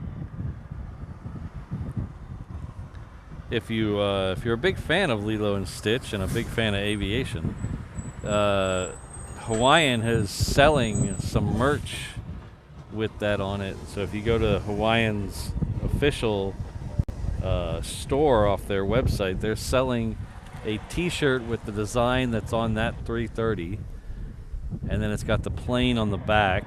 If you're a big fan of Lilo and Stitch and a big fan of Aviation, Hawaiian is selling some merch with that on it. So if you go to Hawaiian's official store off their website, they're selling a t-shirt with the design that's on that 330, and then it's got the plane on the back,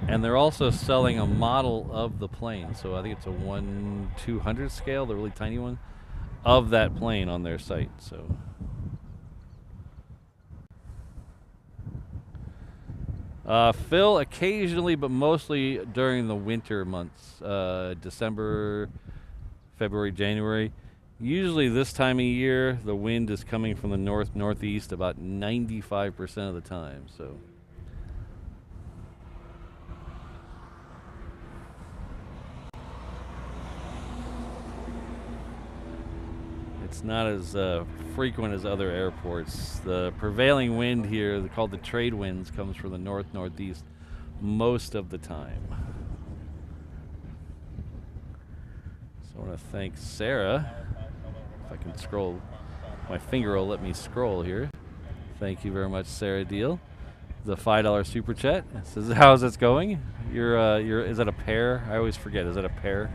and they're also selling a model of the plane, so I think it's a 1/200 scale, the really tiny one, of that plane on their site. So fill occasionally, but mostly during the winter months, December, February, January. Usually this time of year, the wind is coming from the northeast about 95% of the time. So it's not as frequent as other airports. The prevailing wind here, called the trade winds, comes from the northeast most of the time. So I want to thank Sarah. If I can scroll, my finger will let me scroll here. Thank you very much, Sarah Deal. The $5 super chat. It says, how's it going? Is that a pair? I always forget. Is that a pair?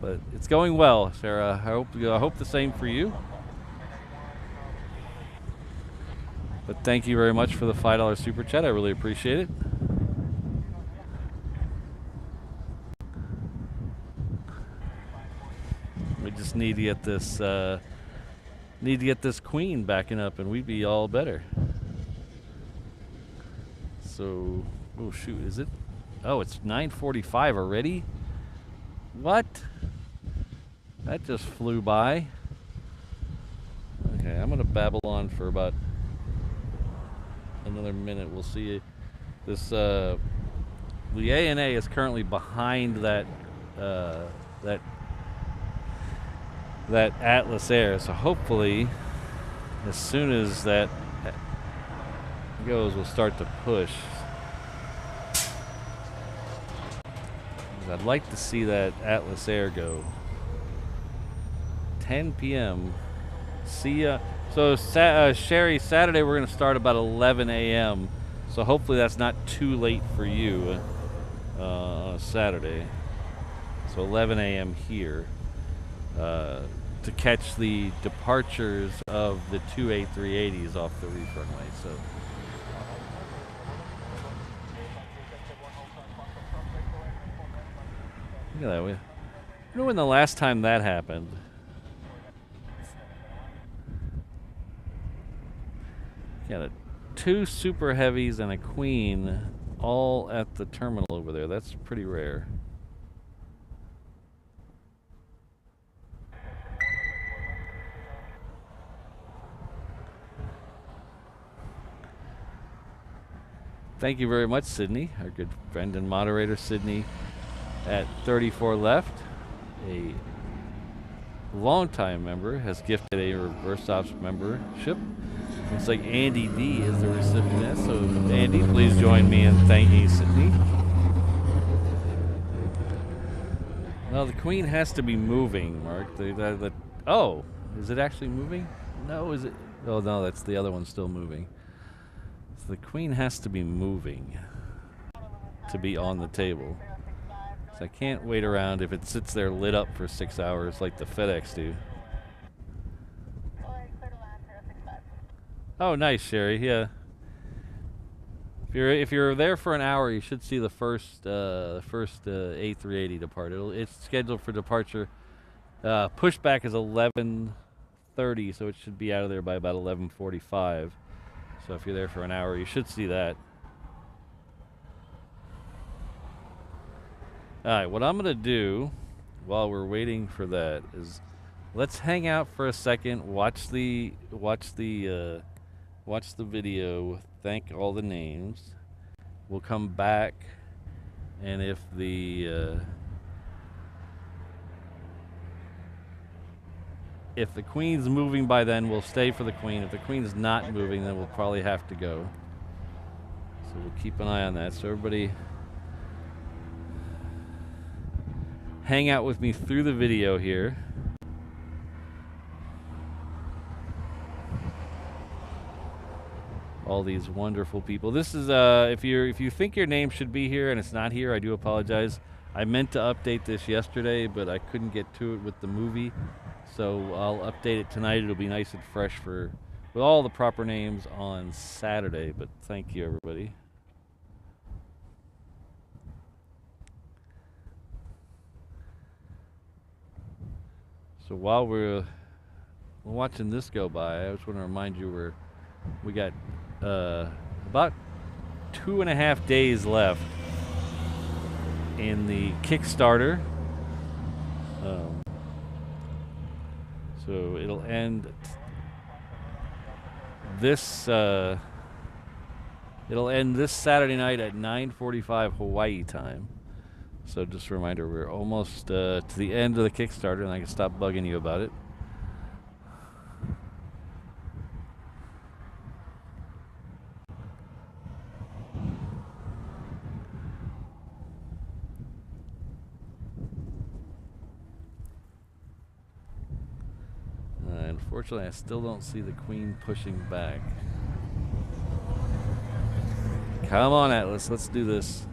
But it's going well, Sarah. I hope the same for you. But thank you very much for the $5 super chat. I really appreciate it. We just need to get this queen backing up, and we'd be all better. So, oh shoot, is it? Oh, it's 9:45 already? What? That just flew by. Okay, I'm gonna babble on for about another minute. We'll see. This the ANA is currently behind that Atlas Air. So hopefully, as soon as that goes, we'll start to push. I'd like to see that Atlas Air go. 10 p.m. See ya. So Sherry, Saturday we're going to start about 11 a.m. So hopefully that's not too late for you on a Saturday. So 11 a.m. here to catch the departures of the two A380s off the reef runway. So. Look at that. I wonder when the last time that happened. Yeah, two super heavies and a queen all at the terminal over there. That's pretty rare. Thank you very much, Sydney, our good friend and moderator, Sydney. At 34 left, a longtime member has gifted a reverse ops membership. Looks like Andy D is the recipient. So Andy, please join me in thanking Sydney. Well, the queen has to be moving, Mark. Oh, is it actually moving? No, is it? Oh no, that's the other one still moving. So the queen has to be moving to be on the table. So I can't wait around if it sits there lit up for 6 hours like the FedEx do. Oh, nice, Sherry. Yeah. If you're there for an hour, you should see the first A380 depart. It's scheduled for departure. Pushback is 11:30, so it should be out of there by about 11:45. So if you're there for an hour, you should see that. All right, what I'm gonna do while we're waiting for that is let's hang out for a second, watch the video, thank all the names. We'll come back, and if the queen's moving by then, we'll stay for the queen. If the queen's not moving, then we'll probably have to go. So we'll keep an eye on that. So everybody hang out with me through the video here. All these wonderful people. This is if you think your name should be here and it's not here, I do apologize. I meant to update this yesterday, but I couldn't get to it with the movie. So I'll update it tonight. It'll be nice and fresh with all the proper names on Saturday. But thank you, everybody. So while we're watching this go by, I just want to remind you we got about 2.5 days left in the Kickstarter. So it'll end this Saturday night at 9:45 Hawaii time. So just a reminder, we're almost to the end of the Kickstarter, and I can stop bugging you about it. Unfortunately, I still don't see the Queen pushing back. Come on, Atlas. Let's do this.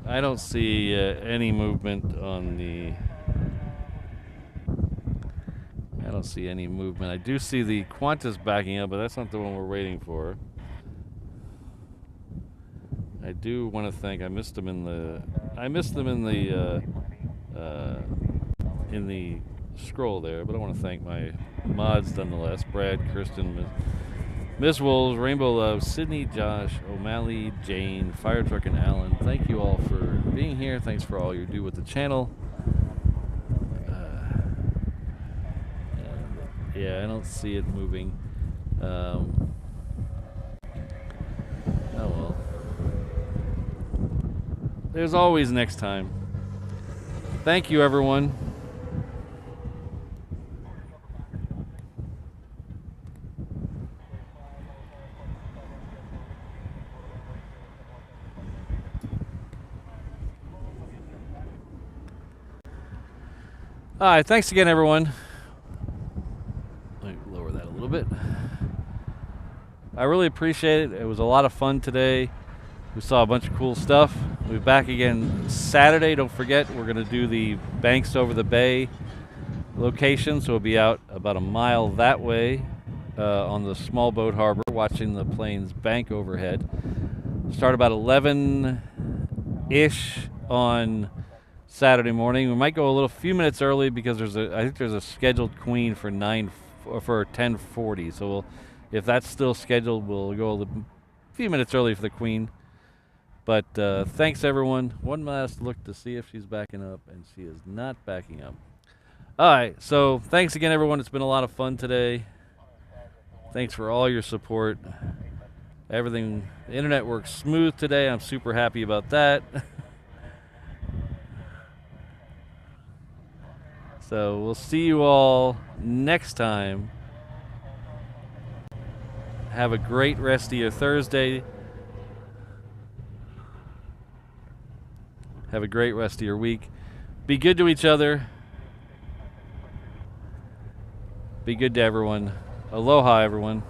I don't see any movement on the... I don't see any movement. I do see the Qantas backing up, but that's not the one we're waiting for. I do want to thank... I missed them in the scroll there, but I want to thank my mods nonetheless. Brad, Kristen, Miss Wolves, Rainbow Love, Sydney, Josh, O'Malley, Jane, Fire Truck, and Alan. Thank you all for being here. Thanks for all you do with the channel. Yeah, I don't see it moving. Oh well. There's always next time. Thank you, everyone. All right, thanks again, everyone. Let me lower that a little bit. I really appreciate it. It was a lot of fun today. We saw a bunch of cool stuff. We'll be back again Saturday. Don't forget, we're going to do the Banks Over the Bay location, so we'll be out about a mile that way on the small boat harbor, watching the planes bank overhead. Start about 11-ish on Saturday morning. We might go a few minutes early because I think there's a scheduled Queen for 10:40. So if that's still scheduled, we'll go a few minutes early for the Queen. But thanks, everyone. One last look to see if she's backing up, and she is not backing up. All right, so thanks again, everyone. It's been a lot of fun today. Thanks for all your support. Everything, the internet works smooth today. I'm super happy about that. So we'll see you all next time. Have a great rest of your Thursday. Have a great rest of your week. Be good to each other. Be good to everyone. Aloha, everyone.